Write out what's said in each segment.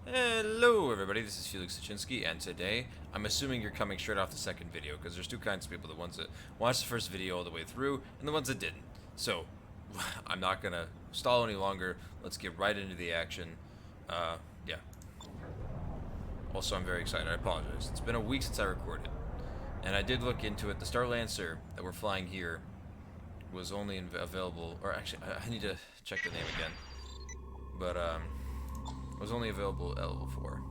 Hello everybody, this is Felix Sachinsky, and today, I'm assuming you're coming straight off the second video, because there's two kinds of people, the ones that watched the first video all the way through, and the ones that didn't. So, I'm not gonna stall any longer, let's get right into the action. Yeah. Also, I'm very excited, I apologize. It's been a week since I recorded, and I did look into it. The Freelancer that we're flying here was only available, or actually, I need to check the name again, but, it was only available at level 4.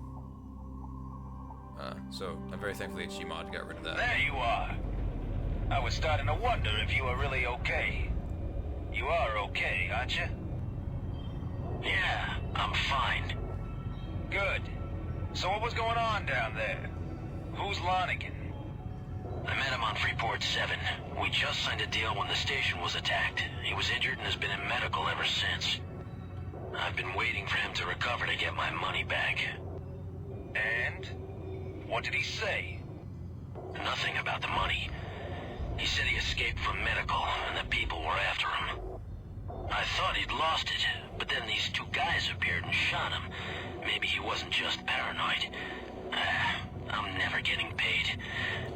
So I'm very thankful HG Mod got rid of that. There you are. I was starting to wonder if you were really okay. You are okay, aren't you? Yeah, I'm fine. Good. So what was going on down there? Who's Lonigan? I met him on Freeport 7. We just signed a deal when the station was attacked. He was injured and has been in medical ever since. I've been waiting for him to recover to get my money back. And? What did he say? Nothing about the money. He said he escaped from medical and the people were after him. I thought he'd lost it, but then these two guys appeared and shot him. Maybe he wasn't just paranoid. I'm never getting paid.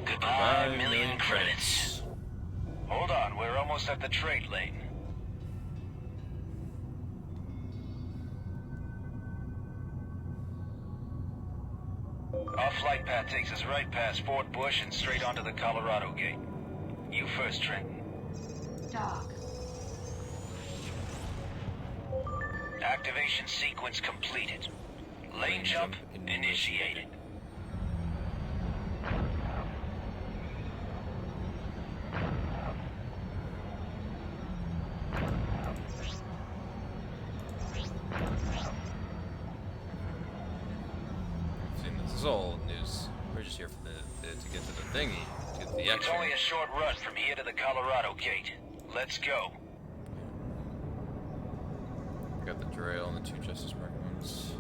Goodbye, million credits. Hold on, we're almost at the trade lane. Our flight path takes us right past Fort Bush and straight onto the Colorado gate. You first, Trenton. Doc. Activation sequence completed. Lane jump initiated. This is all news. We're just here for to get to the thingy, to get to the It's action. only a short run from here to the Colorado gate. Let's go. Got the drill and the two Justice Markmans.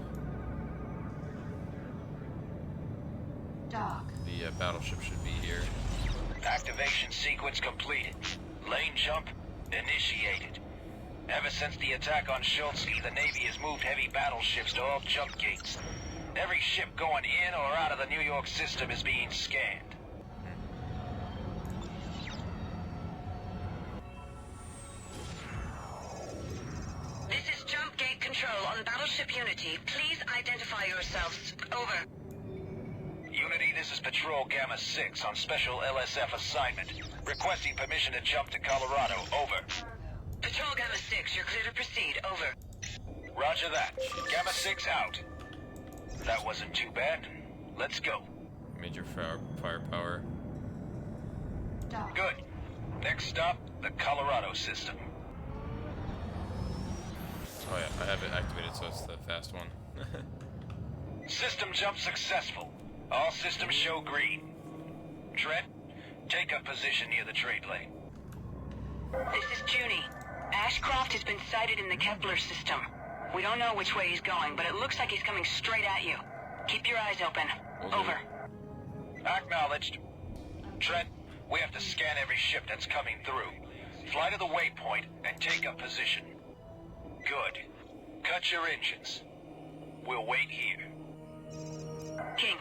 Doc. The battleship should be here. Activation sequence completed. Lane jump initiated. Ever since the attack on Schultzky, the Navy has moved heavy battleships to all jump gates. Every ship going in or out of the New York system is being scanned. This is Jump Gate Control on Battleship Unity. Please identify yourselves. Over. Unity, this is Patrol Gamma 6 on special LSF assignment. Requesting permission to jump to Colorado. Over. Patrol Gamma 6, you're clear to proceed. Over. Roger that. Gamma 6 out. That wasn't too bad. Let's go. Major firepower. Doc. Good. Next stop, the Colorado system. Oh yeah, I have it activated, so it's the fast one. System jump successful. All systems show green. Trent, take up position near the trade lane. This is Junie. Ashcroft has been sighted in the Kepler system. We don't know which way he's going, but it looks like he's coming straight at you. Keep your eyes open. Over. Acknowledged. Trent, we have to scan every ship that's coming through. Fly to the waypoint and take up position. Good. Cut your engines. We'll wait here. King,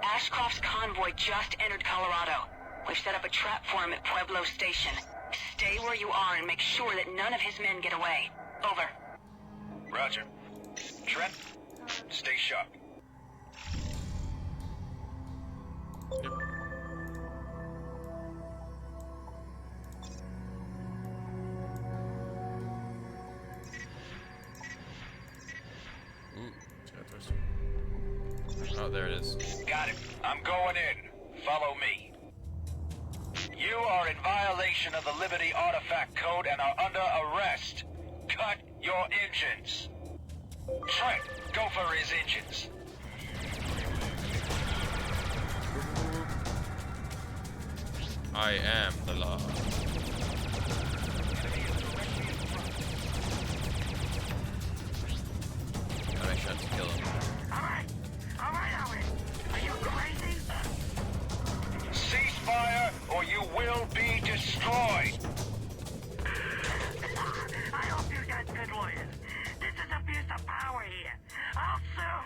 Ashcroft's convoy just entered Colorado. We've set up a trap for him at Pueblo Station. Stay where you are and make sure that none of his men get away. Over. Roger. Trent, stay sharp. Yep. Ooh, oh, there it is. Got it. I'm going in. Follow me. You are in violation of the Liberty Artifact Code and are under arrest. Cut your engines. Trent, go for his engines. I am the law. Gotta make sure to kill him. Alright, Owen. Are you crazy? Cease fire or you will be destroyed. I hope you got good lawyers. This is abuse of power here. I'll sue.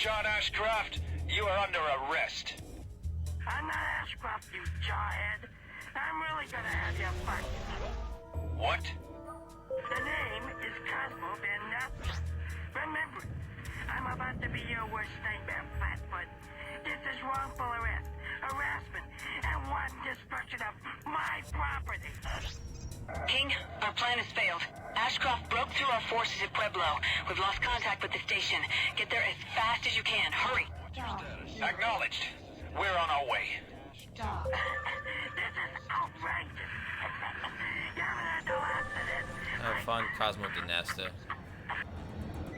shot Ashcroft, you are under arrest. I'm not Ashcroft, you jawhead. I'm really gonna have you fucked. What? The name is Cosmo Van Nassau. Remember, I'm about to be your worst nightmare, Flatfoot. This is wrongful arrest, harassment, and wanton destruction of my property. King, our plan has failed. Ashcroft broke through our forces at Pueblo. We've lost contact with the station. Get there as fast as you can. Hurry. Dog. Acknowledged. We're on our way. Dog. This is outrageous. You haven't had the last of this. Have fun, Cosmo Dinasta.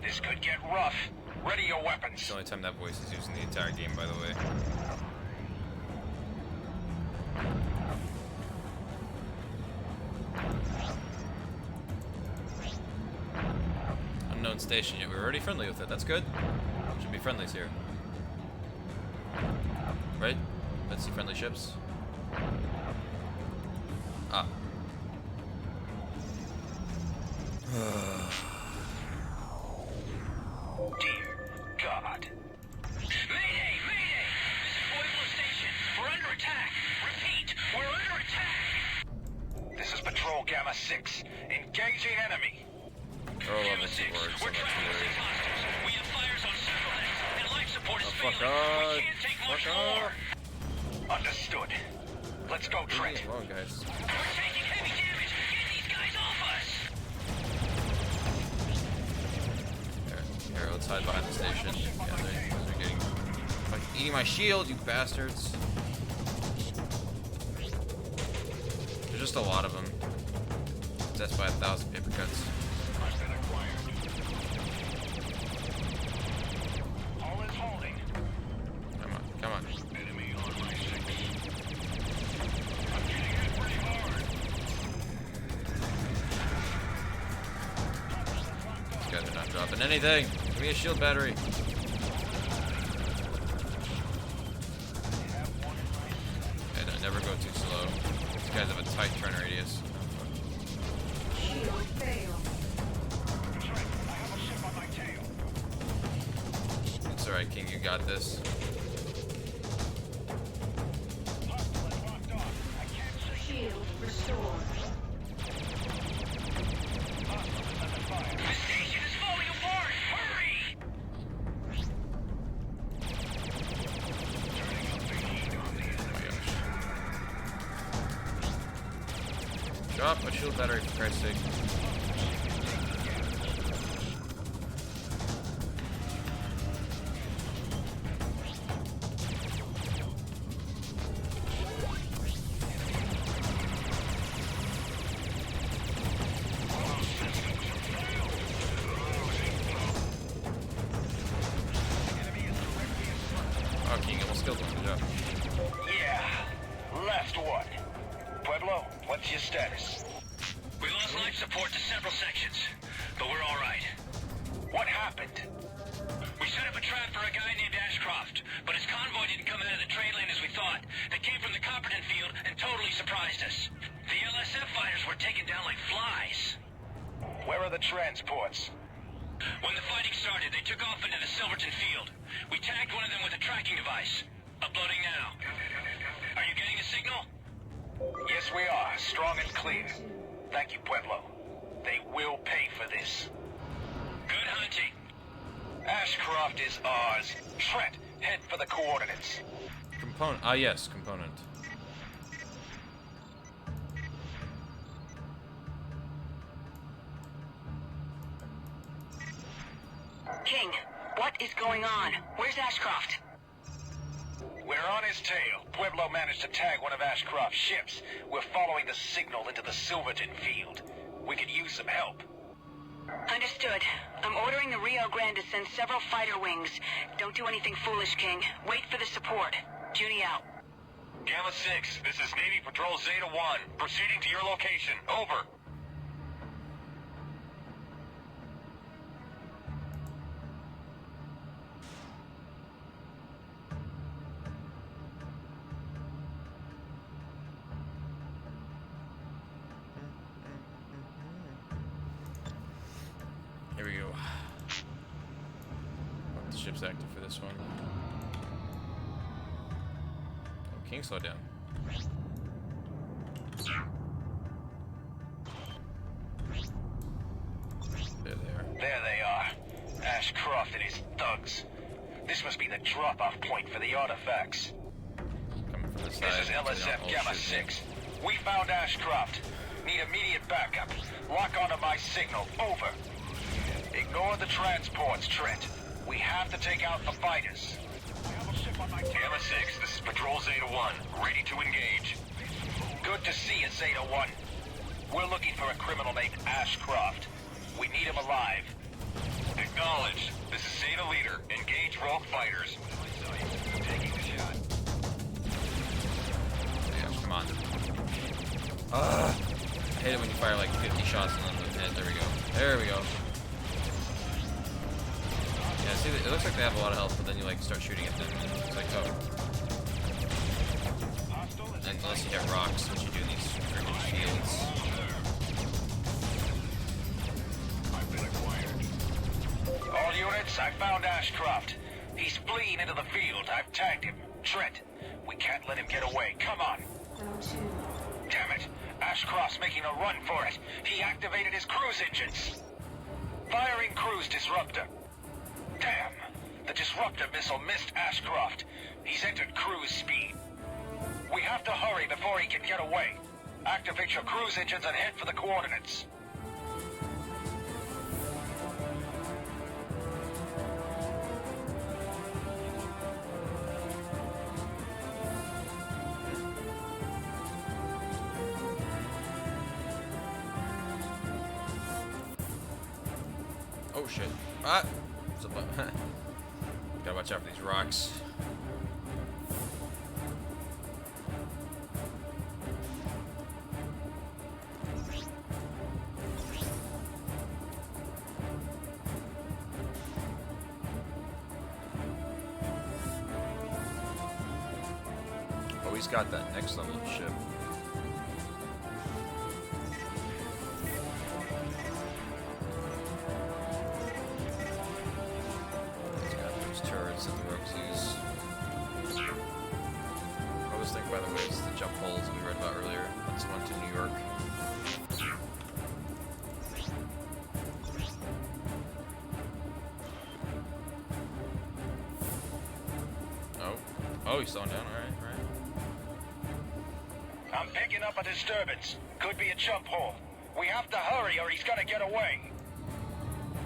This could get rough. Ready your It's weapons. the only time that voice is used in the entire game, by the way. Unknown station yet. We're already friendly with it. That's good. Should be friendlies here. Right? Let's see friendly ships. Ah. Dear God. Mayday! Mayday! This is Pueblo Station. We're under attack. Repeat, we're under attack. This is Patrol Gamma 6. Engaging enemy. Oh, I love Gamma those 6, words so we're much. tracking the Larry. six hostiles. We have fires on several heads, and life support is Oh, fuck failing. off. We can't take much Fuck more. off. Understood. Let's go, Leave me Trent. alone, guys. We're taking heavy damage. Get these guys off us. Here, let's hide behind the station. Yeah, they're getting... Like, eating my shield, you bastards. There's just a lot of them. Death by 1,000 paper cuts. All is holding. Come on, come on. Enemy on my signal. I'm getting hit pretty hard. These guys are not dropping anything. Give me a shield battery. Okay, don't never go too slow. These guys have a tight turn radius. Shield failed. Trent, I have a ship on my tail. It's alright, King, you got this. Hostile is locked on. I can't see. Shield restored. Hostile is under fire. The station is falling apart. Hurry! Turning up the heat on the enemy. Drop a shield battery for Christ's sake. Oh, King almost killed one. Good job. Yeah. Last one. Pueblo, what's your status? We lost life support to several sections, but we're all right. What happened? We set up a trap for a guy named Ashcroft, but his convoy didn't come out of the trade lane as we thought. They came from the Copperton field and totally surprised us. The LSF fighters were taken down like flies. Where are the transports? When the fighting started, they took off into the Silverton field. We tagged one of them with a tracking device. Uploading now. Are you getting a signal? Yes, we are. Strong and clear. Thank you, Pueblo. They will pay for this. Good hunting. Ashcroft is ours. Trent, head for the coordinates. Component. Ah, yes, component. King, what is going on? Where's Ashcroft? We're on his tail. Pueblo managed to tag one of Ashcroft's ships. We're following the signal into the Silverton field. We could use some help. Understood. I'm ordering the Rio Grande to send several fighter wings. Don't do anything foolish, King. Wait for the support. Judy out. Gamma 6, this is Navy Patrol Zeta 1. Proceeding to your location. Over. Here we go. battleship's active for this one. Oh, King, slow down. There they are. There they are. Ashcroft and his thugs. This must be the drop-off point for the artifacts. Coming from the side. This is LSF Gamma 6. We found Ashcroft. Need immediate backup. Lock onto my signal. Over. Ignore the transports, Trent. We have to take out the fighters. Gamma 6, this is Patrol Zeta 1. Ready to engage. Good to see you, Zeta 1. We're looking for a criminal named Ashcroft. We need him alive. Acknowledged. This is Zeta Leader. Engage rogue fighters. Taking the shot. Yeah, come on. I hate it when you fire like 50 shots in the head. There we go. There we go. Yeah, see, it looks like they have a lot of health, but then you like start shooting at them, and it's like, oh. And unless you hit rocks, which you do in these freaking shields. All units, I found Ashcroft. He's fleeing into the field. I've tagged him. Trent, we can't let him get away. Come on. Round 2. Damn it. Ashcroft's making a run for it. He activated his cruise engines. Firing cruise disruptor. Damn. The disruptor missile missed Ashcroft. He's entered cruise speed. We have to hurry before he can get away. Activate your cruise engines and head for the coordinates. Oh shit. Ah! There's a button. Gotta watch out for these rocks. Oh, he's got that next level of ship. Turrets that the rogues use. I always think, by the way, it's the jump holes we read about earlier. That's the one to New York. Oh. Oh, he's slowing down. Alright, alright. I'm picking up a disturbance. Could be a jump hole. We have to hurry or he's gonna get away.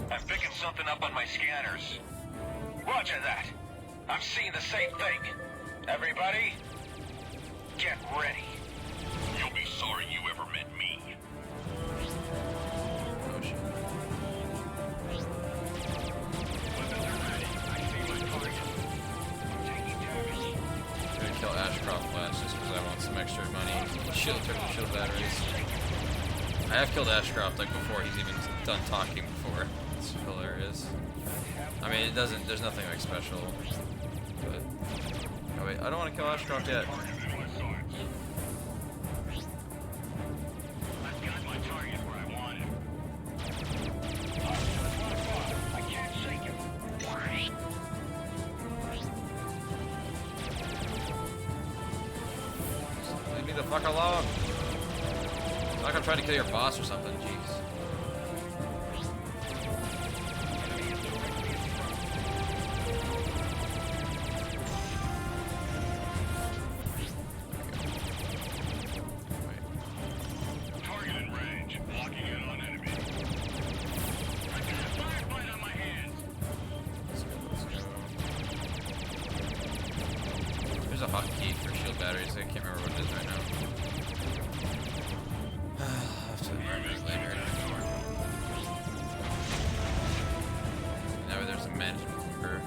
I'm picking something up on my scanners. Roger that. I'm seeing the same thing. Everybody, get ready. You'll be sorry you ever met me. Oh shit. I'm gonna kill Ashcroft last just because I want some extra money. Shield batteries. I have killed Ashcroft like before he's even done talking before. It's hilarious. I mean, it doesn't, there's nothing like special, but, oh wait, I don't want to kill Ashcroft yet. Leave me the fuck alone. I'm not gonna try to kill your boss or something, jeez. There's a hotkey for shield batteries. I can't remember what it is right now. I'll have to remember it later. Now there's a management number.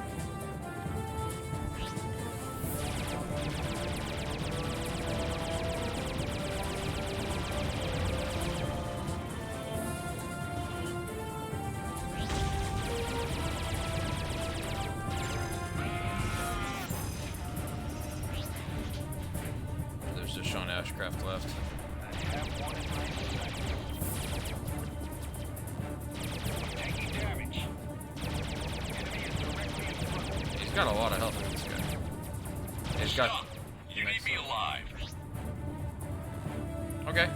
There's just Sean Ashcraft left. got a lot of health in this guy. He's got. Stop. You need me alive. Okay.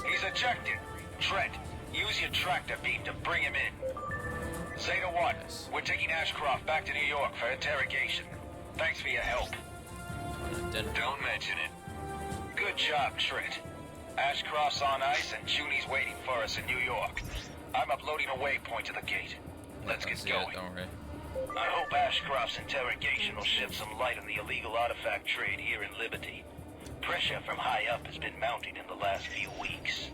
He's ejected. Trent, use your tractor beam to bring him in. Zeta 1, we're taking Ashcroft back to New York for interrogation. Thanks for your help. Don't mention it. Good job, Trent. Ashcroft's on ice and Junie's waiting for us in New York. I'm uploading a waypoint to the gate. Let's get going. Don't worry. I hope Ashcroft's interrogation will shed some light on the illegal artifact trade here in Liberty. Pressure from high up has been mounting in the last few weeks.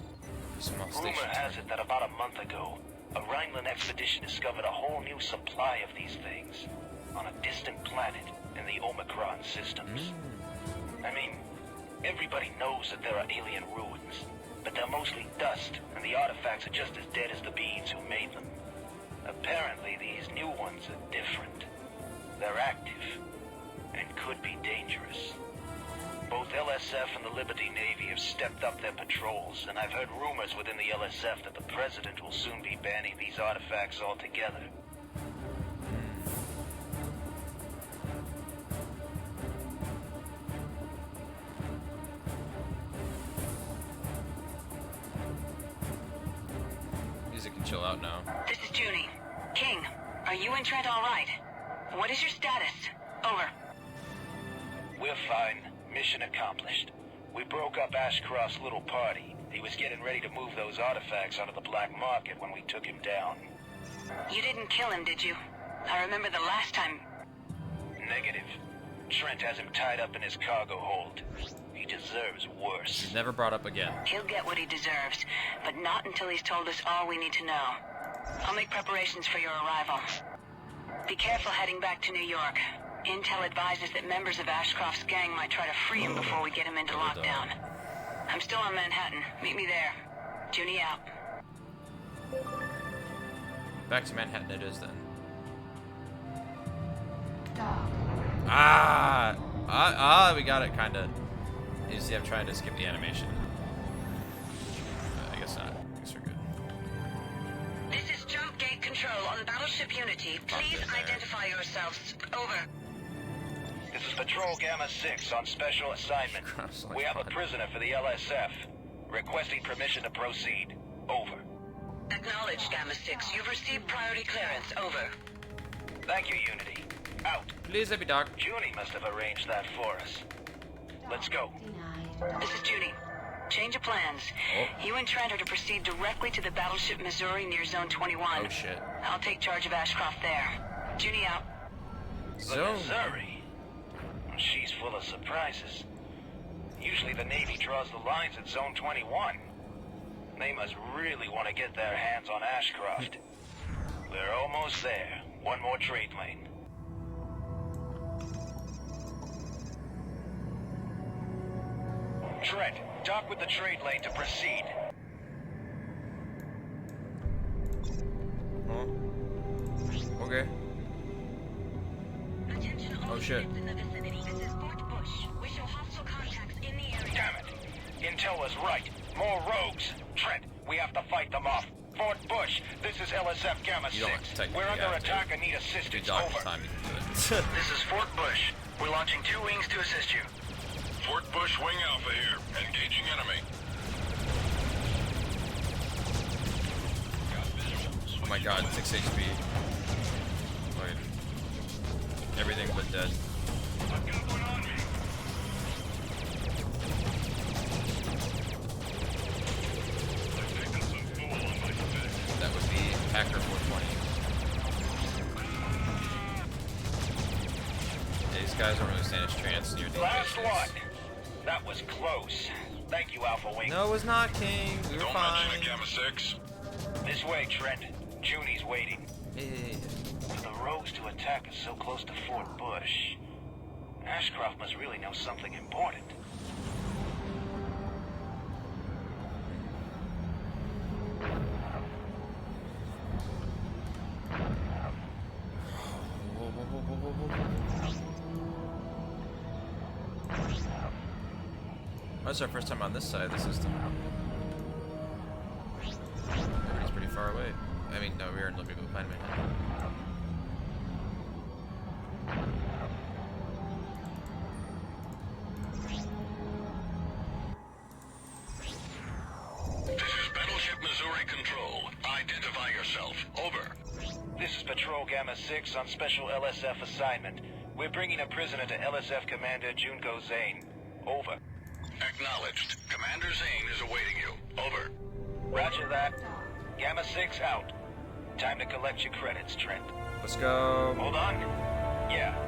Small station. Rumor has it that about a month ago, a Rhineland expedition discovered a whole new supply of these things on a distant planet in the Omicron systems. I mean, everybody knows that there are alien ruins, but they're mostly dust, and the artifacts are just as dead as the beings who made them. Apparently, these new ones are different. They're active, and could be dangerous. Both LSF and the Liberty Navy have stepped up their patrols, and I've heard rumors within the LSF that the President will soon be banning these artifacts altogether. Music can chill out now. This is Junie. King, are you and Trent all right? What is your status? Over. We're fine. Mission accomplished. We broke up Ashcroft's little party. He was getting ready to move those artifacts onto the black market when we took him down. You didn't kill him, did you? I remember the last time. Negative. Trent has him tied up in his cargo hold. He deserves worse. He's never brought up again. He'll get what he deserves, but not until he's told us all we need to know. I'll make preparations for your arrival. Be careful heading back to New York. Intel advises that members of Ashcroft's gang might try to free him before we get him into lockdown. I'm still on Manhattan. Meet me there. Junie out. Back to Manhattan it is then. Dog. We got it, kinda. You see, I'm trying to skip the animation. I guess not. I guess we're good. This is Jump Gate Control on Battleship Unity. Please identify yourselves. Over. This is Patrol Gamma 6 on special assignment. We have a prisoner for the LSF. Requesting permission to proceed. Over. Acknowledged, Gamma 6. You've received priority clearance. Over. Thank you, Unity. Out. Please let me doc. Junie must have arranged that for us. Let's go. Denied. This is Junie. Change of plans. You and Trent are to proceed directly to the battleship Missouri near Zone 21. Oh shit. I'll take charge of Ashcroft there. Junie out. So Missouri? She's full of surprises. Usually the Navy draws the lines at Zone 21. They must really want to get their hands on Ashcroft. We're almost there. One more trade lane. Trent, dock with the trade lane to proceed. okay. Attention all Oh, shit. units in the vicinity. This is Fort Bush. We show hostile contacts in the area. Damn it. Intel was right. More rogues. Trent, we have to fight them off. Fort Bush, this is LSF Gamma 6. You don't have to technically We're under have to. attack and need If you assistance. dock Over. this time, you can do it. This is Fort Bush. We're launching 2 wings to assist you. Fort Bush Wing Alpha here. Engaging enemy. Oh my god, 6 HP. Wait. Everything but dead. I've got one on me. I've taken some fool on my stick. That would be Hacker 420. These guys don't really stand a chance near the Last bases. one. That was close. Thank you, Alpha Wing. No, it was not, King. We were Don't fine. mention it, Gamma 6. This way, Trent. Junie's waiting. Yeah. For the rogues to attack us so close to Fort Bush, Ashcroft must really know something important. Well, it's our first time on this side of the system. Everybody's pretty far away. I mean, no, we are in Liberty Blue Planet Manhattan. This is Battleship Missouri Control. Identify yourself. Over. This is Patrol Gamma 6 on special LSF assignment. We're bringing a prisoner to LSF Commander Junko Zane. Over. Acknowledged. Commander Zane is awaiting you. Over. Roger that. Gamma 6 out. Time to collect your credits, Trent. Let's go. Hold on. Yeah.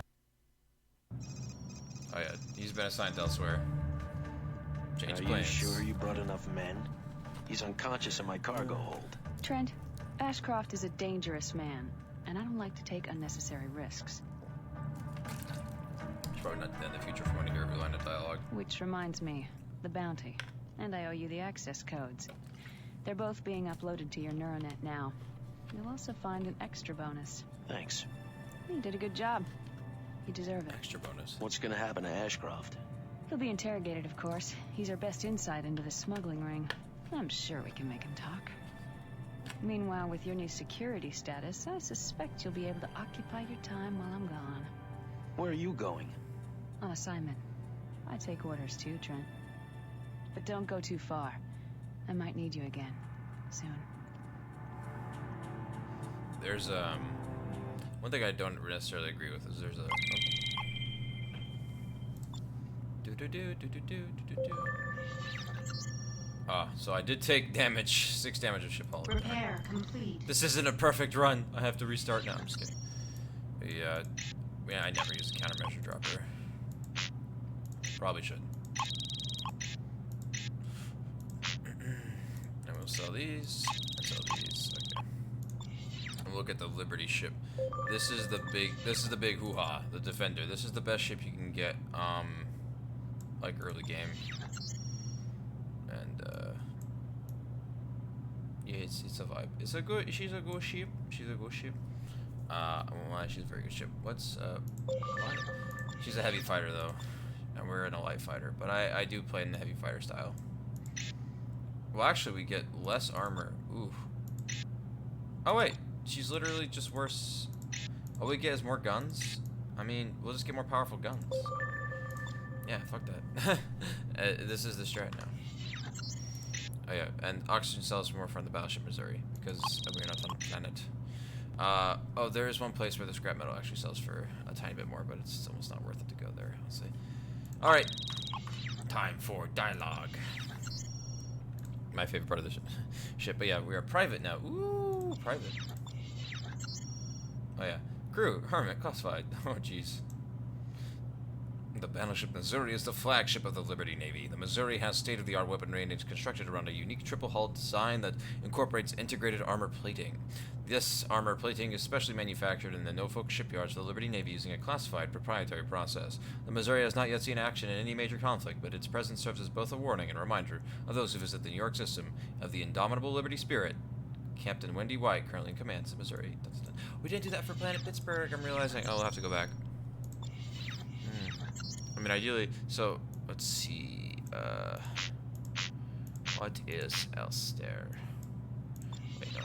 Oh yeah, he's been assigned elsewhere. Change Are plans. you sure you brought enough men? He's unconscious in my cargo hold. Trent, Ashcroft is a dangerous man, and I don't like to take unnecessary risks. He's probably not dead in the future if you want to hear every line of dialogue. Which reminds me, the bounty. And I owe you the access codes. They're both being uploaded to your Neuronet now. You'll also find an extra bonus. Thanks. You did a good job. You deserve it. Extra bonus. What's gonna happen to Ashcroft? He'll be interrogated, of course. He's our best insight into the smuggling ring. I'm sure we can make him talk. Meanwhile, with your new security status, I suspect you'll be able to occupy your time while I'm gone. Where are you going? On assignment. I take orders too, Trent. But don't go too far. I might need you again. Soon. There's one thing I don't necessarily agree with is there's a so I did take damage, 6 damage of ship hull. Repair complete. This isn't a perfect run. I have to restart now. I'm just kidding. Yeah, I never use a countermeasure dropper. Probably should. And we'll sell these. And sell these. Okay. And look at the Liberty ship. This is the big hoo-ha, the Defender. This is the best ship you can get, like early game. And yeah, it's a vibe. She's a good ship. She's a good ship. Well, she's a very good ship. What? She's a heavy fighter though, and we're in a light fighter. But I do play in the heavy fighter style. Well, actually, we get less armor. Ooh. Oh wait, she's literally just worse. All we get is more guns. I mean, we'll just get more powerful guns. Yeah, fuck that. This is the strat now. Oh yeah, and oxygen cells more from the battleship Missouri because we're not on the planet. Oh, there is one place where the scrap metal actually sells for a tiny bit more, but it's almost not worth it to go there, I'll say. Alright, time for dialogue. My favorite part of the ship, but yeah, we are private now. Ooh, private. Oh yeah, crew, hermit, classified. Oh jeez. The battleship Missouri is the flagship of the Liberty Navy. The Missouri has state-of-the-art weaponry and is constructed around a unique triple-hull design that incorporates integrated armor plating. This armor plating is specially manufactured in the Norfolk shipyards of the Liberty Navy using a classified proprietary process. The Missouri has not yet seen action in any major conflict, but its presence serves as both a warning and a reminder of those who visit the New York system of the indomitable Liberty spirit. Captain Wendy White currently commands the Missouri. We didn't do that for Planet Pittsburgh, I'm realizing. Oh, we'll have to go back. I mean, ideally, so, let's see, what is else there? Wait, no,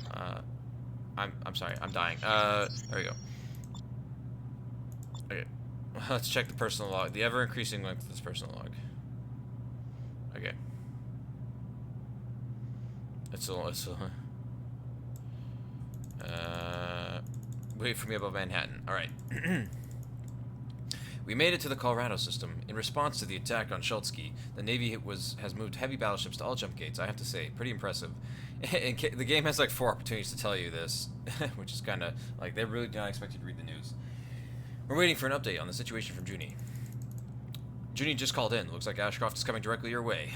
I'm sorry, I'm dying. There we go. Okay, let's check the personal log, the ever-increasing length of this personal log. Okay. Wait for me above Manhattan, alright. We made it to the Colorado system. In response to the attack on Schultzky, the Navy has moved heavy battleships to all jump gates. I have to say, pretty impressive. And the game has like 4 opportunities to tell you this, which is kind of like they really do not expect you to read the news. We're waiting for an update on the situation from Junie. Junie just called in. Looks like Ashcroft is coming directly our way.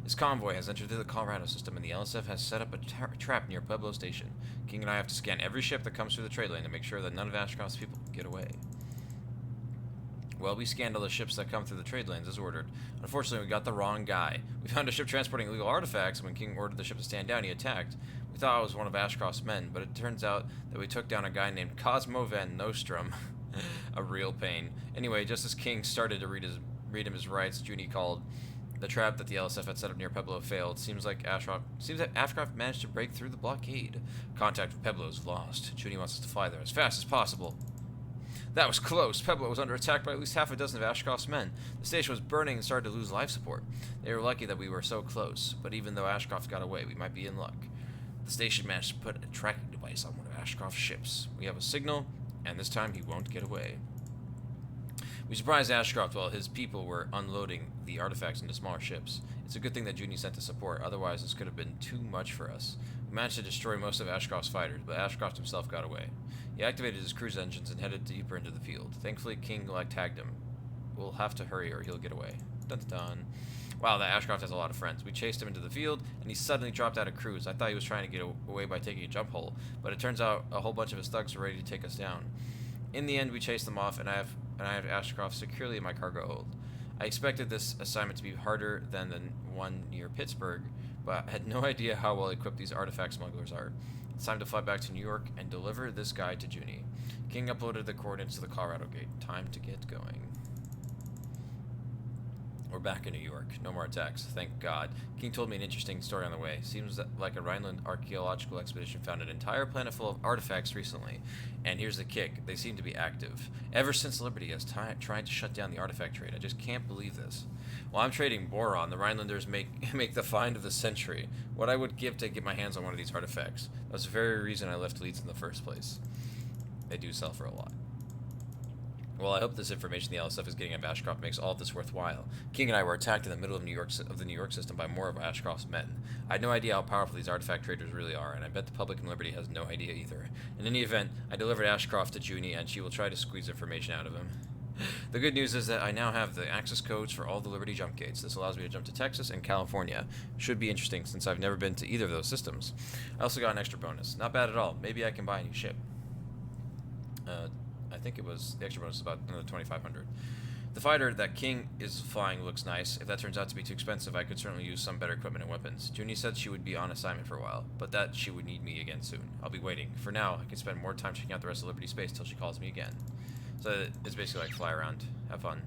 His convoy has entered the Colorado system, and the LSF has set up a trap near Pueblo Station. King and I have to scan every ship that comes through the trade lane to make sure that none of Ashcroft's people can get away. Well, we scanned all the ships that come through the trade lanes as ordered. Unfortunately, we got the wrong guy. We found a ship transporting illegal artifacts, and when King ordered the ship to stand down, he attacked. We thought it was one of Ashcroft's men, but it turns out that we took down a guy named Cosmo Van Nostrum. A real pain. Anyway, just as King started to read him his rights, Junie called The trap that the LSF had set up near Pueblo failed. Seems that Ashcroft managed to break through the blockade. Contact with Pueblo is lost. Junie wants us to fly there as fast as possible. That was close. Pueblo was under attack by at least half a dozen of Ashcroft's men. The station was burning and started to lose life support. They were lucky that we were so close, but even though Ashcroft got away, we might be in luck. The station managed to put a tracking device on one of Ashcroft's ships. We have a signal, and this time he won't get away. We surprised Ashcroft while his people were unloading the artifacts into smaller ships. It's a good thing that Junie sent the support, otherwise this could have been too much for us. We managed to destroy most of Ashcroft's fighters, but Ashcroft himself got away. He activated his cruise engines and headed deeper into the field. Thankfully, King tagged him. We'll have to hurry or he'll get away. Dun dun dun. Wow, that Ashcroft has a lot of friends. We chased him into the field, and he suddenly dropped out of cruise. I thought he was trying to get away by taking a jump hole, but it turns out a whole bunch of his thugs were ready to take us down. In the end, we chased them off, and I have Ashcroft securely in my cargo hold. I expected this assignment to be harder than the one near Pittsburgh, but I had no idea how well equipped these artifact smugglers are. It's time to fly back to New York and deliver this guy to Junie. King uploaded the coordinates to the Colorado gate. Time to get going. We're back in New York. No more attacks. Thank God. King told me an interesting story on the way. Seems that like a Rhineland archaeological expedition found an entire planet full of artifacts recently. And here's the kick. They seem to be active. Ever since Liberty has tried to shut down the artifact trade. I just can't believe this. While I'm trading boron, the Rhinelanders make the find of the century. What I would give to get my hands on one of these artifacts. That's the very reason I left Leeds in the first place. They do sell for a lot. Well, I hope this information the LSF is getting of Ashcroft makes all of this worthwhile. King and I were attacked in the middle of the New York system by more of Ashcroft's men. I had no idea how powerful these artifact traders really are, and I bet the public in Liberty has no idea either. In any event, I delivered Ashcroft to Junie, and she will try to squeeze information out of him. The good news is that I now have the access codes for all the Liberty jump gates. This allows me to jump to Texas and California. Should be interesting since I've never been to either of those systems. I also got an extra bonus. Not bad at all. Maybe I can buy a new ship. I think it was the extra bonus is about another 2,500. The fighter that King is flying looks nice. If that turns out to be too expensive, I could certainly use some better equipment and weapons. Junie said she would be on assignment for a while, but that she would need me again soon. I'll be waiting. For now, I can spend more time checking out the rest of Liberty space till she calls me again. So it's basically like fly around, have fun.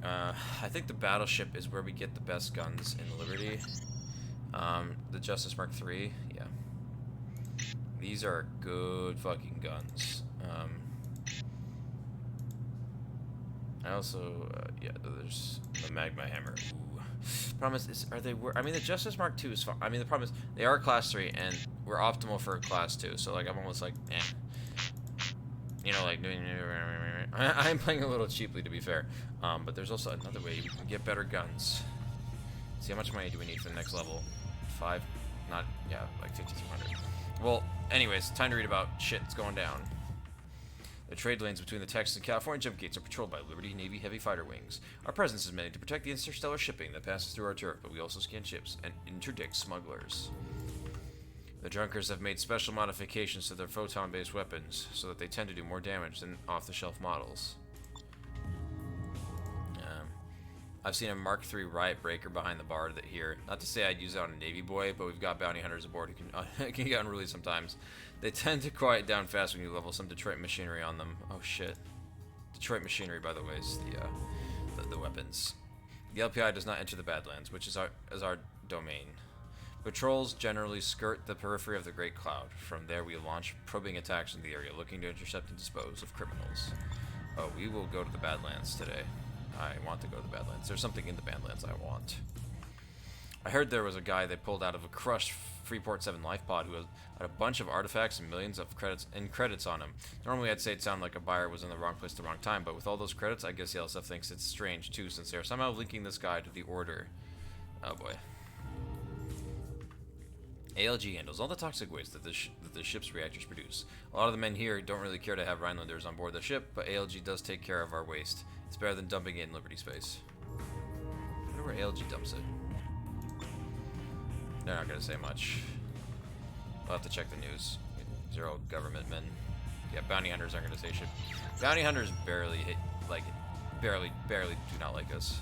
I think the battleship is where we get the best guns in Liberty. The Justice Mark III, yeah. These are good fucking guns. I also, yeah, there's the Magma Hammer. Ooh. Problem is, I mean, the Justice Mark II is fine. I mean, the problem is, they are Class 3, and we're optimal for Class 2, so, like, I'm almost like, eh. You know, like, I'm playing a little cheaply, to be fair. But there's also another way you can get better guns. See, how much money do we need for the next level? 5? Not, yeah, like 5,200. Well, anyways, time to read about shit that's going down. The trade lanes between the Texas and California jump gates are patrolled by Liberty Navy heavy fighter wings. Our presence is meant to protect the interstellar shipping that passes through our turf, but we also scan ships and interdict smugglers. The Junkers have made special modifications to their photon-based weapons, so that they tend to do more damage than off-the-shelf models. I've seen a Mark III riot breaker behind the bar here. Not to say I'd use it on a Navy boy, but we've got bounty hunters aboard who can get unruly sometimes. They tend to quiet down fast when you level some Detroit machinery on them. Oh shit. Detroit machinery, by the way, is the weapons. The LPI does not enter the Badlands, which is our domain. Patrols generally skirt the periphery of the Great Cloud. From there, we launch probing attacks in the area, looking to intercept and dispose of criminals. Oh, we will go to the Badlands today. I want to go to the Badlands. There's something in the Badlands I want. I heard there was a guy they pulled out of a crushed Freeport 7 life pod who had a bunch of artifacts and millions of credits on him. Normally I'd say it sounded like a buyer was in the wrong place at the wrong time, but with all those credits, I guess the LSF thinks it's strange too, since they're somehow linking this guy to the Order. Oh boy. ALG handles all the toxic waste that the ship's reactors produce. A lot of the men here don't really care to have Rhinelanders on board the ship, but ALG does take care of our waste. It's better than dumping it in Liberty space. I wonder where ALG dumps it. They're not gonna say much. We'll have to check the news. These are all government men. Yeah, bounty hunters aren't gonna say shit. Bounty hunters barely do not like us.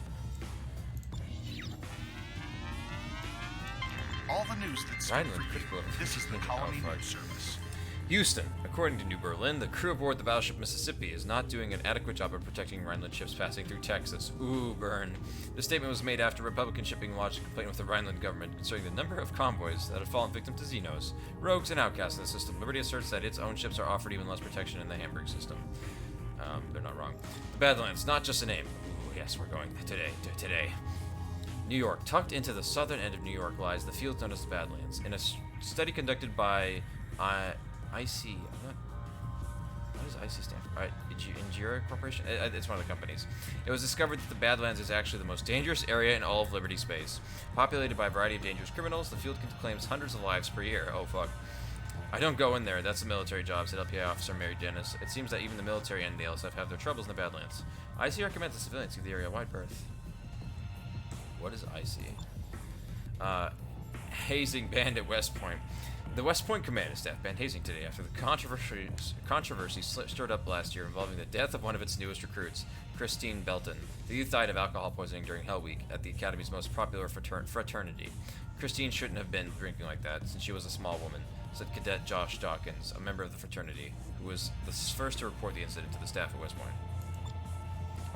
All the news that's Rhineland critical. this is the Colony News Service. Houston. According to New Berlin, the crew aboard the battleship Mississippi is not doing an adequate job of protecting Rhineland ships passing through Texas. Ooh, burn. The statement was made after Republican shipping lodged a complaint with the Rhineland government concerning the number of convoys that have fallen victim to Xenos, rogues, and outcasts in the system. Liberty asserts that its own ships are offered even less protection in the Hamburg system. They're not wrong. The Badlands, not just a name. Ooh, yes, we're going today. New York. Tucked into the southern end of New York lies the field known as the Badlands. In a study conducted by IC, what does IC stand for? Injera Corporation? It's one of the companies. It was discovered that the Badlands is actually the most dangerous area in all of Liberty space. Populated by a variety of dangerous criminals, the field claims hundreds of lives per year. Oh, fuck. I don't go in there. That's a military job, said LPI officer Mary Dennis. It seems that even the military and the LSF have their troubles in the Badlands. IC recommends the civilians give the area a wide berth. What is IC? Hazing banned at West Point. The West Point command staff banned hazing today after the controversy stirred up last year involving the death of one of its newest recruits, Christine Belton. The youth died of alcohol poisoning during Hell Week at the Academy's most popular fraternity. Christine shouldn't have been drinking like that since she was a small woman, said Cadet Josh Dawkins, a member of the fraternity, who was the first to report the incident to the staff at West Point.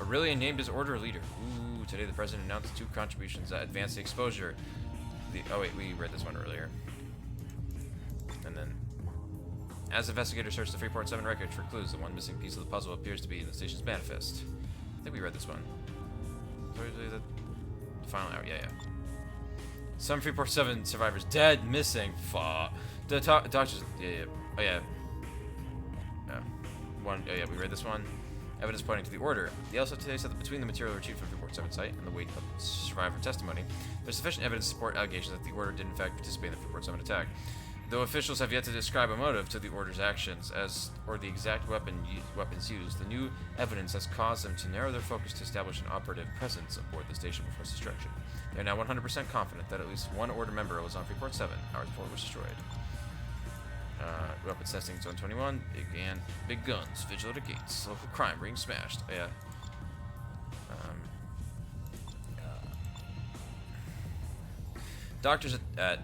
Aurelian named his order leader. Ooh, today the president announced 2 contributions that advanced the exposure. Oh wait, we read this one earlier. And then, as investigators search the Freeport 7 wreckage for clues, the one missing piece of the puzzle appears to be in the station's manifest. I think we read this one. The final hour, yeah. Some Freeport 7 survivors dead, missing. Fuck. The doctors, yeah. We read this one. Evidence pointing to the order. The LSF today said that between the material retrieved from Freeport 7 site and the weight of survivor testimony, there's sufficient evidence to support allegations that the order did in fact participate in the Freeport 7 attack. Though officials have yet to describe a motive to the order's actions or the exact weapons used, the new evidence has caused them to narrow their focus to establish an operative presence aboard the station before its destruction. They are now 100% confident that at least one order member was on Freeport 7 hours before it was destroyed. Weapons testing Zone 21. Big guns. Vigil at the gates. Local crime ring smashed. Yeah. Doctors at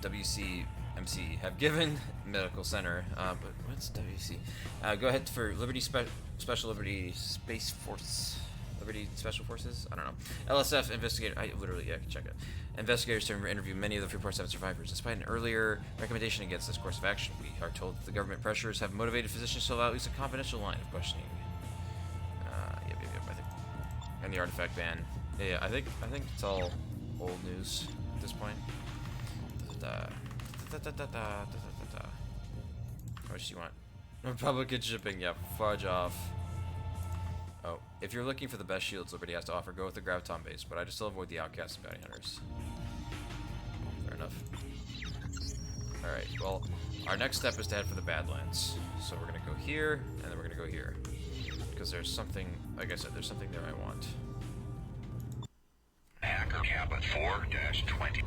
WCMC have given medical center. But what's WC? Go ahead for Liberty Special Liberty Space Force. Liberty Special Forces? I don't know. LSF investigator. I can check it. Investigators to interview many of the Freeport 7 survivors. Despite an earlier recommendation against this course of action, we are told that the government pressures have motivated physicians to allow at least a confidential line of questioning. I think. And the artifact ban. Yeah, I think it's all old news at this point. What do you want? Republican shipping. Yeah, fudge off. Oh, if you're looking for the best shields Liberty has to offer, go with the Graviton base, but I'd still avoid the outcasts and bounty hunters. Fair enough. Alright, well, our next step is to head for the Badlands. So we're gonna go here, and then we're gonna go here. Because there's something, like I said, there's something there I want. Hacker Kappa 4-20.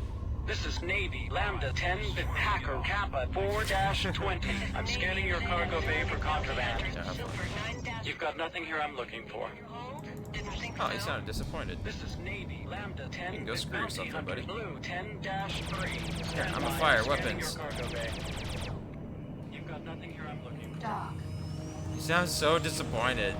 This is Navy, Lambda 10, Hacker Kappa 4-20. I'm scanning your cargo bay for contraband. You've got nothing here I'm looking for. Oh, he sounded disappointed. This is Navy, Lambda 10, You can go screw yourself then, buddy. Blue 10-3. Here, I'm a fire, weapons. You've got nothing here I'm looking for. Dock. He sounds so disappointed.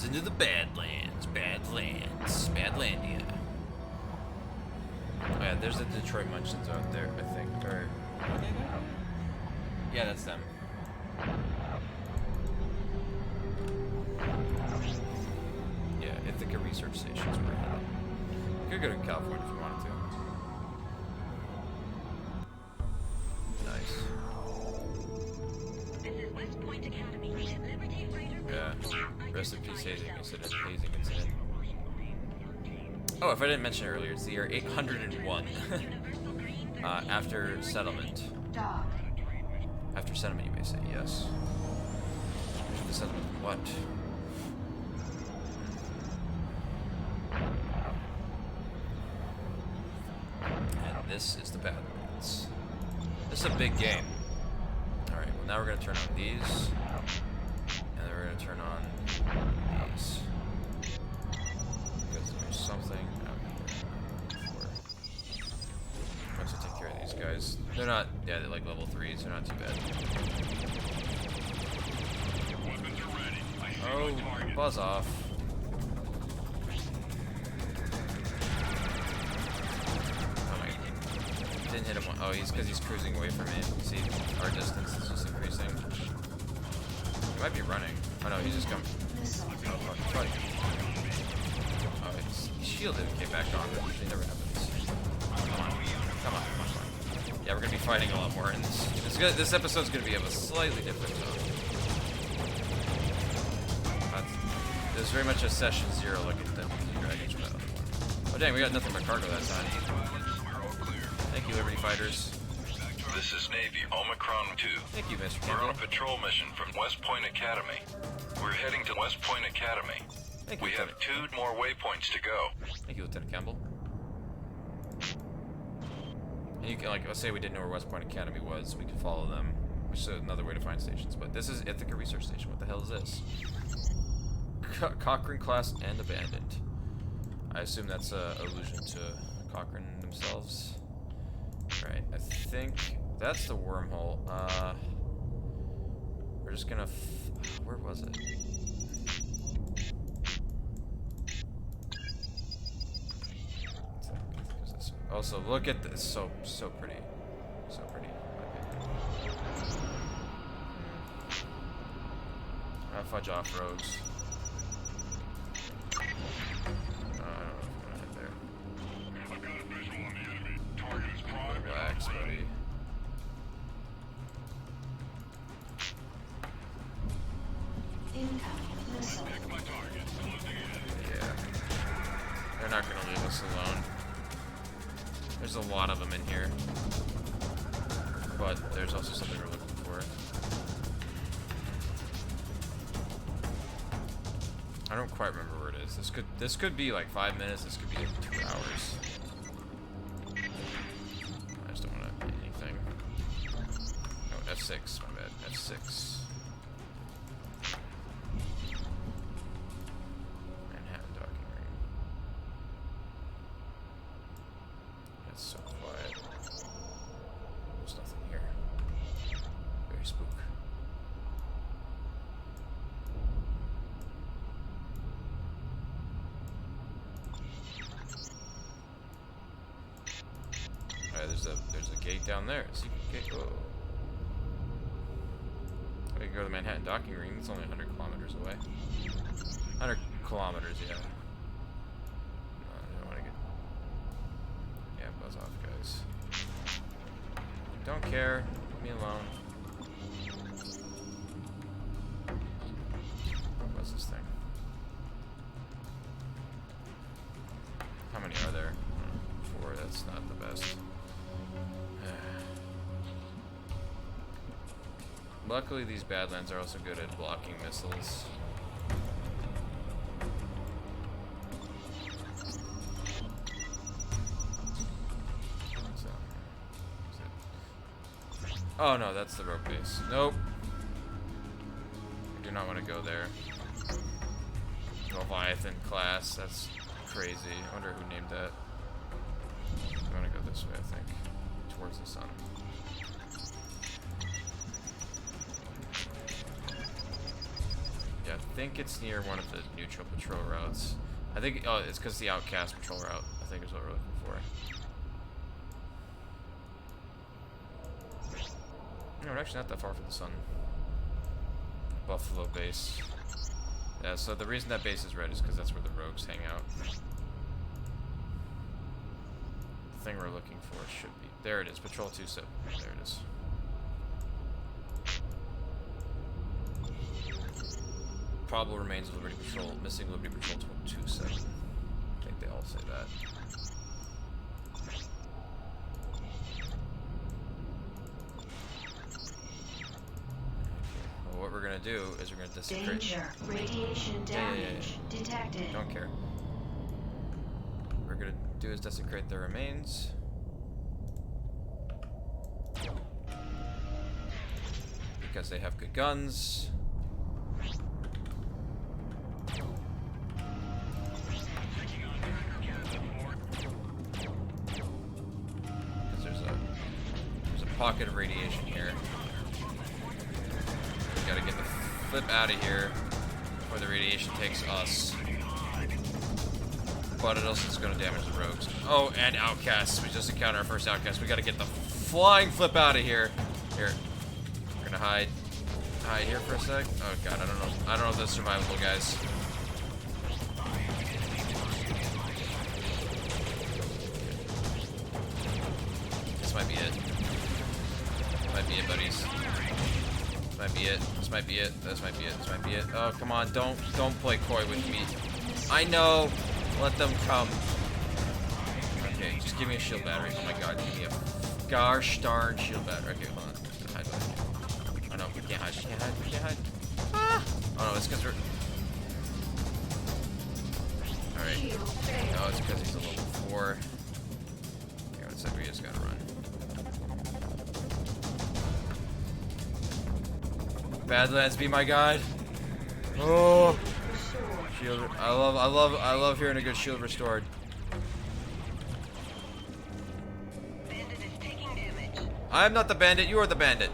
Into the Badlandia. Oh yeah, there's the Detroit Munchkins out there, I think. Or yeah, that's them. Yeah, Ithaca Research Station's where we're headed. You could go to California if you wanted to. Nice. This is West Point Academy. Liberty Freighter. Yeah. Rest in peace, hazing incident. Oh, if I didn't mention it earlier, it's the year 801 after settlement. Dock. After settlement, you may say, yes. After the settlement, what? And this is the Badlands. This is a big game. now we're gonna turn on these, and then we're gonna turn on these because there's something out here. Once I take care of these guys, they're not, yeah, they're like level 3s. They're not too bad. Oh, buzz off. Didn't hit him. Oh, he's because he's cruising away from me. See, our distance is just increasing. He might be running. Oh no, he's just coming. Oh fuck, he's fighting. Oh, his shielded and came back on. That usually never happens. Come on, come on, come on. Yeah, we're gonna be fighting a lot more in this. This episode's gonna be of a slightly different tone. There's very much a session 0 look at the Dragons for that other one. Oh dang, we got nothing but cargo that time. Thank you, Liberty Fighters. This is Navy Omicron 2. Thank you, Mr. We're on a Campbell. patrol mission from West Point Academy. We're heading to West Point Academy. Thank you, We have Lieutenant. 2 more waypoints to go. Thank you, Lieutenant Campbell. And you can, like, let's say we didn't know where West Point Academy was, we could follow them, which is another way to find stations. But this is Ithaca Research Station. What the hell is this? Cochrane class and abandoned. I assume that's a allusion to Cochrane themselves. Right, I think that's the wormhole. We're just gonna. Where was it? Also, look at this. So pretty. So pretty. In my opinion. Fudge off, rogues. Relax, buddy. Incoming missile. Yeah. They're not gonna leave us alone. There's a lot of them in here. But there's also something we're looking for. I don't quite remember where it is. This could be like 5 minutes, this could be like 2 hours. I just don't want to hit anything. Oh, F6, my bad. F6. Manhattan docking ring. That's so quiet. There's nothing here. Very spook. There's a gate down there. Secret gate. Whoa. We can go to the Manhattan docking ring. It's only 100 kilometers away. 100 kilometers, yeah. I don't want to get. Yeah, buzz off, guys. Don't care. Leave me alone. What's this thing? How many are there? 4. That's not the best. Luckily, these Badlands are also good at blocking missiles. Oh no, that's the rogue base. Nope. I do not want to go there. Leviathan class, that's crazy. I wonder who named that. I want to go this way, I think. Towards the sun. Yeah, I think it's near one of the neutral patrol routes. I think, oh, it's because the outcast patrol route, I think is what we're looking for. No, we're actually not that far from the sun. Buffalo base. Yeah, so the reason that base is red is because that's where the rogues hang out. The thing we're looking for should be... There it is, Patrol 27. There it is. Probable remains of Liberty Patrol. Missing Liberty Patrol 27. I think they all say that. Well, what we're gonna do is we're gonna desecrate... Danger. Radiation damage detected. Don't care. What we're gonna do is desecrate their remains. because they have good guns. There's a pocket of radiation here. We gotta get the flip out of here before the radiation takes us. But it also is gonna damage the rogues. Oh, and outcasts. We just encountered our first outcast. We gotta get the flying flip out of here. Here. We're gonna hide here for a sec. Oh god, I don't know if that's survivable, guys. This might be it. Might be it, buddies. This might be it. This might be it. This might be it. This might be it. Oh, come on, don't play coy with me. I know. Let them come. Okay, just give me a shield battery. Oh my god, give me a gosh darn shield battery. Okay, hold on. I'm gonna hide back here. Oh no, we can't hide. We can't hide. We can't hide. Ah! Oh no, it's because we're... Alright. No, it's because he's a level 4. Okay, one sec, we just gotta run. Badlands, be my guide. Oh! Shield. I love hearing a good shield restored. Bandit is taking damage. I'm not the bandit, you are the bandit.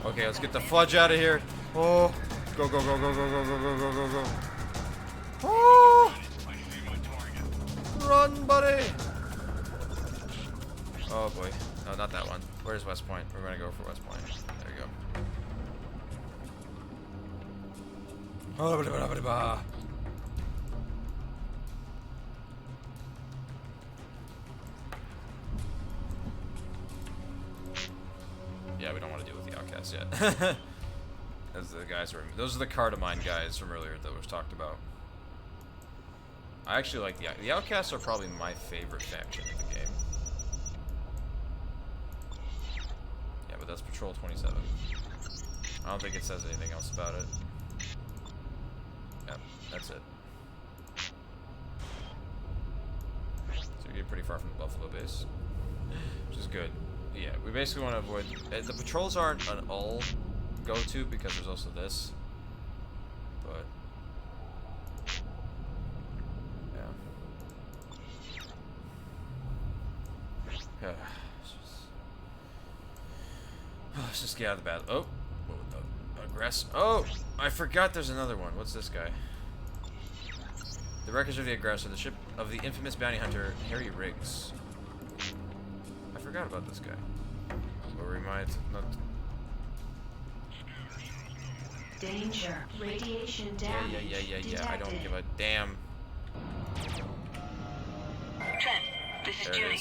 Okay, let's get the fudge out of here. Oh, go, go, go, go, go, go, go, go, go, go, go. Oh! Run, buddy! Oh boy. No, not that one. Where's West Point? We're gonna go for West Point. There we go. Yeah, we don't want to deal with the outcasts yet. Those are the guys those are the Cardamine guys from earlier that was talked about. I actually like the outcasts are probably my favorite faction in the game. Yeah, but that's Patrol 27. I don't think it says anything else about it. Yep, that's it. So we get pretty far from the Buffalo base, which is good. Yeah, we basically want to avoid... the patrols aren't an all go-to because there's also this. But... yeah. Let's just get out of the battle. Oh! Aggress. Oh! I forgot there's another one. What's this guy? The wreckage of the aggressor, the ship of the infamous bounty hunter, Harry Riggs. I forgot about this guy. Or we might not... Danger. Radiation damage. Yeah. I don't give a damn. Trent, this is Judy.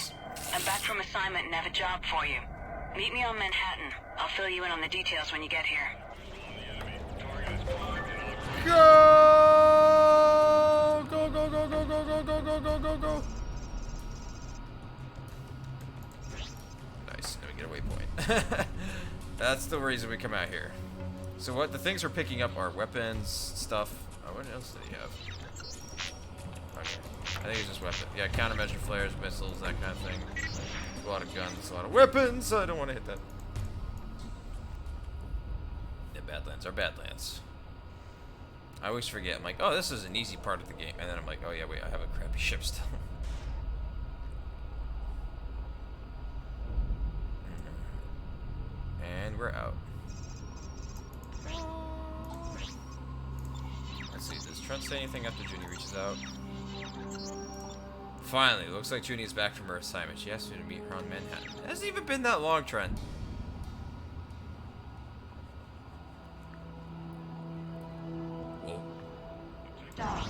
I'm back from assignment and have a job for you. Meet me on Manhattan. I'll fill you in on the details when you get here. Go! Go, go, go, go, go, go, go, go, go, go, go. Nice. Now we get a waypoint. That's the reason we come out here. So what the things we're picking up are weapons, stuff. Oh, what else did he have? Okay. I think it's just weapons. Yeah, countermeasure flares, missiles, that kind of thing. A lot of guns, a lot of weapons. I don't want to hit that. Yeah, Badlands are Badlands. I always forget. I'm like, oh, this is an easy part of the game. And then I'm like, oh yeah, wait, I have a crappy ship still. And we're out. Let's see, does Trent say anything after Junie reaches out? Finally, looks like Junie is back from her assignment. She asked me to meet her on Manhattan. It hasn't even been that long, Trent. Dog.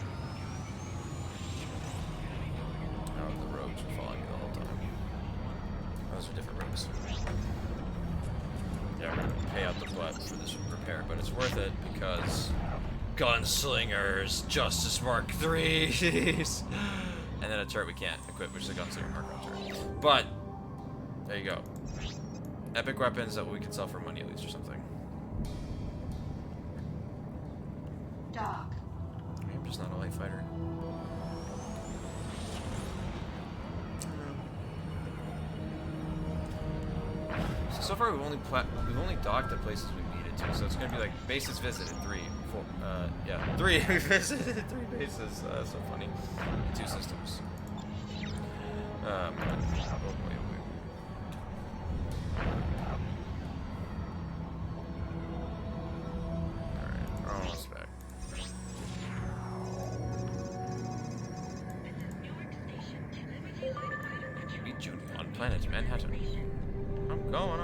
Oh, the rogues were following me the whole time. Those are different rogues. Yeah, we're gonna pay out the butt for this repair, but it's worth it because gunslingers, Justice Mark III's, and then a turret we can't equip, which is a gunslinger Mark I turret. But there you go. Epic weapons that we can sell for money at least or something. Dog. I'm just not a light fighter. So far we've only docked at places we've visited 2. So it's gonna be like bases visited 3, 4. Yeah, 3. We visited 3 bases. So funny. 2 systems. Oh, wait. Alright, we're almost back. Meet Junior on planet Manhattan. I'm going.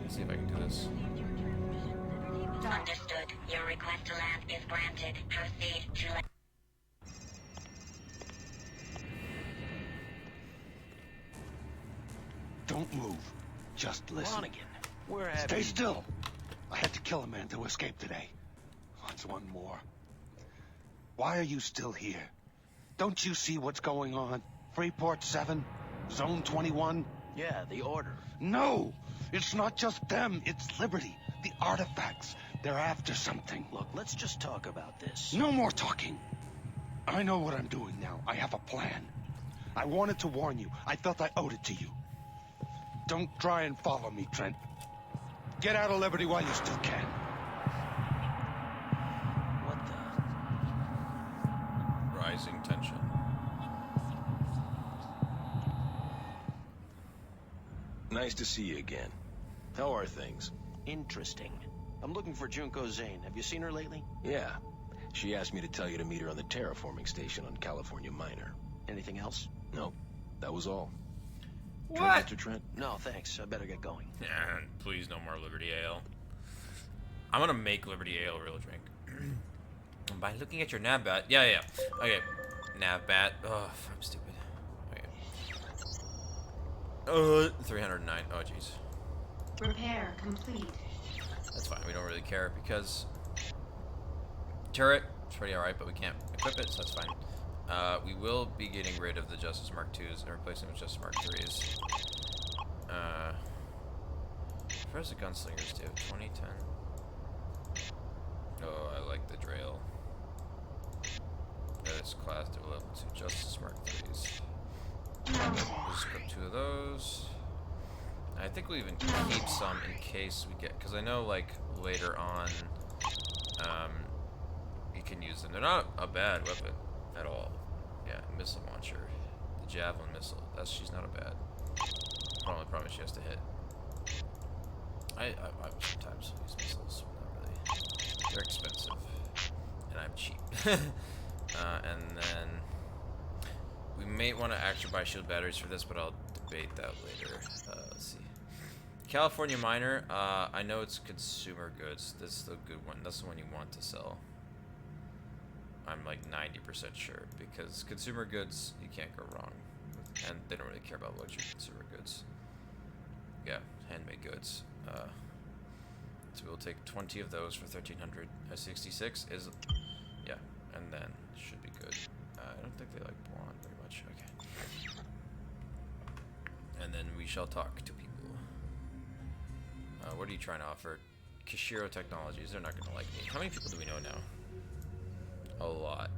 Let's see if I can do this. Understood. Your request to land is granted. Proceed to land. Don't move. Just listen. Lonigan, where have Stay you... still. I had to kill a man to escape today. What's one more? Why are you still here? Don't you see what's going on? Freeport 7? Zone 21? Yeah, the order. No! It's not just them. It's Liberty. The artifacts. They're after something. Look, let's just talk about this. No more talking. I know what I'm doing now. I have a plan. I wanted to warn you. I felt I owed it to you. Don't try and follow me, Trent. Get out of Liberty while you still can. What the... Rising tension. Nice to see you again. How are things? Interesting. I'm looking for Junko Zane. Have you seen her lately? Yeah. She asked me to tell you to meet her on the terraforming station on California Minor. Anything else? No, that was all. What? Mr. Trent? No, thanks. I better get going. Please, no more Liberty Ale. I'm gonna make Liberty Ale a real drink. By looking at your navbat. Yeah. Okay. Navbat. Oh, I'm stupid. Okay. 309. Oh, jeez. Repair complete. That's fine. We don't really care because turret, it's pretty alright, but we can't equip it, so that's fine. We will be getting rid of the Justice Mark IIs and replacing them with Justice Mark IIIs. Where's the Gunslingers do? 2010. Oh, I like the Drail. This class to level 2 Justice Mark IIIs. We'll just equip 2 of those. I think we'll even keep some in case we get, because I know like later on, you can use them. They're not a bad weapon at all. Yeah, missile launcher, the javelin missile. She's not a bad. Only problem she has to hit. I sometimes use missiles. Not really. They're expensive, and I'm cheap. And then we may want to actually buy shield batteries for this, but I'll debate that later. Let's see. California Minor, I know it's consumer goods. This is the good one. That's the one you want to sell. I'm like 90% sure, because consumer goods, you can't go wrong with, and they don't really care about luxury consumer goods. Yeah, handmade goods. So we'll take 20 of those for 1,300. 66 is, yeah, and then should be good. I don't think they like boron very much. Okay. And then we shall talk to people. What are you trying to offer? Kishiro Technologies. They're not going to like me. How many people do we know now? A lot.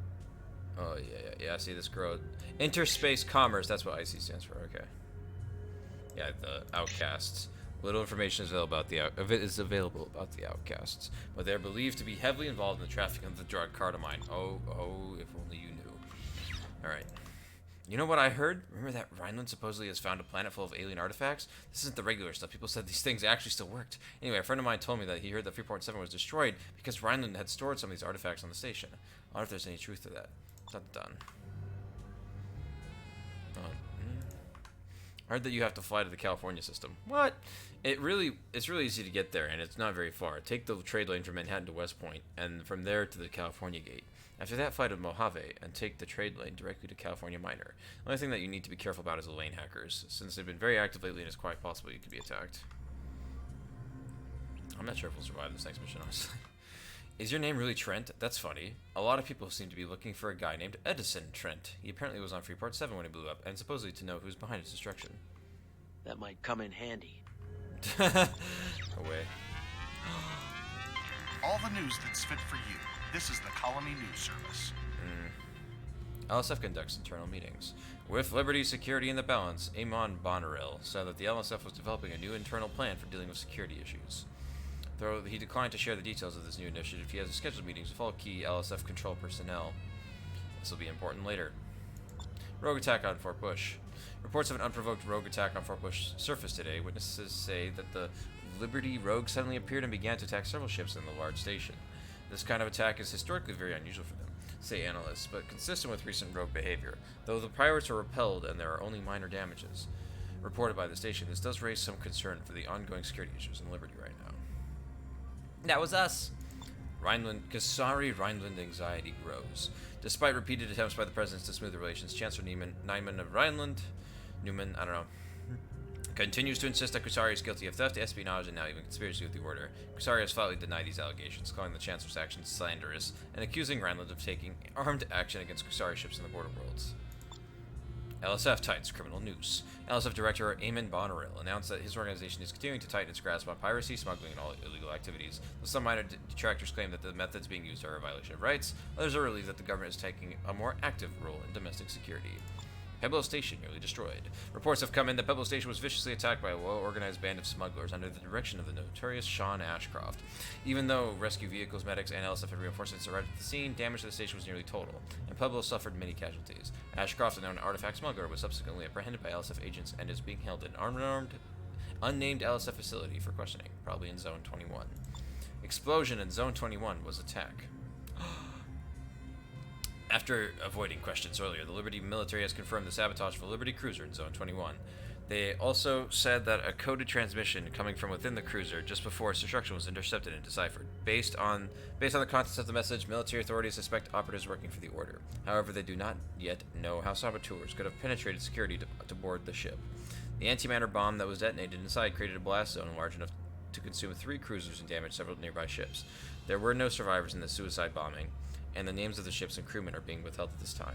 Oh, yeah. See this girl. Interspace Commerce. That's what IC stands for. Okay. Yeah, the Outcasts. Little information is available about the Outcasts, but they're believed to be heavily involved in the trafficking of the drug Cardamine. Oh, if only you knew. All right. You know what I heard? Remember that Rhineland supposedly has found a planet full of alien artifacts? This isn't the regular stuff. People said these things actually still worked. Anyway, a friend of mine told me that he heard that Freeport 7 was destroyed because Rhineland had stored some of these artifacts on the station. I wonder if there's any truth to that. Done. I heard that you have to fly to the California system. What? It's really easy to get there, and it's not very far. Take the trade lane from Manhattan to West Point, and from there to the California gate. After that, fly to Mojave, and take the trade lane directly to California Minor. The only thing that you need to be careful about is the lane hackers, since they've been very active lately and it's quite possible you could be attacked. I'm not sure if we'll survive this next mission, honestly. Is your name really Trent? That's funny. A lot of people seem to be looking for a guy named Edison Trent. He apparently was on Freeport 7 when he blew up, and supposedly to know who's behind its destruction. That might come in handy. Away. All the news that's fit for you. This is the Colony News Service. LSF conducts internal meetings. With Liberty security in the balance, Amon Bonnerill said that the LSF was developing a new internal plan for dealing with security issues. Though he declined to share the details of this new initiative, he has scheduled meetings with all key LSF control personnel. This will be important later. Rogue attack on Fort Bush. Reports of an unprovoked rogue attack on Fort Bush surfaced today. Witnesses say that the Liberty rogue suddenly appeared and began to attack several ships in the large station. This kind of attack is historically very unusual for them, say analysts, but consistent with recent rogue behavior, though the pirates are repelled and there are only minor damages reported by the station. This does raise some concern for the ongoing security issues in Liberty right now. That was us! Kasari Rhineland anxiety grows. Despite repeated attempts by the presidents to smooth the relations, Chancellor Neiman of Rhineland, Newman, I don't know, continues to insist that Kusari is guilty of theft, espionage, and now even conspiracy with the order. Kusari has flatly denied these allegations, calling the Chancellor's actions slanderous, and accusing Rhineland of taking armed action against Kusari ships in the border worlds. LSF tightens criminal news. LSF Director Eamon Bonnerill announced that his organization is continuing to tighten its grasp on piracy, smuggling, and all illegal activities. Though some minor detractors claim that the methods being used are a violation of rights, others are relieved that the government is taking a more active role in domestic security. Pueblo Station nearly destroyed. Reports have come in that Pueblo Station was viciously attacked by a well-organized band of smugglers under the direction of the notorious Sean Ashcroft. Even though rescue vehicles, medics, and LSF and reinforcements arrived at the scene, damage to the station was nearly total, and Pueblo suffered many casualties. Ashcroft, a known artifact smuggler, was subsequently apprehended by LSF agents and is being held in an unnamed LSF facility for questioning, probably in Zone 21. Explosion in Zone 21 was attack. After avoiding questions earlier, the Liberty military has confirmed the sabotage of a Liberty cruiser in Zone 21. They also said that a coded transmission coming from within the cruiser just before its destruction was intercepted and deciphered. Based on the contents of the message, military authorities suspect operatives working for the order. However, they do not yet know how saboteurs could have penetrated security to board the ship. The antimatter bomb that was detonated inside created a blast zone large enough to consume 3 cruisers and damage several nearby ships. There were no survivors in the suicide bombing, and the names of the ships and crewmen are being withheld at this time.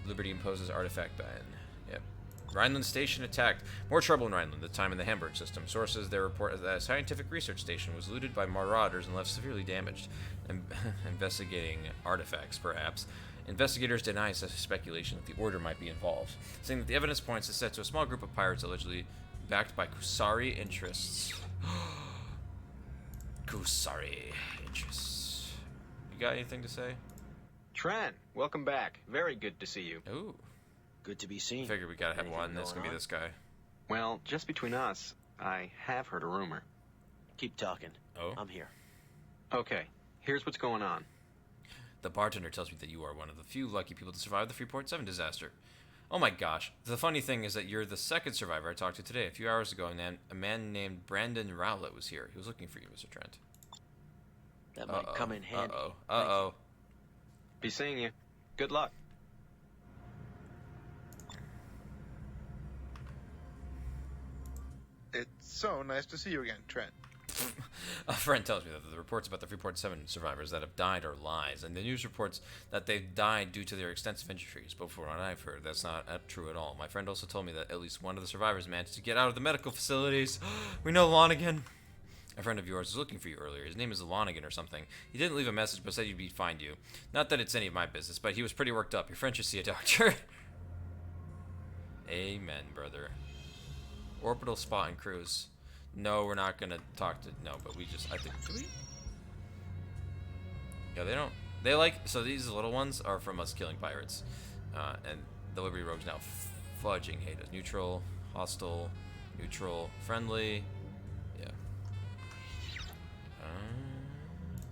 Liberty imposes artifact ban. Yep. Rhineland Station attacked. More trouble in Rhineland, this time in the Hamburg system. Sources there report that a scientific research station was looted by marauders and left severely damaged. Investigating artifacts, perhaps. Investigators deny such speculation that the order might be involved, saying that the evidence points is set to a small group of pirates allegedly backed by Kusari interests. Kusari interests. You got anything to say? Trent, welcome back. Very good to see you. Ooh. Good to be seen. Figured we gotta have one. That's gonna be this guy. Well, just between us, I have heard a rumor. Keep talking. Oh? I'm here. Okay, here's what's going on. The bartender tells me that you are one of the few lucky people to survive the Freeport 7 disaster. Oh my gosh. The funny thing is that you're the second survivor I talked to today. A few hours ago, a man named Brandon Rowlett was here. He was looking for you, Mr. Trent. That might come in handy. Uh-oh. Be seeing you. Good luck. It's so nice to see you again, Trent. A friend tells me that the reports about the Freeport 7 survivors that have died are lies, and the news reports that they've died due to their extensive injuries, but from what I've heard, that's not true at all. My friend also told me that at least one of the survivors managed to get out of the medical facilities. We know Lonigan. A friend of yours was looking for you earlier. His name is Lonigan or something. He didn't leave a message, but said he'd find you. Not that it's any of my business, but he was pretty worked up. Your friend should see a doctor. Amen, brother. Orbital spot and cruise. No, we're not gonna talk to. No, but we just. I think. Do we? Yeah, they don't. They like. So these little ones are from us killing pirates, and the Liberty Rogues now fudging hate us. Neutral, hostile, neutral, friendly. Yeah.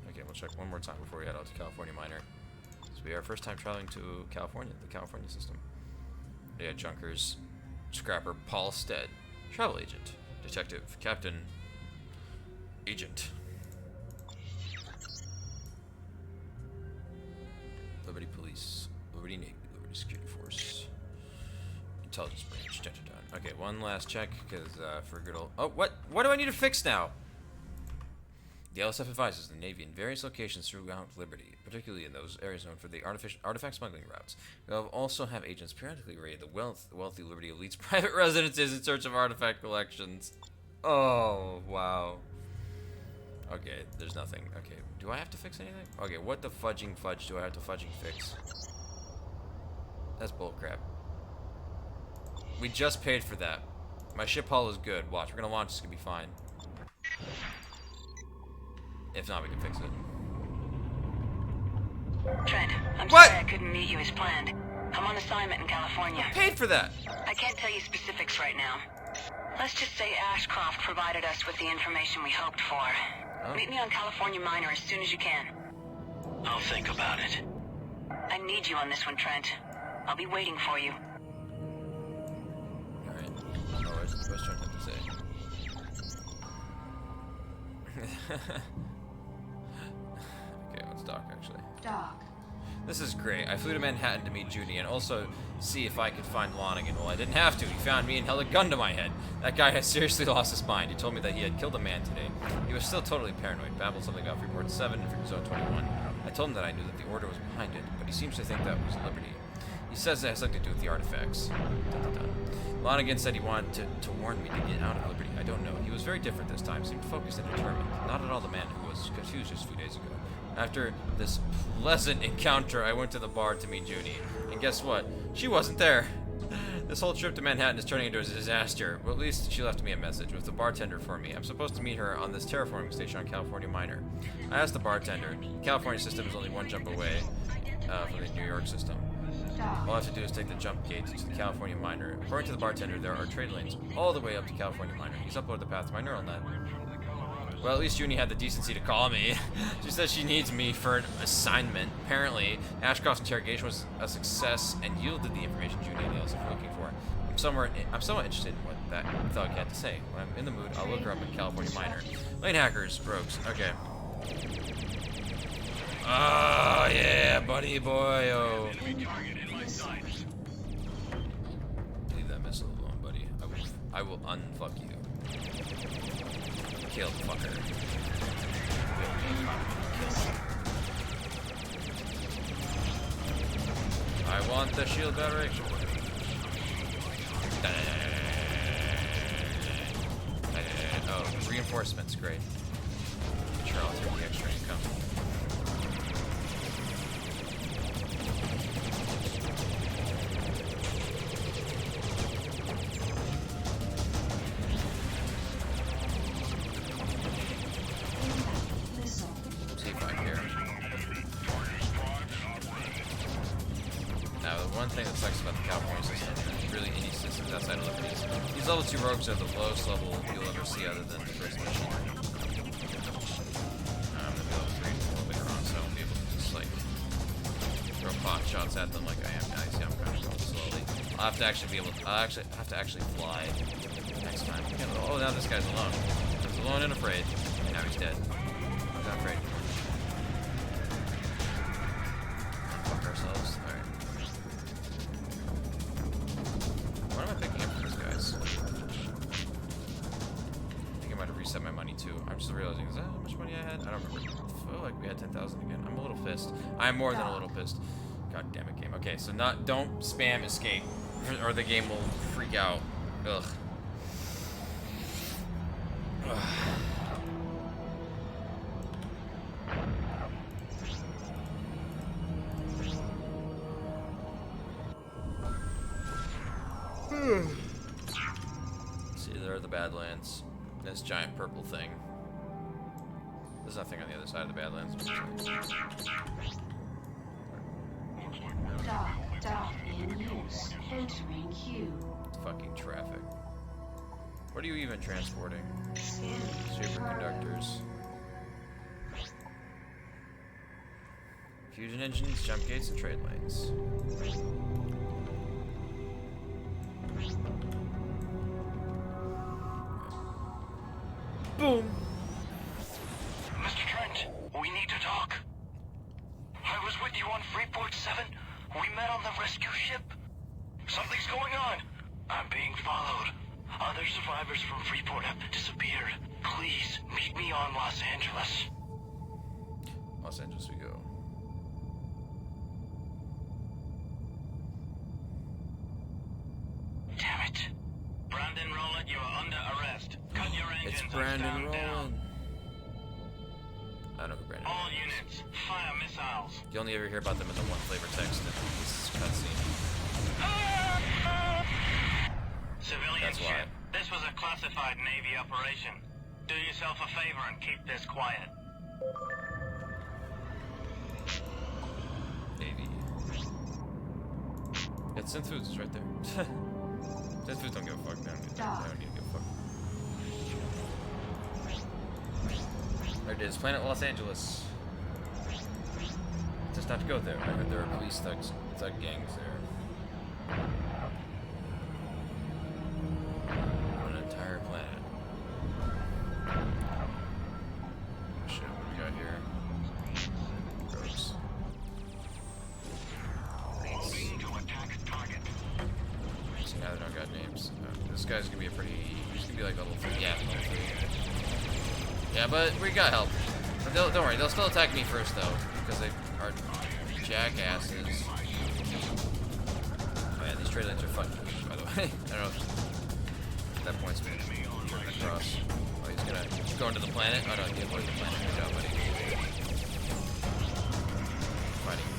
Okay, we'll check one more time before we head out to California Minor. This will be our first time traveling to California, the California system. Yeah, Junkers, Scrapper, Paul Stead, travel agent. Detective, Captain, Agent. Liberty Police, Liberty Navy, Liberty Security Force, Intelligence Branch, dun. Okay, one last check, because for good old... Oh, what do I need to fix now? The LSF advises the Navy in various locations throughout Liberty, particularly in those areas known for the artifact smuggling routes. We will also have agents periodically raid the wealthy Liberty elite's private residences in search of artifact collections. Oh, wow. Okay, there's nothing. Okay, Do I have to fix anything? Okay, what the fudging fudge do I have to fudging fix? That's bullcrap. We just paid for that. My ship hull is good. Watch, we're gonna launch. It's gonna be fine. If not, we can fix it. Trent, I'm What? sorry I couldn't meet you as planned. I'm on assignment in California. Paid for that. I can't tell you specifics right now. Let's just say Ashcroft provided us with the information we hoped for. Oh. Meet me on California Minor as soon as you can. I'll think about it. I need you on this one, Trent. I'll be waiting for you. Alright. Oh, what's Trent have to say? Okay, let's dock actually. Dock. This is great. I flew to Manhattan to meet Judy and also see if I could find Lonigan. Well, I didn't have to. He found me and held a gun to my head. That guy has seriously lost his mind. He told me that he had killed a man today. He was still totally paranoid, babbled something about Freeport 7 and Zone 21. I told him that I knew that the order was behind it, but he seems to think that was Liberty. He says it has something to do with the artifacts. Dun, dun, dun. Lonigan said he wanted to warn me to get out of Liberty. I don't know. He was very different this time, seemed focused and determined. Not at all the man who was confused just a few days ago. After this pleasant encounter, I went to the bar to meet Junie. And guess what? She wasn't there. This whole trip to Manhattan is turning into a disaster. But at least she left me a message with the bartender for me. I'm supposed to meet her on this terraforming station on California Minor. I asked the bartender. The California system is only one jump away from the New York system. All I have to do is take the jump gates to the California Minor. According to the bartender, there are trade lanes all the way up to California Minor. He's uploaded the path to my neural net. Well, at least Junie had the decency to call me. She says she needs me for an assignment. Apparently, Ashcroft's interrogation was a success and yielded the information Junie and Niels are looking for. I'm somewhat interested in what that thug had to say. When I'm in the mood, I'll look her up in California Minor. Lane hackers, rogues. Okay. Oh, yeah, buddy boy. Oh. Leave that missile alone, buddy. I will unfuck you. Kill the fucker. I want the shield battery. Oh, reinforcements, great. Sure, I'll take the extra income. See if I care. Now, the one thing that sucks about the California system, and really any systems outside of Liberties, these level 2 rogues are the lowest level you'll ever see other than the first machinery. I'm gonna be level 3 a little bit around, so I won't be able to just like throw pot shots at them like I am now. You see, I'm kind of going slowly. I'll have to actually be able to, I'll have to actually fly next time. Oh, now this guy's alone. He's alone and afraid. And now he's dead. I'm not afraid. Fuck ourselves. Alright. What am I picking up from these guys? I think I might have reset my money too. I'm just realizing, is that how much money I had? I don't remember. I feel like we had 10,000 again. I'm a little pissed. I'm more than a little pissed. God damn it, game. Okay, so don't spam escape, or the game will freak out. Ugh. See, there are the Badlands. This giant purple thing. There's nothing on the other side of the Badlands. Dock in use. Entering queue. It's fucking traffic. What are you even transporting? Scanning. Superconductors. Fusion engines, jump gates, and trade lanes. Boom! Mr. Trent, we need to talk. I was with you on Freeport 7. We met on the rescue ship. Something's going on. I'm being followed. Other survivors from Freeport have disappeared. Please, meet me on Los Angeles. Los Angeles we go. Damn it. Brandon Rowland, you are under arrest. Cut your engines It's Brandon and stand down. Rowland. I don't know who Brandon All is. units, fire missiles. You only ever hear about them in the one flavor text in this cutscene. Civilian That's why. ship. This was a classified Navy operation. Do yourself a favor and keep this quiet. Navy. Yeah, Synth Foods is right there. Synth Foods don't give a fuck. They don't need to give a fuck. There it is, Planet Los Angeles. Just not to go there. I heard there are police thugs, thug gangs there. On an entire planet. Shit, what we got here? Gross. Moving to attack target. So now they don't got names. This guy's gonna be a pretty. He's gonna be like level 3. Yeah, level 3. Yeah, but we got help. But don't worry, they'll still attack me first though, because they are jackasses. Oh yeah, these trade lanes are fucking huge, by the way. I don't know if that point's been across. Oh, he's gonna go into the planet. Oh no, he avoided the planet. Good job, buddy. Fighting.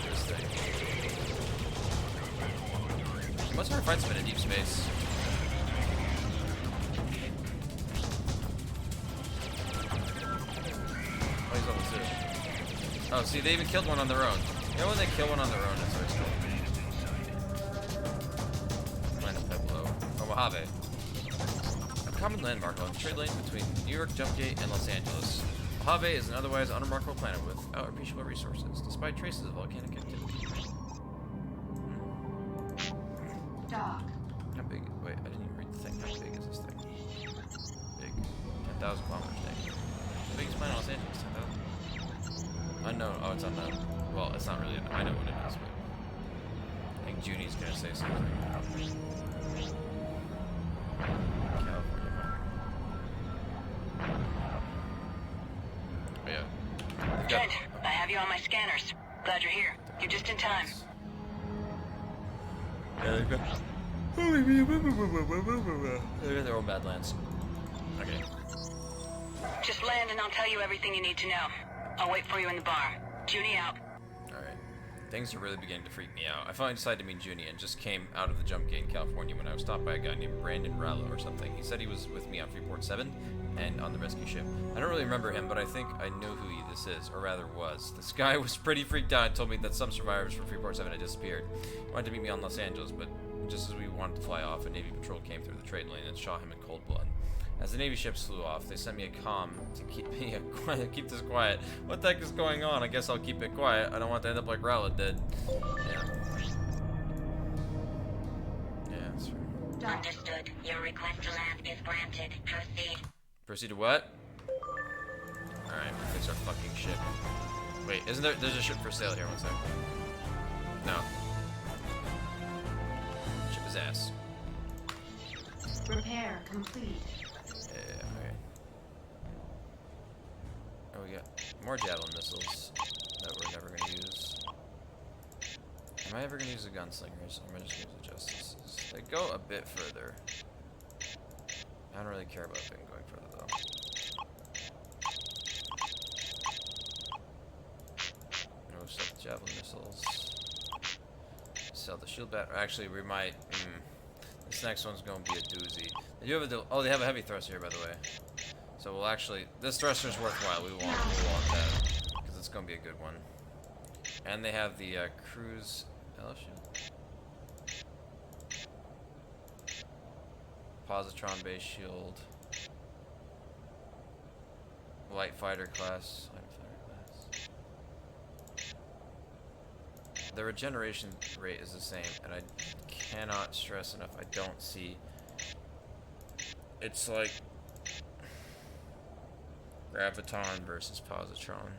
This thing. Most of our fights have been in deep space. Oh, see, they even killed one on their own. You know when they kill one on their own, that's always cool. Planet Pueblo. Oh, Mojave. A common landmark along the trade lane between New York Jumpgate and Los Angeles. Mojave is an otherwise unremarkable planet with appreciable resources, despite traces of volcanic activity. Dock. How big? Wait, I didn't even read the thing. How big is this thing? Big. 10,000 kilometers. Dang. The biggest planet in Los Angeles, 10,000. Unknown. Oh, it's unknown. Well, it's not really. I know what it is, but I think Junie's gonna say something. California. Oh, yeah. Trent, I have you on my scanners. Glad you're here. You're just in time. Yeah, they've got. They got their own Badlands. Okay. Just land and I'll tell you everything you need to know. I'll wait for you in the bar. Junie out. Alright. Things are really beginning to freak me out. I finally decided to meet Junie and just came out of the jump gate in California when I was stopped by a guy named Brandon Rallo or something. He said he was with me on Freeport 7 and on the rescue ship. I don't really remember him, but I think I know who this is, or rather was. This guy was pretty freaked out and told me that some survivors from Freeport 7 had disappeared. He wanted to meet me on Los Angeles, but just as we wanted to fly off, a Navy patrol came through the trade lane and shot him in cold blood. As the Navy ships flew off, they sent me a comm to keep this quiet. What the heck is going on? I guess I'll keep it quiet. I don't want to end up like Rowlett did. Yeah. Yeah, that's right. Understood. Your request to land is granted. Proceed. Proceed to what? Alright, fix our fucking ship. Wait, isn't there's a ship for sale here? One sec. No. Ship is ass. Repair complete. Yeah, okay. Oh, we got more javelin missiles that we're never going to use. Am I ever going to use the gunslingers? I'm going to just use the justices. They go a bit further. I don't really care about them going further, though. No, sell the javelin missiles. Sell the shield bat. Actually, we might... This next one's going to be a doozy. They have they have a heavy thruster here, by the way. So we'll actually... This thruster's worthwhile. We'll want that. Because it's going to be a good one. And they have the cruise... shield. Positron base shield. Light fighter class. The regeneration rate is the same, and I cannot stress enough, I don't see... It's like... Graviton versus Positron.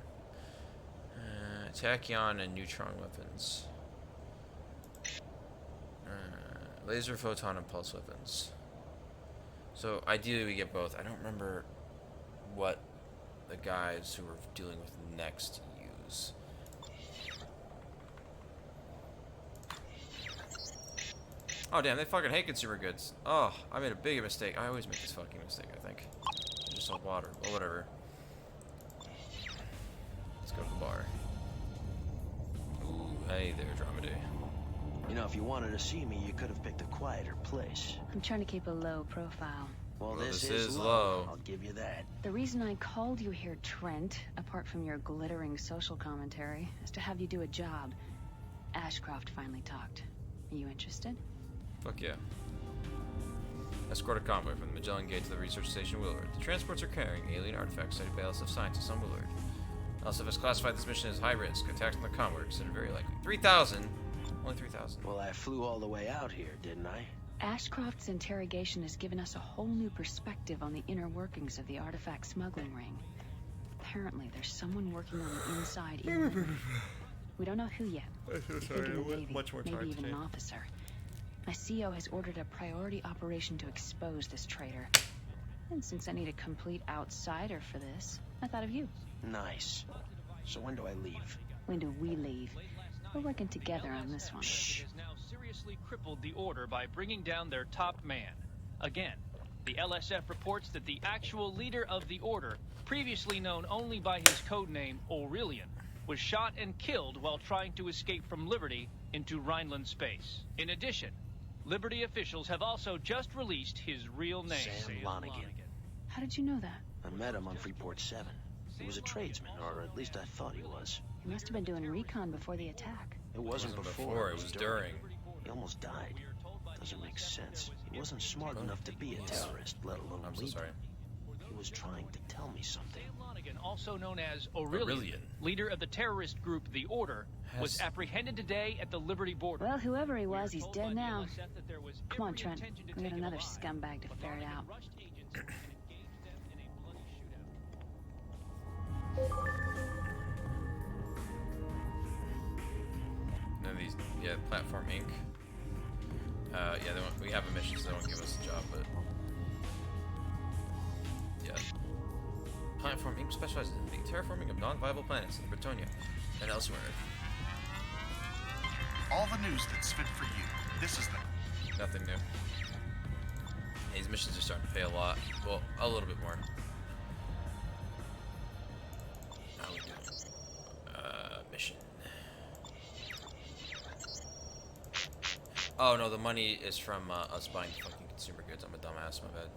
Tachyon and neutron weapons. Laser, photon, and pulse weapons. So ideally we get both. I don't remember what the guys who were dealing with next use. Oh damn, they fucking hate consumer goods. Oh, I made a big mistake. I always make this fucking mistake, I think. I just salt water. Well, whatever. Let's go to the bar. Ooh, hey there, Dramedy. You know, if you wanted to see me, you could have picked a quieter place. I'm trying to keep a low profile. Well, Well, this this is is low. low. I'll give you that. The reason I called you here, Trent, apart from your glittering social commentary, is to have you do a job. Ashcroft finally talked. Are you interested? Fuck yeah. Escort a convoy from the Magellan Gate to the research station Willard. The transports are carrying alien artifacts studied by LSF scientists on Willard. LSF has classified this mission as high risk. Attacks on the convoy are considered very likely. 3,000? Only 3,000. Well, I flew all the way out here, didn't I? Ashcroft's interrogation has given us a whole new perspective on the inner workings of the artifact smuggling ring. Apparently, there's someone working on the inside. We don't know who yet. I'm so We think sorry. in the I went Navy, much more maybe tired even today. an officer. My CO has ordered a priority operation to expose this traitor. And since I need a complete outsider for this, I thought of you. Nice. So when do I leave? When do we leave? We're working together on this one. Shh. Has now seriously crippled the order by bringing down their top man. Again, the LSF reports that the actual leader of the order, previously known only by his codename Aurelian, was shot and killed while trying to escape from Liberty into Rhineland space. In addition, Liberty officials have also just released his real name. Sam Lonigan. How did you know that? I met him on Freeport 7. He was a tradesman, or at least I thought he was. You must have been doing recon before the attack. It wasn't before, it was during. He almost died. Doesn't make sense. He wasn't smart enough to be a terrorist, let alone I'm so lead. sorry. He was trying to tell me something. Sam Lonigan, also known as Aurelian, leader of the terrorist group The Order, was apprehended today at the Liberty border. Well, whoever he was, he's dead now. Come on, Trent. We got another scumbag to ferret out. None of these, yeah, Platform Inc. Yeah, we have a mission, so they won't give us a job, but yeah. Platform Inc. specializes in the terraforming of non-viable planets in Bretonia and elsewhere. All the news that's fit for you. This is the... Nothing new. These missions are starting to pay a lot. Well, a little bit more. How we doing? Mission. Oh no, the money is from us buying fucking consumer goods. I'm a dumbass, my bad.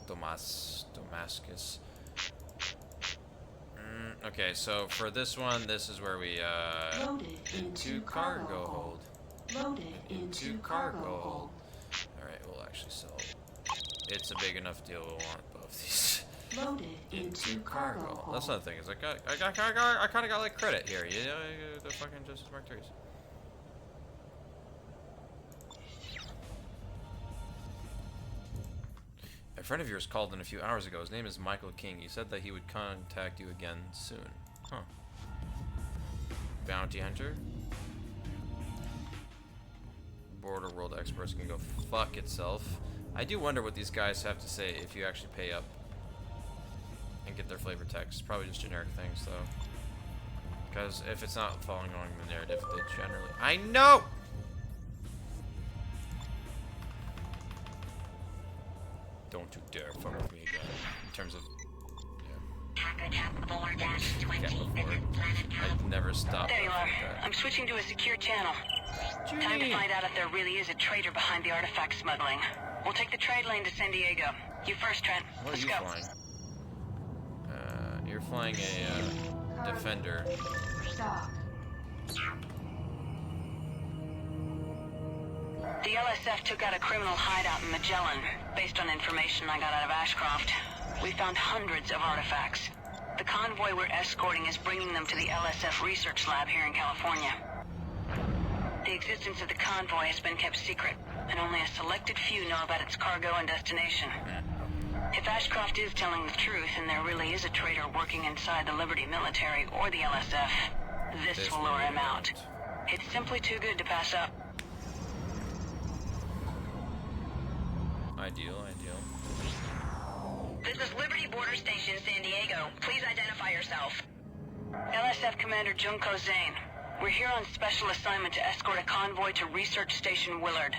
Damascus. Okay, so for this one, this is where we Loaded into cargo hold. Loaded into cargo hold. Alright, we'll actually sell. It's a big enough deal. We'll want both these. Loaded into cargo hold. That's another thing. Is like I kind of got like credit here. You know, the fucking Justice Mark IIIs. A friend of yours called in a few hours ago. His name is Michael King. He said that he would contact you again soon. Huh. Bounty Hunter. Border World Experts can go fuck itself. I do wonder what these guys have to say if you actually pay up and get their flavor text. Probably just generic things, though. Because if it's not following along the narrative, they generally... I know! Don't you dare fuck with me again. In terms of... I've never stopped. There you are. I'm switching to a secure channel. Time to find out if there really is a traitor behind the artifact smuggling. We'll take the trade lane to San Diego. You first, Trent. What Let's are you go. flying? You're flying a Defender. Stop. The LSF took out a criminal hideout in Magellan, based on information I got out of Ashcroft. We found hundreds of artifacts. The convoy we're escorting is bringing them to the LSF research lab here in California. The existence of the convoy has been kept secret, and only a selected few know about its cargo and destination. If Ashcroft is telling the truth, and there really is a traitor working inside the Liberty military or the LSF, this will lure him out. It's simply too good to pass up. Ideal. This is Liberty Border Station, San Diego. Please identify yourself. LSF Commander Junko Zane. We're here on special assignment to escort a convoy to Research Station Willard.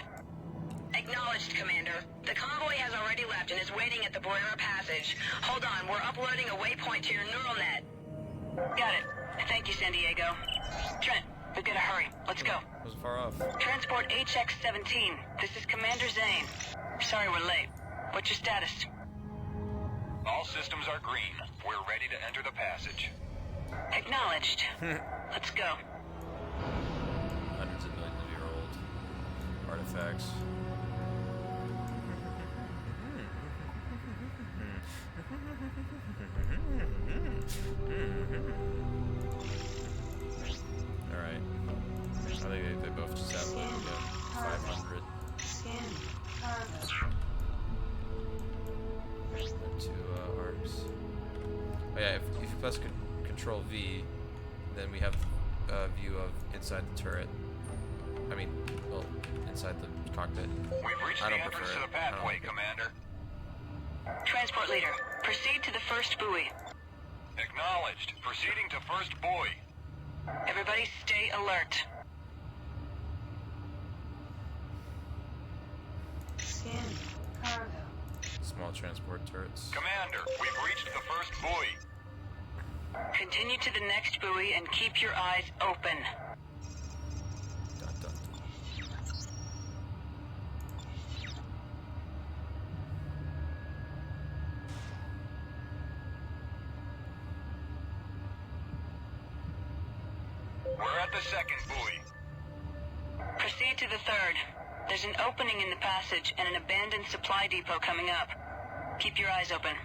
Acknowledged, Commander. The convoy has already left and is waiting at the Barrera Passage. Hold on, we're uploading a waypoint to your neural net. Got it. Thank you, San Diego. Trent, we've got to hurry. Let's go. Wasn't far off. Transport HX-17. This is Commander Zane. Sorry we're late. What's your status? All systems are green. We're ready to enter the passage. Acknowledged. Let's go. Hundreds of millions of year old artifacts. Alright. I think they both just have like 500. Scan. Cargo. And two arms. Oh yeah, if you press Control V, then we have a view of inside the turret. I mean, well, inside the cockpit. We've reached the entrance to the pathway, Commander. Transport leader, proceed to the first buoy. Acknowledged. Proceeding to first buoy. Everybody stay alert. Scan. Cargo. Small transport turrets. Commander, we've reached the first buoy. Continue to the next buoy and keep your eyes open. Dun, dun, dun. We're at the second buoy. Proceed to the third. There's an opening in the passage and an abandoned supply depot coming up. Keep your eyes open.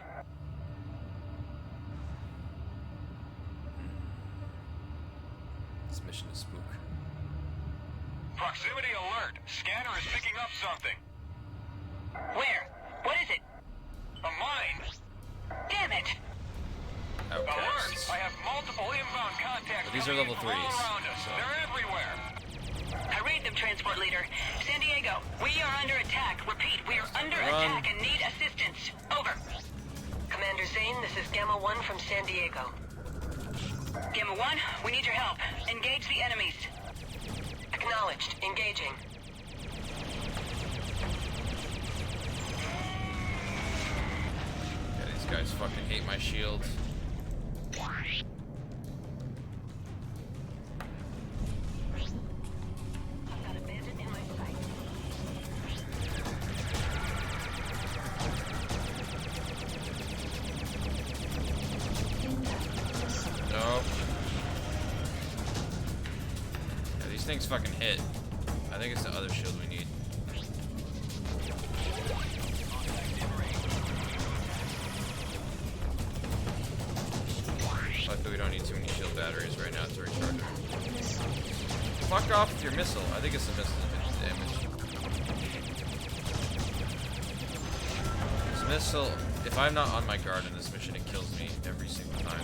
This mission is spook. Proximity alert. Scanner is picking up something. Where? What is it? A mine. Damn it! Alert! Outcasts. I have multiple inbound contacts. These are coming level in from all 3s, around us. so. They're everywhere. I read them, Transport Leader. San Diego, we are under attack. Repeat, we are under Run. attack and need assistance. Over. Commander Zane, this is Gamma 1 from San Diego. Gamma 1, we need your help. Engage the enemies. Acknowledged. Engaging. Yeah, these guys fucking hate my shield. Nope. Yeah, these things fucking hit. I think it's the other shield we need. Luckily we don't need too many shield batteries right now to recharge it. Fuck off with your missile. I think it's the missile that did damage. This missile, if I'm not on my guard in this mission, it kills me every single time.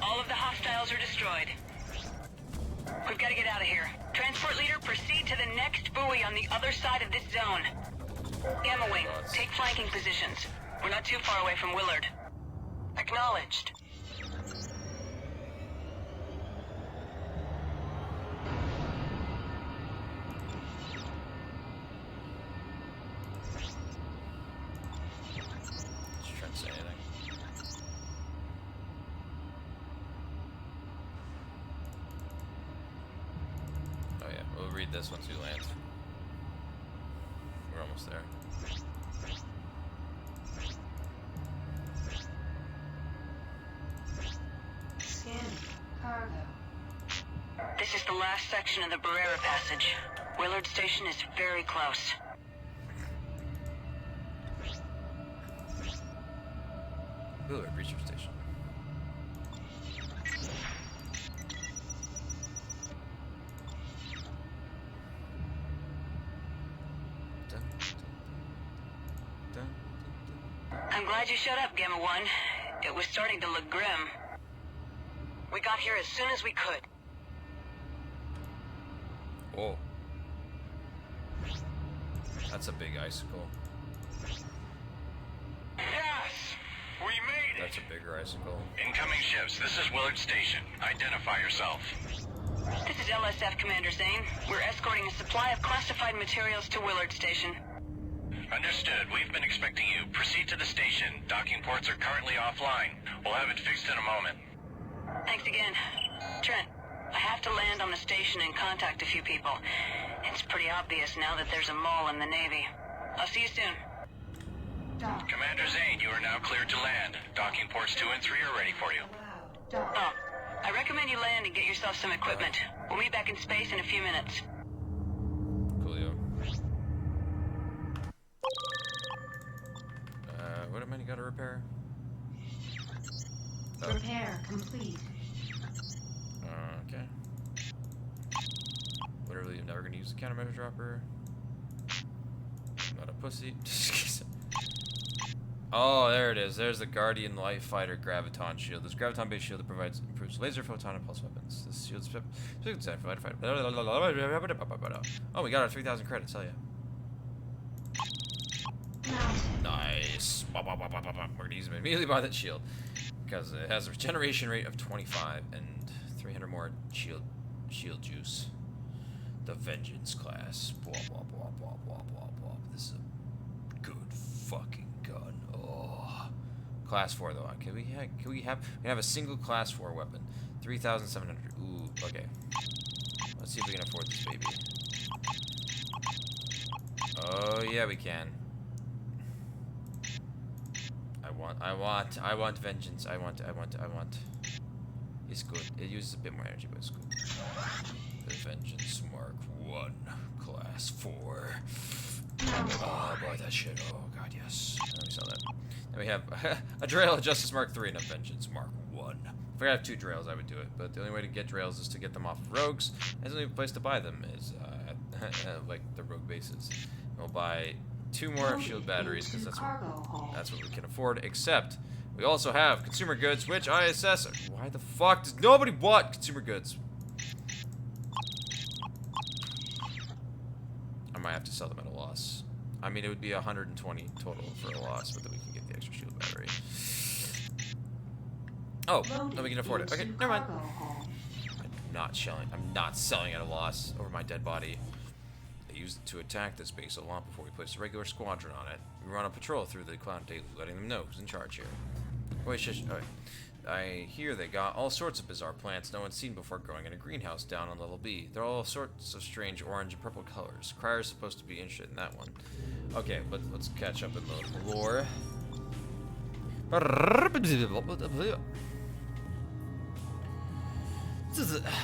All of the hostiles are destroyed. We've got to get out of here. Transport Leader, proceed to the next buoy on the other side of this zone. Gamma Wing, take flanking positions. We're not too far away from Willard. Acknowledged. Just trying to say anything. Oh yeah, we'll read this once we land. We're almost there. Scan. Cargo. This is the last section of the Barrera Passage. Willard Station is very close. Willard Research Station. Dun, dun, dun, dun, I'm glad you showed up, Gamma 1. It was starting to look grim. We got here as soon as we could. Oh. That's a big icicle. Yes! We made it! That's a bigger icicle. Incoming ships, this is Willard Station. Identify yourself. This is LSF Commander Zane. We're escorting a supply of classified materials to Willard Station. Understood. We've been expecting you. Proceed to the station. Docking ports are currently offline. We'll have it fixed in a moment. Thanks again. Trent, I have to land on the station and contact a few people. It's pretty obvious now that there's a mole in the Navy. I'll see you soon. Commander Zane, you are now cleared to land. Docking ports 2 and 3 are ready for you. Oh, I recommend you land and get yourself some equipment. We'll meet back in space in a few minutes. Coolio. What am I gotta repair? Oh. Repair complete. Okay. Literally, I'm never gonna use the countermeasure dropper. I'm not a pussy. Oh, there it is. There's the Guardian Light Fighter Graviton Shield. This graviton-based shield that improves laser, photon, and pulse weapons. This shield's specifically designed for light fighter. Oh, we got our 3,000 credits. Hell yeah. Nice. We're gonna use it immediately by that shield because it has a regeneration rate of 25 and 300 more shield juice. The Vengeance class. Blah blah blah blah blah blah blah. This is a good fucking gun. Oh, class 4 though. Can we have a single class 4 weapon? 3,700. Ooh, okay. Let's see if we can afford this baby. Oh yeah, we can. I want vengeance. I want. It's good. It uses a bit more energy, but it's good. The Vengeance Mark 1, Class 4. Oh boy, that shit. Oh god, yes. Let me sell that. Then we have a Drail Justice Mark 3 and a Vengeance Mark 1. If I have 2 Drails, I would do it. But the only way to get Drails is to get them off of rogues. And the only place to buy them is at like the rogue bases. We'll buy 2 more shield batteries because that's what we can afford. Except we also have consumer goods, which I assess. Why the fuck does nobody want consumer goods? I might have to sell them at a loss. I mean, it would be 120 total for a loss, but then we can get the extra shield battery. Oh, then we can afford it. Okay, never mind. I'm not selling at a loss over my dead body. They used it to attack this base a lot before we placed a regular squadron on it. We were on a patrol through the cloud daily, letting them know who's in charge here. Wait, shush. I hear they got all sorts of bizarre plants no one's seen before growing in a greenhouse down on level B. They're all sorts of strange orange and purple colors. Crier's supposed to be interested in that one. Okay, but let's catch up in the lore.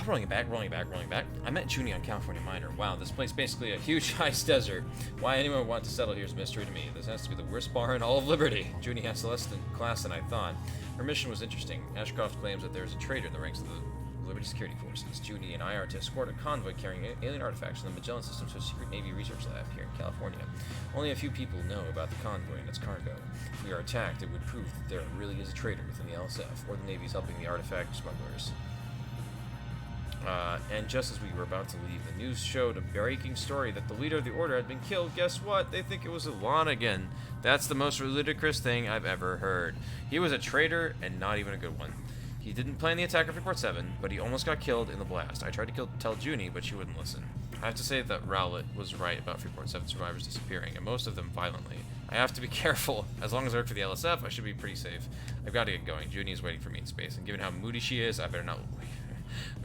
Rolling back. I met Junie on California Miner. Wow, this place basically a huge ice desert. Why anyone would want to settle here is a mystery to me. This has to be the worst bar in all of Liberty. Junie has less class than I thought. Her mission was interesting. Ashcroft claims that there's a traitor in the ranks of the Liberty Security Forces. Junie and I are to escort a convoy carrying alien artifacts from the Magellan system to a secret Navy research lab here in California. Only a few people know about the convoy and its cargo. If we are attacked, it would prove that there really is a traitor within the LSF, or the Navy's helping the artifact smugglers. And just as we were about to leave, the news showed a breaking story that the leader of the Order had been killed. Guess what? They think it was Lonigan. That's the most ludicrous thing I've ever heard. He was a traitor, and not even a good one. He didn't plan the attack of Freeport 7, but he almost got killed in the blast. I tried to tell Junie, but she wouldn't listen. I have to say that Rowlett was right about Freeport 7 survivors disappearing, and most of them violently. I have to be careful. As long as I work for the LSF, I should be pretty safe. I've got to get going. Junie is waiting for me in space, and given how moody she is, I better not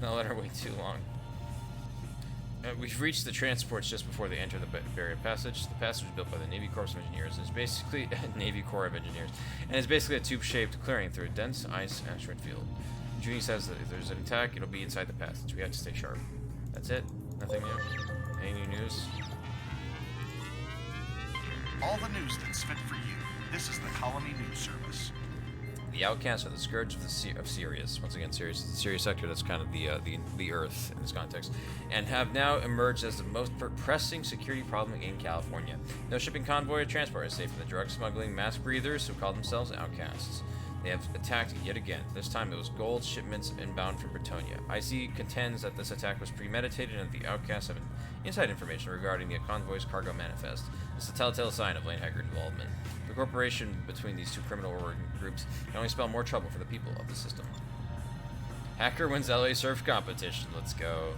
let her wait too long. We've reached the transports just before they enter the barrier passage. The passage was built by the Navy Corps of Engineers. It's basically Navy Corps of Engineers, and it's basically a tube-shaped clearing through a dense ice asteroid field. Junie says that if there's an attack, it'll be inside the passage. We have to stay sharp. That's it. Nothing new. Any new news? All the news that's fit for you. This is the Colony News Service. The outcasts are the scourge of Sirius. Once again, Sirius is the Sirius sector. That's kind of the Earth in this context, and have now emerged as the most pressing security problem in California. No shipping convoy or transport is safe from the drug smuggling mass breathers who call themselves outcasts. They have attacked yet again. This time it was gold shipments inbound from Britonia. IC contends that this attack was premeditated and the outcasts have inside information regarding the convoy's cargo manifest. This is a telltale sign of lane hacker involvement. The cooperation between these two criminal groups can only spell more trouble for the people of the system. Hacker wins LA surf competition. Let's go.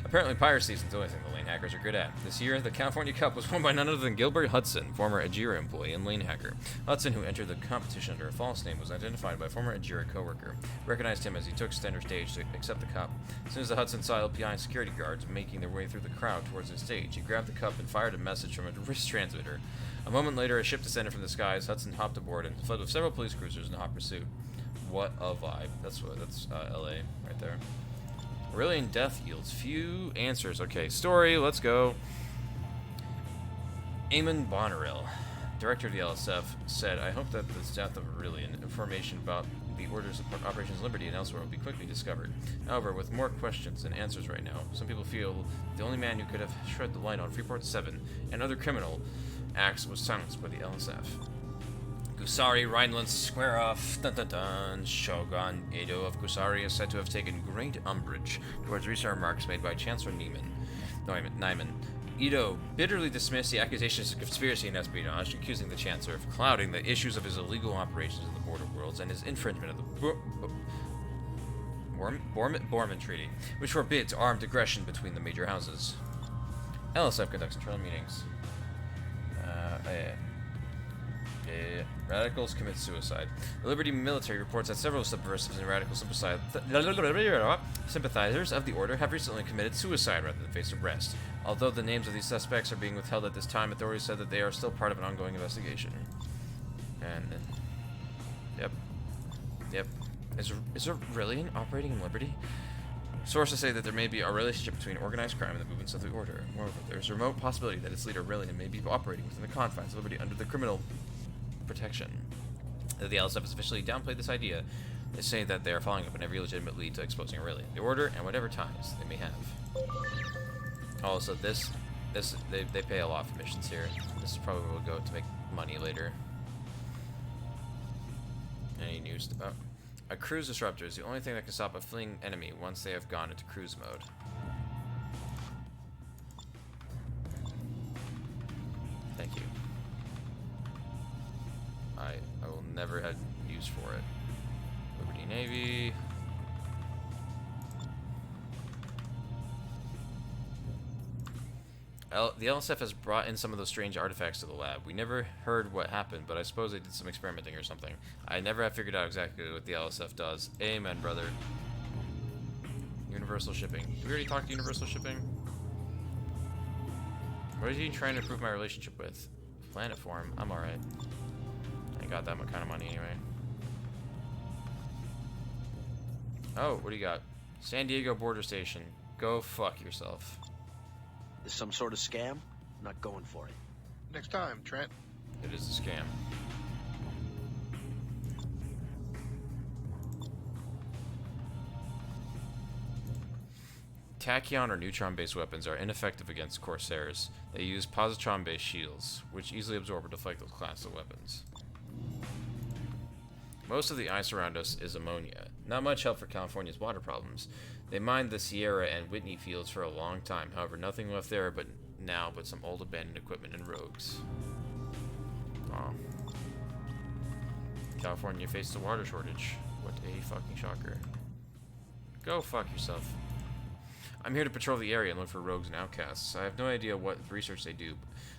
Apparently piracy isn't the only thing the lane hackers are good at. This year, the California Cup was won by none other than Gilbert Hudson, former Ajira employee and lane hacker. Hudson, who entered the competition under a false name, was identified by a former Ajira coworker, who recognized him as he took center stage to accept the cup. As soon as the Hudson saw LPI security guards making their way through the crowd towards the stage, he grabbed the cup and fired a message from a wrist transmitter. A moment later, a ship descended from the skies. Hudson hopped aboard and fled with several police cruisers in hot pursuit. What a vibe. That's LA right there. Aurelian death yields few answers. Okay, story, let's go. Eamon Bonnerill, director of the LSF, said, I hope that this death of Aurelian, information about the orders of Operations Liberty and elsewhere will be quickly discovered. However, with more questions than answers right now, some people feel the only man who could have shed the light on Freeport 7 and other criminal acts was silenced by the LSF. Kusari Rhineland square off. Dun dun dun. Shogun Edo of Kusari is said to have taken great umbrage towards recent remarks made by Chancellor Nyman. Edo bitterly dismissed the accusations of conspiracy and espionage, accusing the Chancellor of clouding the issues of his illegal operations in the border worlds and his infringement of the Borman Treaty, which forbids armed aggression between the major houses. LSF conducts internal meetings. Radicals commit suicide. The Liberty military reports that several subversives and radical sympathizers of the order have recently committed suicide rather than face arrest. Although the names of these suspects are being withheld at this time, authorities said that they are still part of an ongoing investigation. And yep. Is Aurelian operating in Liberty? Sources say that there may be a relationship between organized crime and the movements of the order. Moreover, there is a remote possibility that its leader Aurelian may be operating within the confines of Liberty under the criminal protection. The LSF has officially downplayed this idea. They say that they are following up on every legitimate lead to exposing Aurelian, the order, and whatever ties they may have. Also, they pay a lot for missions here. This is probably will go to make money later. Any news about a cruise disruptor is the only thing that can stop a fleeing enemy once they have gone into cruise mode. Thank you. I will never have use for it. Liberty Navy. The LSF has brought in some of those strange artifacts to the lab. We never heard what happened, but I suppose they did some experimenting or something. I never have figured out exactly what the LSF does. Amen, brother. Universal shipping. Did we already talk to Universal shipping? What is he trying to improve my relationship with? Planet form. I'm alright. I ain't got that much kind of money anyway. Oh, what do you got? San Diego border station. Go fuck yourself. Is some sort of scam? Not going for it. Next time, Trent. It is a scam. Tachyon or neutron-based weapons are ineffective against Corsairs. They use positron-based shields, which easily absorb or deflect those class of weapons. Most of the ice around us is ammonia. Not much help for California's water problems. They mined the Sierra and Whitney fields for a long time. However, nothing left there but some old abandoned equipment and rogues. Aw. California faced a water shortage. What a fucking shocker. Go fuck yourself. I'm here to patrol the area and look for rogues and outcasts. I have no idea what research they do.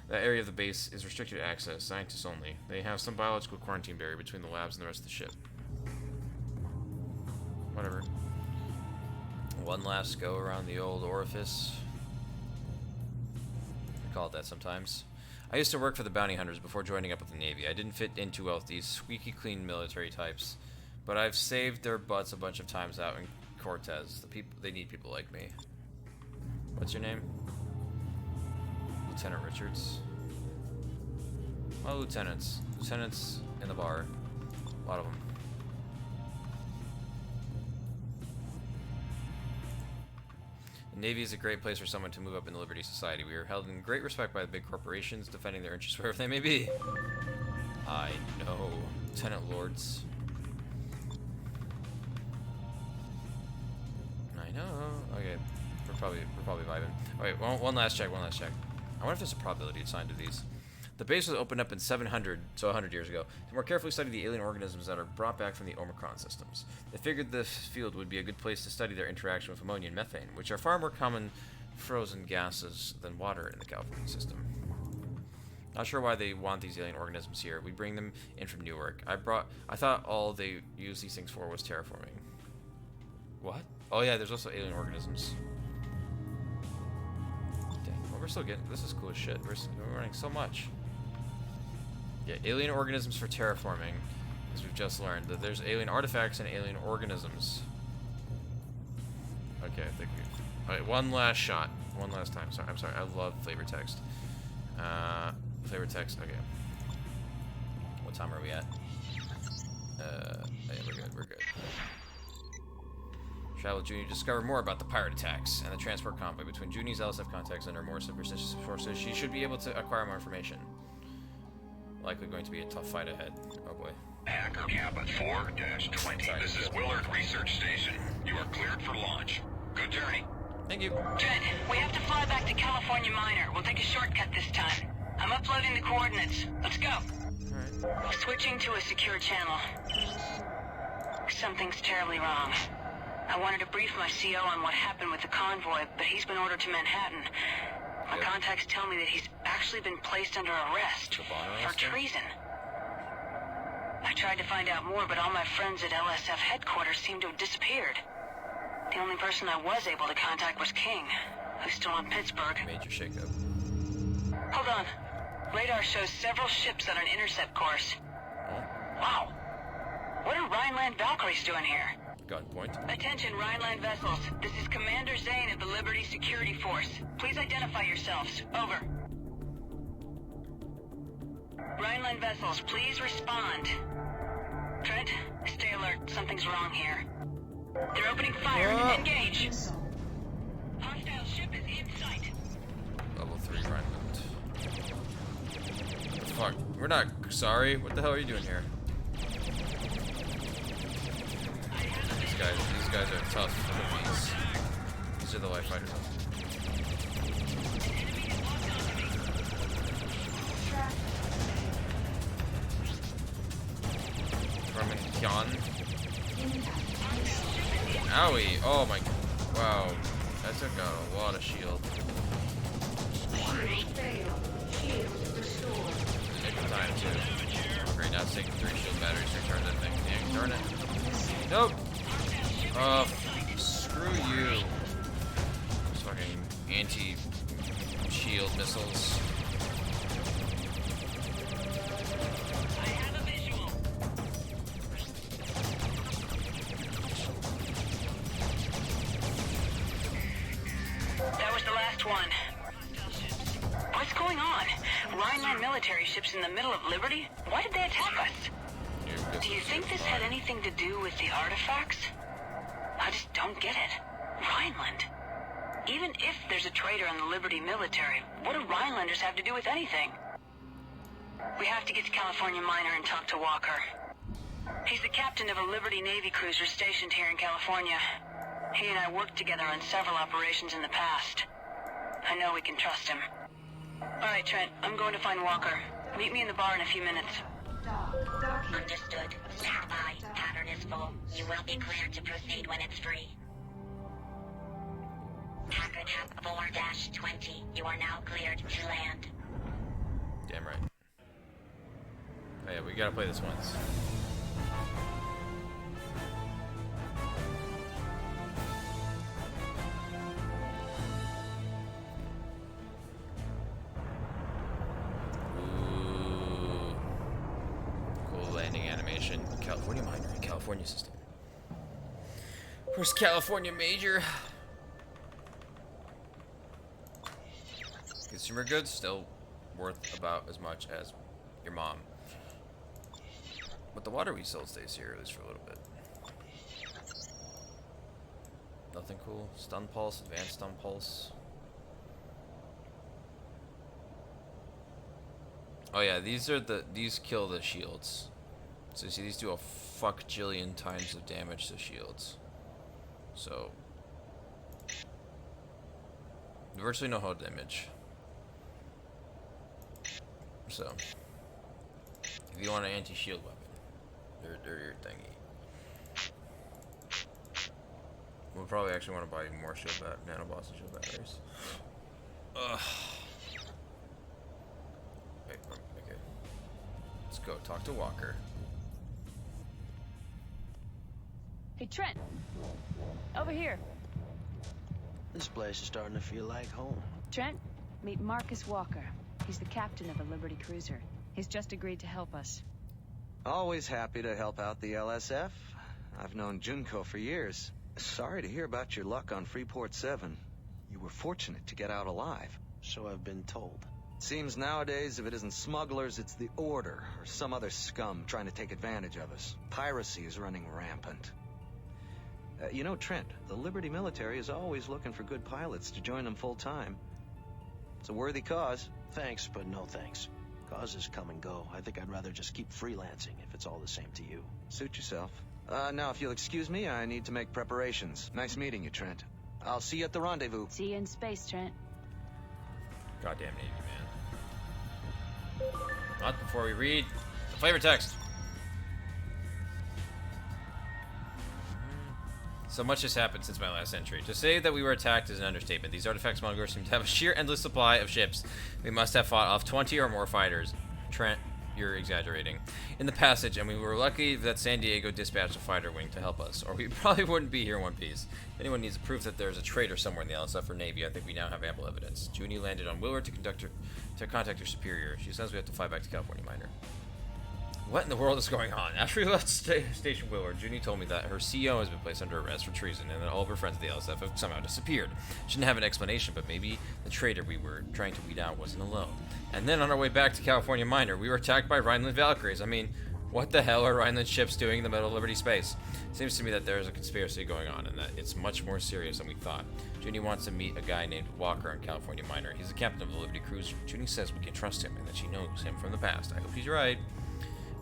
That area of the base is restricted access, scientists only. They have some biological quarantine barrier between the labs and the rest of the ship. Whatever. One last go around the old orifice. We call it that sometimes. I used to work for the bounty hunters before joining up with the Navy. I didn't fit in too well with these squeaky clean military types, but I've saved their butts a bunch of times out in Cortez. They need people like me. What's your name? Lieutenant Richards. Well, lieutenants. Lieutenants in the bar. A lot of them. The Navy is a great place for someone to move up in the Liberty Society. We are held in great respect by the big corporations, defending their interests wherever they may be. I know. Lieutenant Lords. I know. Okay, we're probably vibing. Alright, one last check. I wonder if there's a probability assigned to these. The base was opened up in 700, so 100 years ago, to more carefully study the alien organisms that are brought back from the Omicron systems. They figured this field would be a good place to study their interaction with ammonia and methane, which are far more common frozen gases than water in the California system. Not sure why they want these alien organisms here. We bring them in from Newark. I thought all they used these things for was terraforming. What? Oh yeah, there's also alien organisms. Dang, well, we're still getting, this is cool as shit. We're learning so much. Yeah, alien organisms for terraforming, as we've just learned. That there's alien artifacts and alien organisms. Okay, I think we've... Alright, one last shot. One last time. Sorry, I'm sorry. I love flavor text. Flavor text, okay. What time are we at? Yeah, we're good. Travel with Junie to discover more about the pirate attacks and the transport convoy. Between Junie's LSF contacts and her more superstitious sources, she should be able to acquire more information. Likely going to be a tough fight ahead. Oh boy. Hacker Kappa 4-20. This is Willard Research Station. You are cleared for launch. Good journey. Thank you. Trent, we have to fly back to California Minor. We'll take a shortcut this time. I'm uploading the coordinates. Let's go. Alright. Switching to a secure channel. Something's terribly wrong. I wanted to brief my CO on what happened with the convoy, but he's been ordered to Manhattan. My contacts tell me that he's actually been placed under arrest for treason. I tried to find out more, but all my friends at LSF headquarters seem to have disappeared. The only person I was able to contact was King, who's still in Pittsburgh. Major shakeup. Hold on. Radar shows several ships on an intercept course. Wow. What are Rhineland Valkyries doing here? Gunpoint. Attention, Rhineland vessels. This is Commander Zane of the Liberty Security Force. Please identify yourselves. Over. Rhineland vessels, please respond. Trent, stay alert. Something's wrong here. They're opening fire. Engage. Hostile ship is in sight. Level 3 Rhineland. What the fuck? We're not sorry. What the hell are you doing here? These guys are tough. These are the light fighters. Roman Kyan. Owie! Oh my! Wow, that took out a lot of shield. Nick of time too. Great, now it's taking 3 shield batteries to return that thing. Dang, darn it! Nope. Screw you. Those fucking anti-shield missiles. I have a visual. That was the last one. What's going on? Rhineland military ships in the middle of Liberty? Why did they attack us? Do you think this had anything to do with the artifacts? I just don't get it. Rhineland. Even if there's a traitor in the Liberty military, what do Rhinelanders have to do with anything? We have to get to California Minor and talk to Walker. He's the captain of a Liberty Navy cruiser stationed here in California. He and I worked together on several operations in the past. I know we can trust him. Alright, Trent, I'm going to find Walker. Meet me in the bar in a few minutes. Understood. Stand by. Pattern is full. You will be cleared to proceed when it's free. Hacker Cap 4-20. You are now cleared to land. Damn right. Oh yeah, we gotta play this once. Animation. California Minor and California System. Where's California Major? Consumer goods still worth about as much as your mom. But the water we sold stays here at least for a little bit. Nothing cool. Stun pulse, advanced stun pulse. Oh yeah, these kill the shields. So you see, these do a fuck jillion times of damage to shields. So virtually no hull damage. So if you want an anti-shield weapon, they're your thingy. We'll probably actually want to buy more nanobots and shield batteries. Ugh. Wait, okay. Let's go talk to Walker. Hey, Trent. Over here. This place is starting to feel like home. Trent, meet Marcus Walker. He's the captain of a Liberty cruiser. He's just agreed to help us. Always happy to help out the LSF. I've known Junko for years. Sorry to hear about your luck on Freeport 7. You were fortunate to get out alive. So I've been told. Seems nowadays, if it isn't smugglers, it's the Order, or some other scum trying to take advantage of us. Piracy is running rampant. You know, Trent, the Liberty military is always looking for good pilots to join them full-time. It's a worthy cause. Thanks, but no thanks. Causes come and go. I think I'd rather just keep freelancing if it's all the same to you. Suit yourself. Now, if you'll excuse me, I need to make preparations. Nice meeting you, Trent. I'll see you at the rendezvous. See you in space, Trent. Goddamn Navy, man. Not before we read the flavor text. So much has happened since my last entry. To say that we were attacked is an understatement. These artifact smugglers seem to have a sheer endless supply of ships. We must have fought off 20 or more fighters. Trent, you're exaggerating. In the passage, and we were lucky that San Diego dispatched a fighter wing to help us, or we probably wouldn't be here in one piece. If anyone needs proof that there's a traitor somewhere in the LSF or Navy, I think we now have ample evidence. Junie landed on Willard to contact her superior. She says we have to fly back to California Miner. What in the world is going on? After we left Station Willard, Junie told me that her CEO has been placed under arrest for treason and that all of her friends at the LSF have somehow disappeared. She didn't have an explanation, but maybe the traitor we were trying to weed out wasn't alone. And then on our way back to California Miner, we were attacked by Rhineland Valkyries. I mean, what the hell are Rhineland ships doing in the middle of Liberty space? Seems to me that there is a conspiracy going on and that it's much more serious than we thought. Junie wants to meet a guy named Walker on California Miner. He's the captain of the Liberty cruiser. Junie says we can trust him and that she knows him from the past. I hope she's right.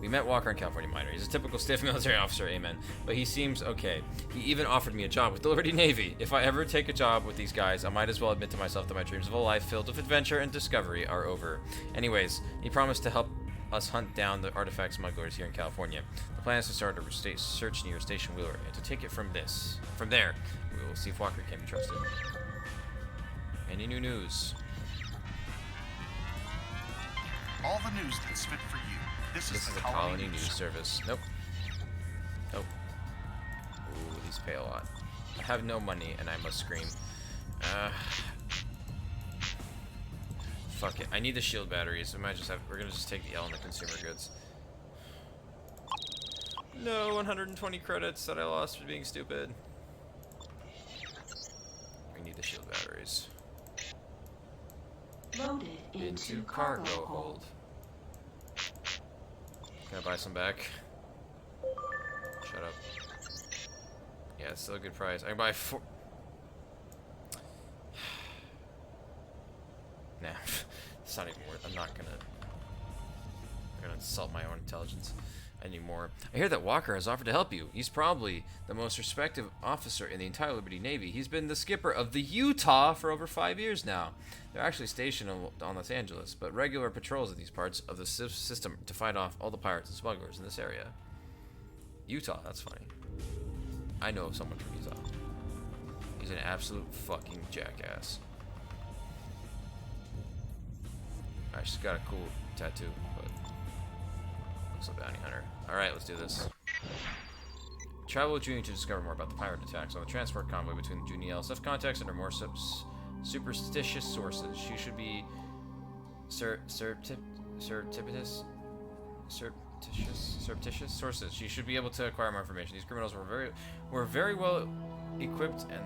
We met Walker on California Miner. He's a typical stiff military officer, amen. But he seems okay. He even offered me a job with the Liberty Navy. If I ever take a job with these guys, I might as well admit to myself that my dreams of a life filled with adventure and discovery are over. Anyways, he promised to help us hunt down the artifact smugglers here in California. The plan is to start a search near Station Wheeler and to take it from there, we will see if Walker can be trusted. Any new news? All the news that's fit for you. This is the Colony News Service. Nope. Nope. Ooh, these pay a lot. I have no money and I must scream. Fuck it. I need the shield batteries. We're gonna just take the L on the consumer goods. No, 120 credits that I lost for being stupid. We need the shield batteries. Loaded into cargo hold. Can I buy some back? Shut up. Yeah, it's still a good price. I can buy 4. Nah, it's not even worth. I'm not gonna insult my own intelligence anymore. I hear that Walker has offered to help you. He's probably the most respected officer in the entire Liberty Navy. He's been the skipper of the Utah for over 5 years now. They're actually stationed on Los Angeles, but regular patrols of these parts of the system to fight off all the pirates and smugglers in this area. Utah, that's funny. I know someone from Utah. He's an absolute fucking jackass. Alright, she's got a cool tattoo, but looks like a bounty hunter. Alright, let's do this. Travel with Junie to discover more about the pirate attacks on the transport convoy between the Junie LSF contacts and her more superstitious sources. She should be surreptitious sources. She should be able to acquire more information. These criminals were very well equipped and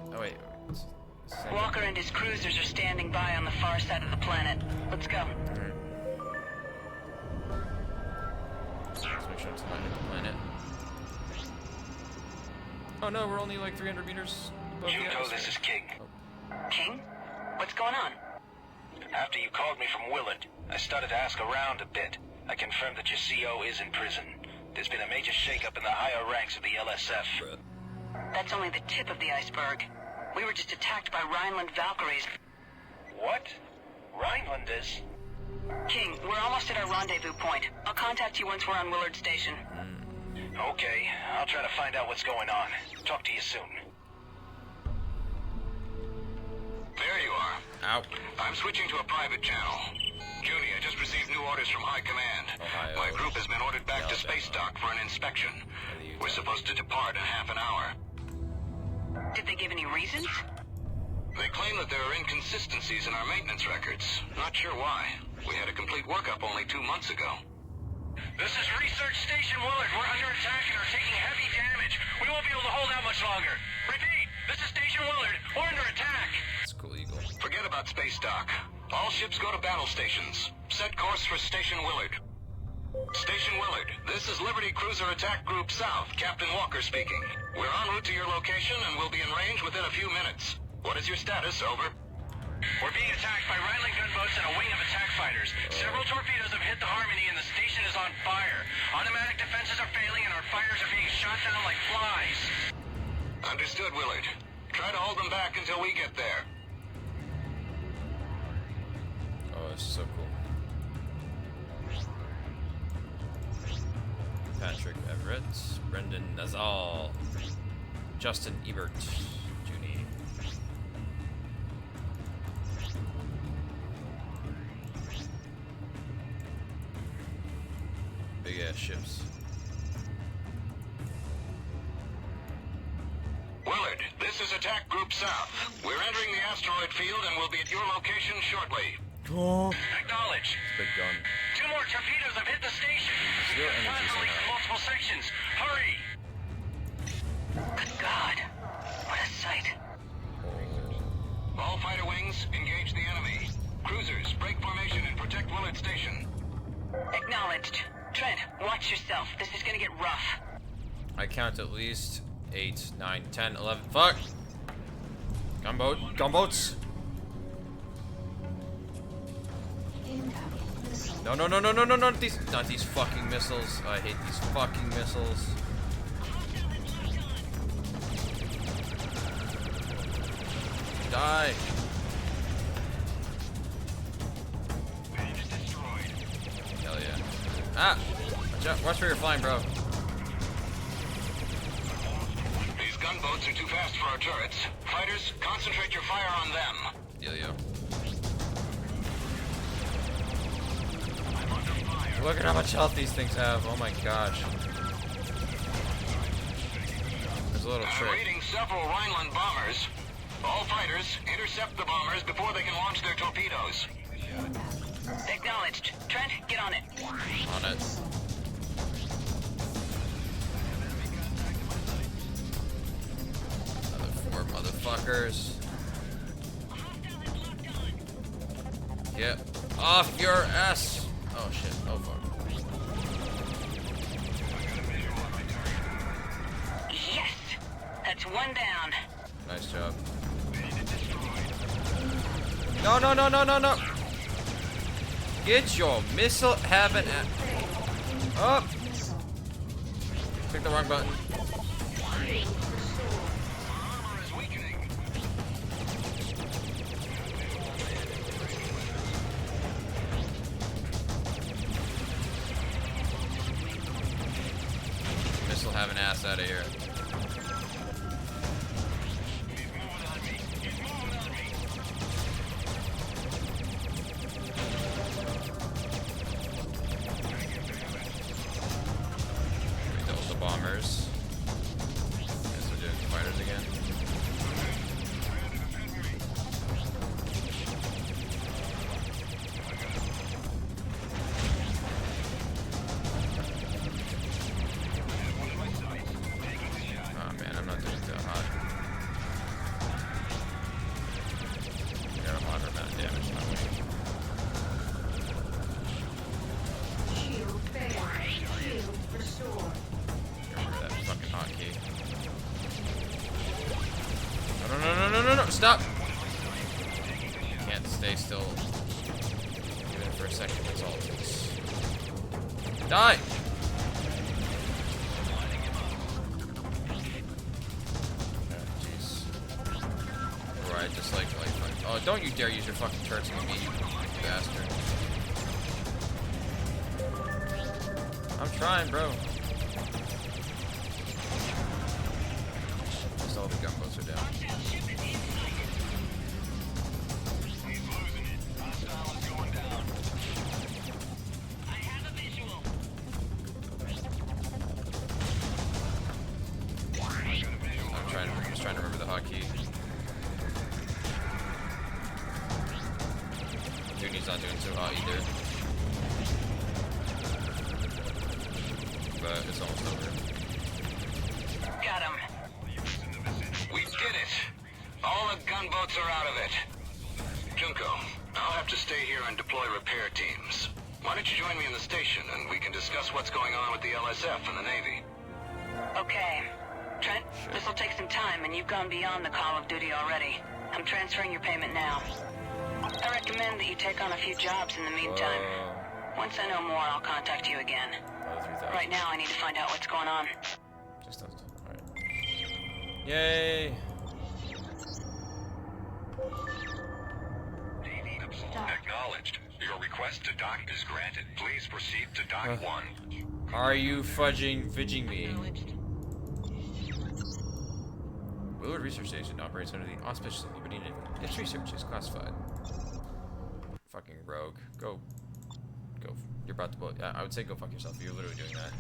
Walker and his cruisers are standing by on the far side of the planet. Let's go. Let's make sure it's not hit the planet. Oh no, we're only like 300 meters above the atmosphere. This is King. King? What's going on? After you called me from Willard, I started to ask around a bit. I confirmed that your CO is in prison. There's been a major shakeup in the higher ranks of the LSF. That's only the tip of the iceberg. We were just attacked by Rhineland Valkyries. What? Rhinelanders? King, we're almost at our rendezvous point. I'll contact you once we're on Willard Station. Okay, I'll try to find out what's going on. Talk to you soon. There you are. Ow. I'm switching to a private channel. Junie, I just received new orders from High Command. Ohio. My group has been ordered back to space dock for an inspection. We're supposed to depart in half an hour. Did they give any reasons? They claim that there are inconsistencies in our maintenance records. Not sure why. We had a complete workup only 2 months ago. This is Research Station Willard. We're under attack and are taking heavy damage. We won't be able to hold out much longer. Repeat, this is Station Willard. We're under attack. That's cool, Eagle. Forget about space dock. All ships go to battle stations. Set course for Station Willard. Station Willard, this is Liberty Cruiser Attack Group South, Captain Walker speaking. We're en route to your location and will be in range within a few minutes. What is your status? Over. We're being attacked by Rhineland gunboats and a wing of attack fighters. Several torpedoes have hit the Harmony and the station is on fire. Automatic defenses are failing and our fighters are being shot down like flies. Understood, Willard. Try to hold them back until we get there. Oh, this is so cool. Patrick Everett, Brendan Nazal, Justin Ebert, Junie. Big ass ships. Willard, this is Attack Group South. We're entering the asteroid field and will be at your location shortly. Oh. Acknowledge. Big gun. 2 more torpedoes have hit the station. Zero energy Plasma leaks in multiple sections. Hurry! Good God. What a sight. All fighter wings, engage the enemy. Cruisers, break formation and protect Willard Station. Acknowledged. Trent, watch yourself. This is gonna get rough. I count at least 8, 9, 10, 11. Fuck! Gunboats! No, no, no, no, no, no, no, not these fucking missiles. I hate these fucking missiles. Die! Hell yeah. Ah! Watch out, watch where you're flying, bro. These gunboats are too fast for our turrets. Fighters, concentrate your fire on them. Yo. Look at how much health these things have. Oh my gosh. There's a little trick. I'm reading several Rhineland bombers. All fighters, intercept the bombers before they can launch their torpedoes. Acknowledged. Trent, get on it. On it. Another 4 motherfuckers. Get off your ass! Oh shit, oh fuck. Yes! That's 1 down. Nice job. No, no, no, no, no, no! Get your missile having at. Oh! Click the wrong button. Missile having ass out of here. Bombers. Guess we're doing fighters again. Oh man, I'm not doing so hot. I got a moderate amount of damage on my way. Shield failed. Shield restored. That fucking hotkey. No, no, no, no, no, no, no, stop! Can't stay still for a second, that's all it takes. Die! Jeez. Right, just like, oh, don't you dare use your fucking turrets on me, you bastard. I'm trying, bro. Just all the gunboats are down. I'm just trying to remember the hotkey. Junie's not doing too hot either. But it's almost over. Got him. We did it. All the gunboats are out of it. Junko, I'll have to stay here and deploy repair teams. Why don't you join me in the station and we can discuss what's going on with the LSF and the Navy? Okay. Trent, this'll take some time, and you've gone beyond the call of duty already. I'm transferring your payment now. I recommend that you take on a few jobs in the meantime. Once I know more, I'll contact you again. Right now, I need to find out what's going on. Just doesn't. Alright. Yay! Acknowledged. Your request to dock is granted. Please proceed to dock 1. Are you fudging me? Willard Research Station operates under the auspices of Liberty Navy. Its research is classified. Fucking rogue. Go. You're about to blow. I would say go fuck yourself. You're literally doing that.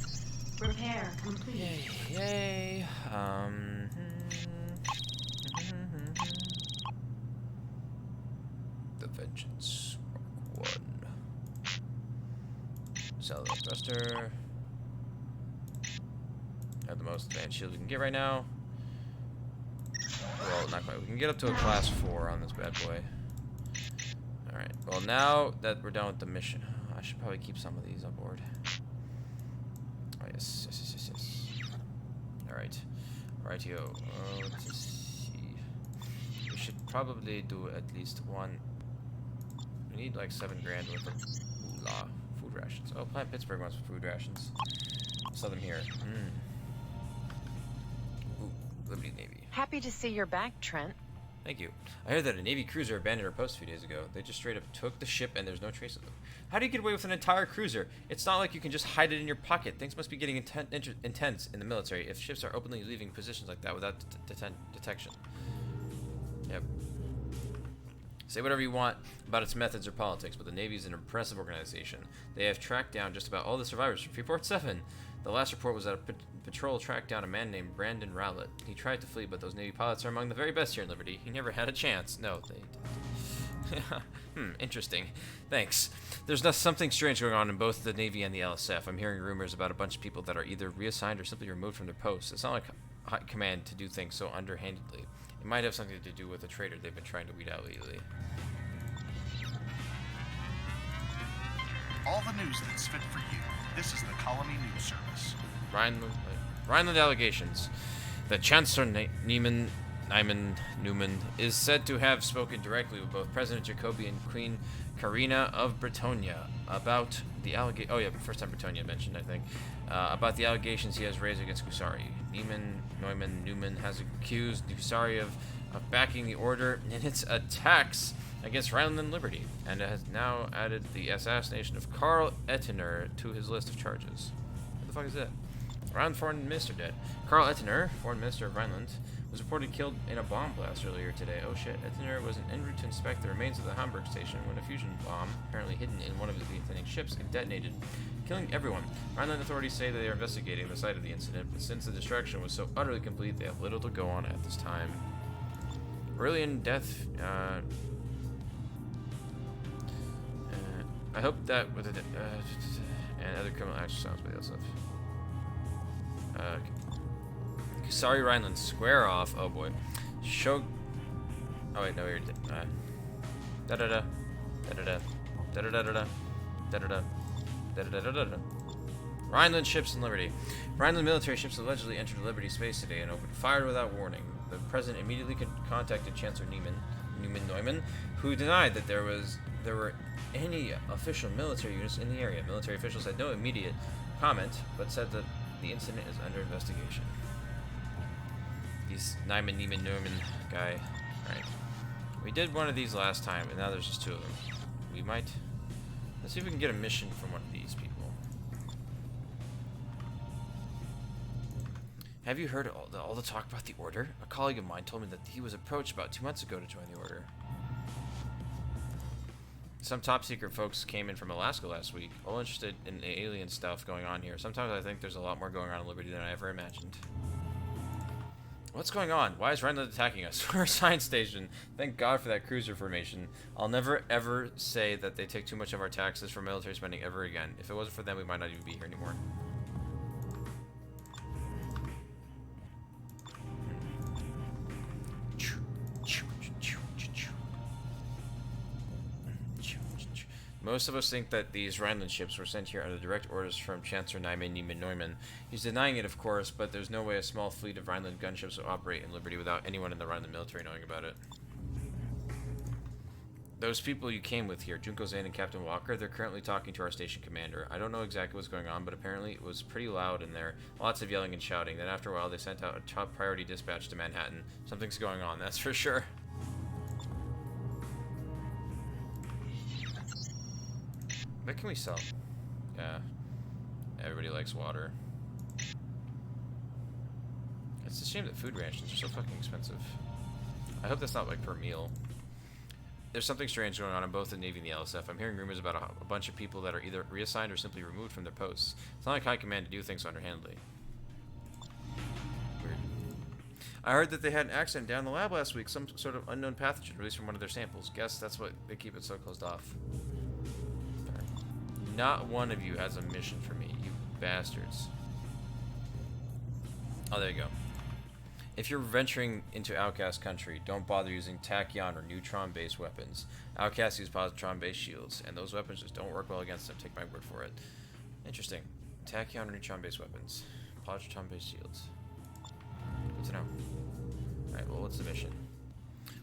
Repair complete. Yay. The Vengeance Mark 1. Solid thruster. Have the most advanced shield we can get right now. Well, not quite. We can get up to a class 4 on this bad boy. Alright. Well, now that we're done with the mission, I should probably keep some of these on board. Oh, yes. Alright. Rightio. Let's just see. We should probably do at least one. We need like 7 grand worth of food rations. Oh, Plant Pittsburgh wants food rations. Sell them here. Ooh, Liberty Navy. Happy to see you're back, Trent. Thank you. I heard that a Navy cruiser abandoned her post a few days ago. They just straight up took the ship and there's no trace of them. How do you get away with an entire cruiser? It's not like you can just hide it in your pocket. Things must be getting intense in the military if ships are openly leaving positions like that without detection. Yep. Say whatever you want about its methods or politics, but the Navy is an impressive organization. They have tracked down just about all the survivors from Freeport 7. The last report was that a patrol tracked down a man named Brandon Rowlett. He tried to flee, but those Navy pilots are among the very best here in Liberty. He never had a chance. No, they didn't. Interesting. Thanks. There's something strange going on in both the Navy and the LSF. I'm hearing rumors about a bunch of people that are either reassigned or simply removed from their posts. It's not like high command to do things so underhandedly. It might have something to do with a traitor they've been trying to weed out lately. All the news that's fit for you. This is the Colony News Service. Rhineland allegations. The Chancellor Newman is said to have spoken directly with both President Jacobi and Queen Karina of Britonia about the allegation. Oh yeah, first time Britonia mentioned, I think. About the allegations he has raised against Gusari. Newman has accused Gusari of backing the order in its attacks against Rhineland Liberty, and has now added the assassination of Karl Ettner to his list of charges. What the fuck is that? Rhineland Foreign Minister dead. Karl Ettner, Foreign Minister of Rhineland, was reported killed in a bomb blast earlier today. Oh shit. Ettner was en route to inspect the remains of the Hamburg station when a fusion bomb, apparently hidden in one of the attending ships, detonated, killing everyone. Rhineland authorities say that they are investigating the site of the incident, but since the destruction was so utterly complete, they have little to go on at this time. Aurelian death, I hope that with and other criminal actions sounds by the stuff. Sorry, Rhineland, square off. Oh boy. Oh wait, no, you're da da da da da da da da da da da da da da. Rhineland ships in Liberty. Rhineland military ships allegedly entered Liberty space today and opened fire without warning. The president immediately contacted Chancellor Neumann, who denied that there were any official military units in the area. Military officials had no immediate comment, but said that the incident is under investigation. These Nyman Neiman Norman guy. Alright. We did one of these last time, and now there's just two of them. We might... Let's see if we can get a mission from one of these people. Have you heard all the talk about the Order? A colleague of mine told me that he was approached about 2 months ago to join the Order. Some top-secret folks came in from Alaska last week, all interested in the alien stuff going on here. Sometimes I think there's a lot more going on in Liberty than I ever imagined. What's going on? Why is Rhineland attacking us? We're a science station. Thank God for that cruiser formation. I'll never ever say that they take too much of our taxes for military spending ever again. If it wasn't for them, we might not even be here anymore. Most of us think that these Rhineland ships were sent here under direct orders from Chancellor Nyman Neiman Neumann. He's denying it, of course, but there's no way a small fleet of Rhineland gunships will operate in Liberty without anyone in the Rhineland military knowing about it. Those people you came with here, Junko Zane and Captain Walker, they're currently talking to our station commander. I don't know exactly what's going on, but apparently it was pretty loud in there. Lots of yelling and shouting. Then after a while, they sent out a top priority dispatch to Manhattan. Something's going on, that's for sure. What can we sell? Yeah. Everybody likes water. It's a shame that food rations are so fucking expensive. I hope that's not like per meal. There's something strange going on in both the Navy and the LSF. I'm hearing rumors about a bunch of people that are either reassigned or simply removed from their posts. It's not like high command to do things underhandedly. Weird. I heard that they had an accident down the lab last week. Some sort of unknown pathogen released from one of their samples. Guess that's what they keep it so closed off. Not one of you has a mission for me, you bastards. Oh, there you go. If you're venturing into Outcast country, don't bother using tachyon or neutron-based weapons. Outcasts use positron-based shields, and those weapons just don't work well against them. Take my word for it. Interesting. Tachyon or neutron-based weapons. Positron-based shields. Good to know. Alright, well, what's the mission?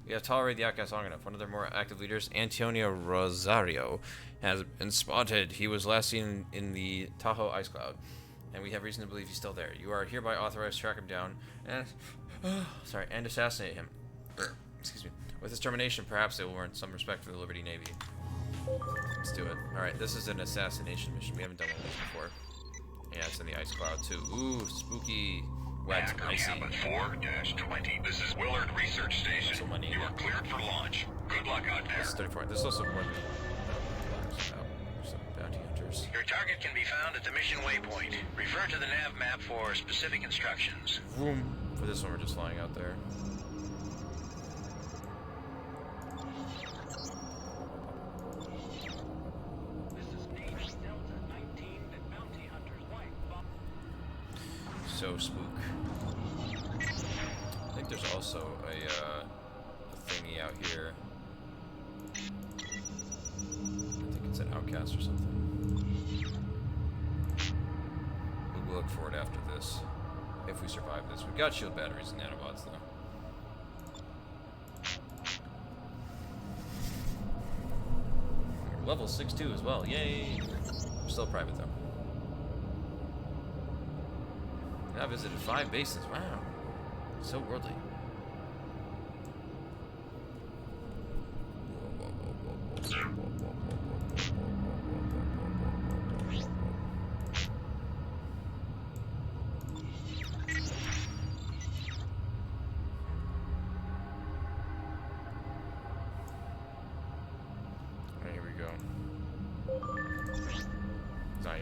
We have tolerated the Outcasts long enough. One of their more active leaders, Antonio Rosario, has been spotted. He was last seen in the Tahoe ice cloud, and we have reason to believe he's still there. You are hereby authorized to track him down and assassinate him. Excuse me. With his termination, perhaps they will earn some respect for the Liberty Navy. Let's do it. Alright, this is an assassination mission. We haven't done one of these before. Yeah, it's in the ice cloud too. Ooh, spooky. Wet, icy. 4-20. This is Willard Research Station. You are cleared for launch. Good luck out there. This is 34. This is also more than some bounty hunters. Your target can be found at the mission waypoint. Refer to the nav map for specific instructions. Vroom. For this one, we're just flying out there. So spook. I think there's also a thingy out here. I think it's an outcast or something. We'll look for it after this. If we survive this. We've got shield batteries and nanobots though. We're level 6-2 as well. Yay! We're still private though. I visited 5 bases. Wow. So worldly. Alright, here we go.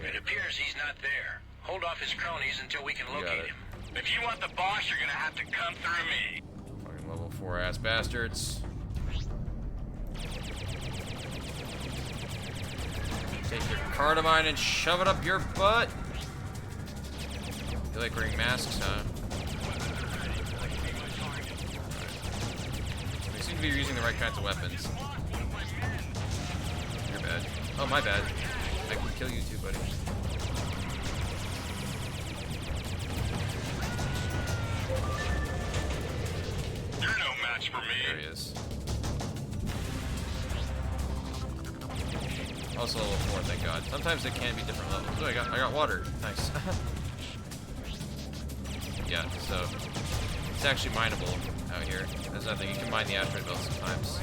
It appears he's not there. Hold off his cronies until we can locate him. If you want the boss, you're gonna have to come through me. Fucking level 4 ass bastards. Take your cardamine and shove it up your butt. You like wearing masks, huh? We seem to be using the right kinds of weapons. You're bad. Oh, my bad. I can kill you too, buddy. You're no match for me. There he is. Also level 4, thank God. Sometimes it can be different levels. Oh, I got water. Nice. Yeah, so it's actually mineable out here. There's nothing. You can mine the asteroid belt sometimes.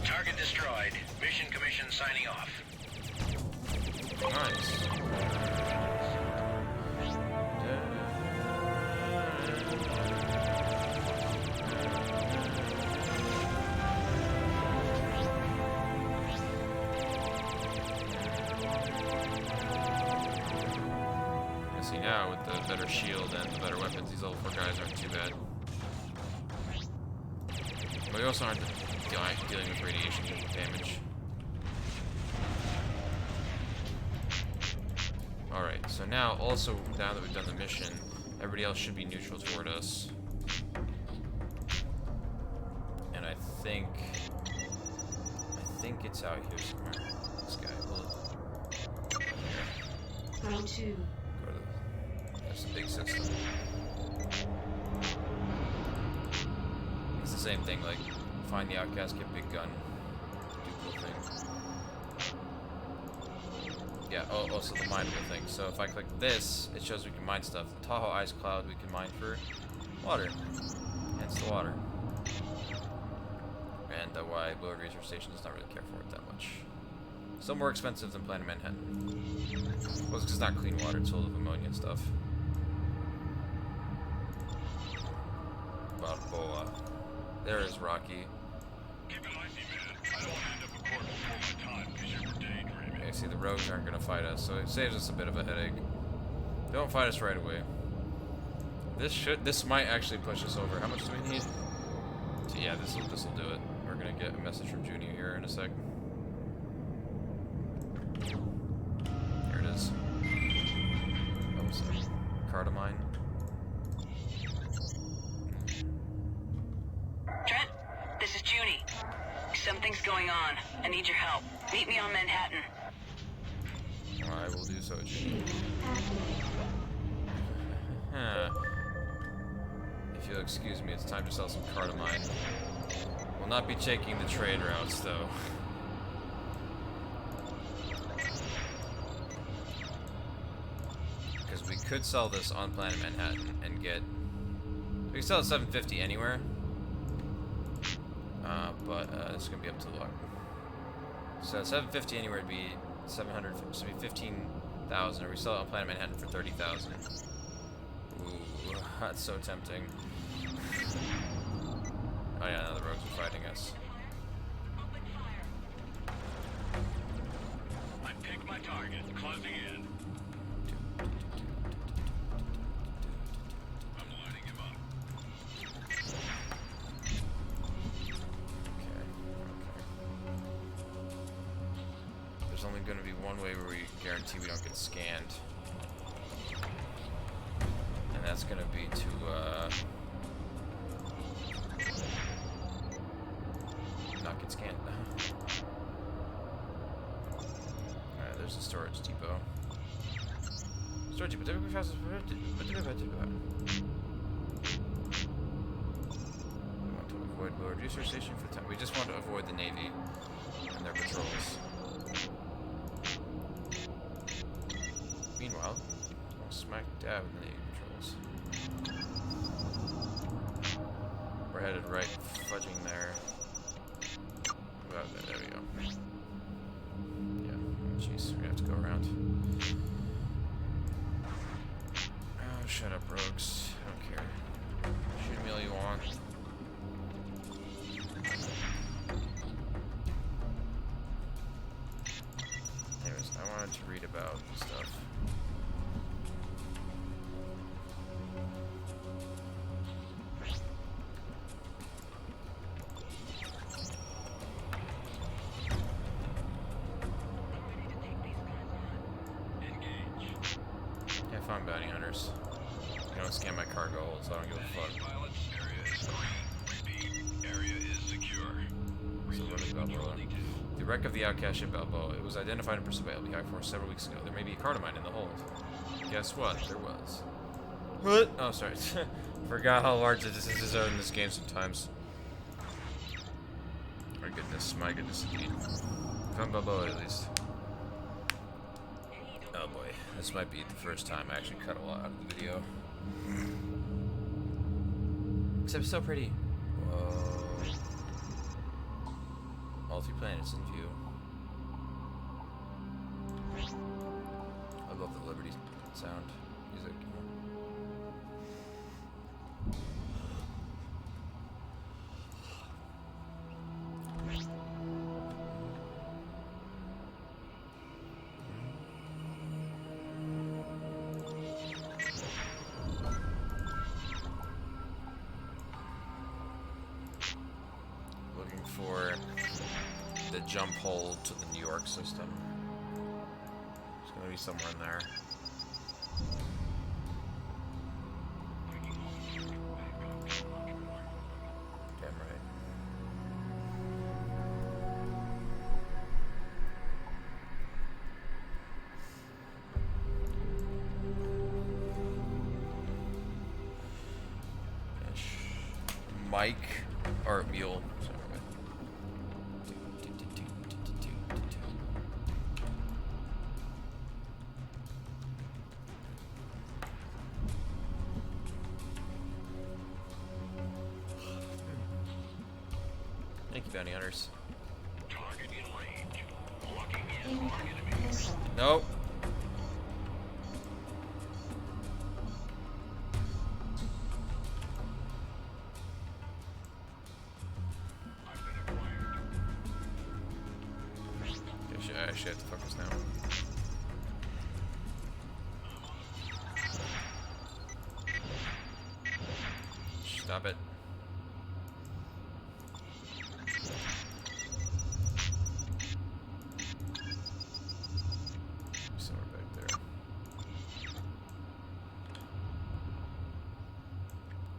Target destroyed. Mission commission signing off. Nice. See now, with the better shield and the better weapons, these level 4 guys aren't too bad. But we also aren't dealing with radiation damage. Alright, so now also, now that we've done the mission, everybody else should be neutral toward us. And I think it's out here somewhere. This guy will... Go to. That's the big system. It's the same thing, like, find the outcast, get big gun, do cool things. Yeah, also the mineable thing. So if I click this, it shows we can mine stuff. The Tahoe Ice Cloud we can mine for water. Hence the water. And why Willard Research Station does not really care for it that much. Still more expensive than Planet Manhattan. Well, it's 'cause it's not clean water, it's full of ammonia and stuff. Balboa. There is Rocky. Okay, see, the rogues aren't gonna fight us, so it saves us a bit of a headache. Don't fight us right away. This might actually push us over. How much do we need? So yeah, this'll do it. We're gonna get a message from Junior here in a sec. Here it is. Oh, sorry. Cardamine. Trent, this is Junie. Something's going on. I need your help. Meet me on Manhattan. I will do so, Junie. If you'll excuse me, it's time to sell some cardamine. We'll not be taking the trade routes, though. Because we could sell this on Planet Manhattan and get... We can sell it 750 anywhere. But it's going to be up to luck. So 750 anywhere would be 700, so it'd be 15,000. Or we sell it on Planet Manhattan for 30,000. Ooh, that's so tempting. Oh yeah, now the rogues are fighting us. I picked my target. Closing in. I'm lining him up. Okay. There's only going to be one way where we guarantee we don't get scanned. And that's going to be to, not get scanned. Alright, there's a storage depot. Storage depot. We want to avoid Willard Research Station for time. We just want to avoid the Navy and their patrols. Meanwhile, we'll smack dab in the Navy patrols. We're headed right, fudging there. There we go. Yeah, oh, jeez, we're gonna have to go around. Oh, shut up, rogues. I don't care. Shoot me all you want. Anyways, I wanted to read about stuff. Found bounty hunters. I don't scan my cargo hold, so I don't give a fuck. Area is secure. So what is Balboa? The wreck of the outcast ship Balboa. It was identified and pursued by LBI Force several weeks ago. There may be a cardamine in the hold. Guess what? There was. What? Oh, sorry. Forgot how large the distances are in this game sometimes. My goodness indeed. From Balboa, at least. Oh boy, this might be the first time I actually cut a lot out of the video. Except it's so pretty. Whoa. Multi-planets in view. I love the Liberty sound. Music. Looking for the jump hole to the New York system. It's gonna be somewhere in there. Damn right. Mike or Mule. Sorry. Thank you, bounty hunters. Nope. I actually have to focus now. Stop it. Somewhere back there.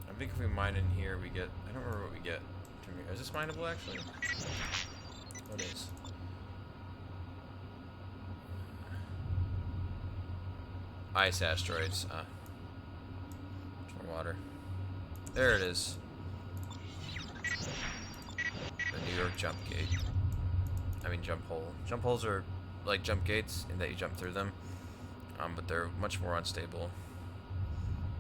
I think if we mine in here, we get. I don't remember what we get. Is this mineable actually? What is? Ice asteroids. More water. There it is. The New York jump gate. I mean jump hole. Jump holes are like jump gates in that you jump through them, but they're much more unstable.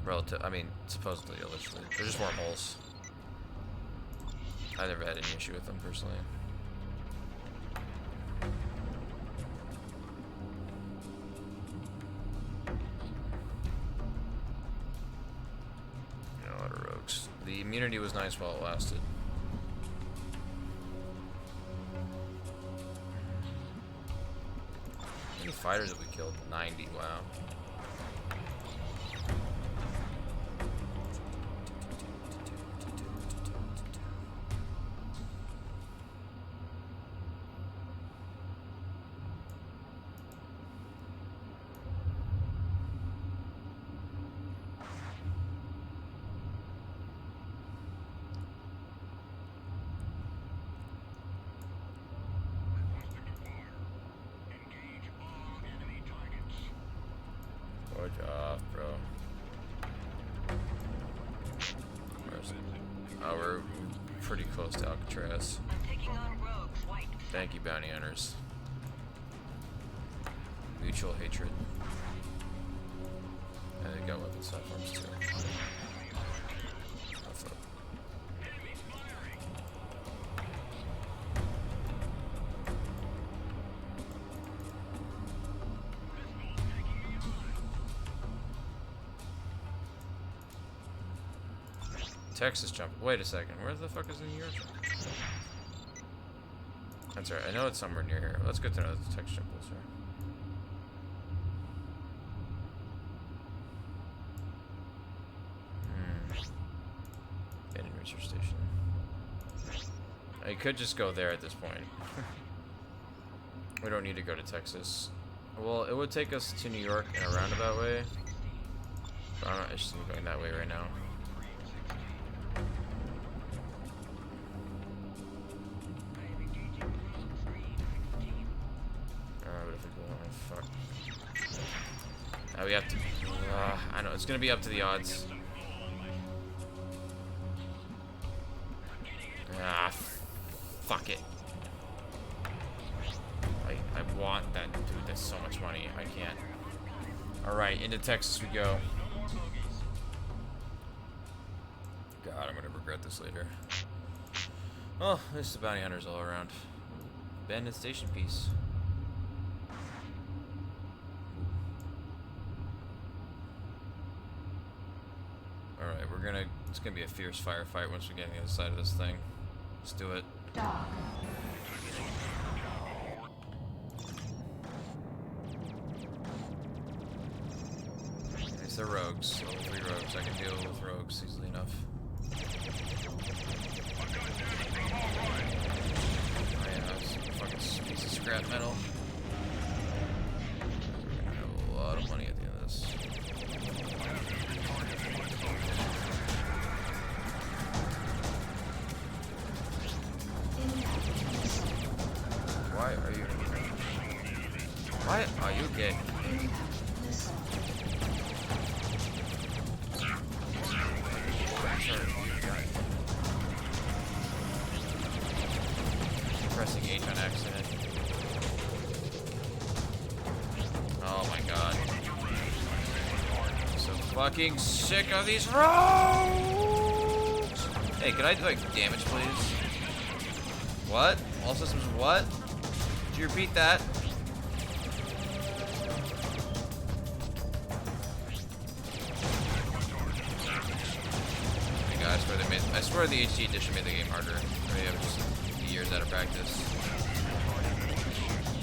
Relative. I mean, supposedly, allegedly, they're just wormholes. I never had any issue with them personally. The immunity was nice while it lasted. How many fighters have we killed? 90, wow. Good job, bro. Oh, we're pretty close to Alcatraz. Thank you, bounty hunters. Mutual hatred. And they got weapons platforms too. What's up? Texas jump. Wait a second. Where the fuck is the New York jump? That's right. I know it's somewhere near here. Let's get to know the Texas jump is here. Abandoned research station. I could just go there at this point. We don't need to go to Texas. Well, it would take us to New York in a roundabout way. But I'm not interested in going that way right now. But if we go, oh fuck. Now we have to I know, it's gonna be up to the odds. Fuck it. I want that. Dude, that's so much money. I can't. Alright, into Texas we go. God, I'm gonna regret this later. Oh, there's the bounty hunters all around. Abandoned station piece. Alright, it's gonna be a fierce firefight once we get on the other side of this thing. Let's do it. Dock. It's the rogues. Level 3 rogues. I can deal with rogues easily enough. Oh yeah, that's a fucking piece of scrap metal. We're gonna have a lot of money at the end of this. Why are you? Why are you gay? Pressing H on accident. Oh my god. I'm so fucking sick of these roads! Hey, can I do like damage, please? What? All systems what? Did you repeat that? Hey guys, I swear the HD edition made the game harder. Maybe I'm just years out of practice.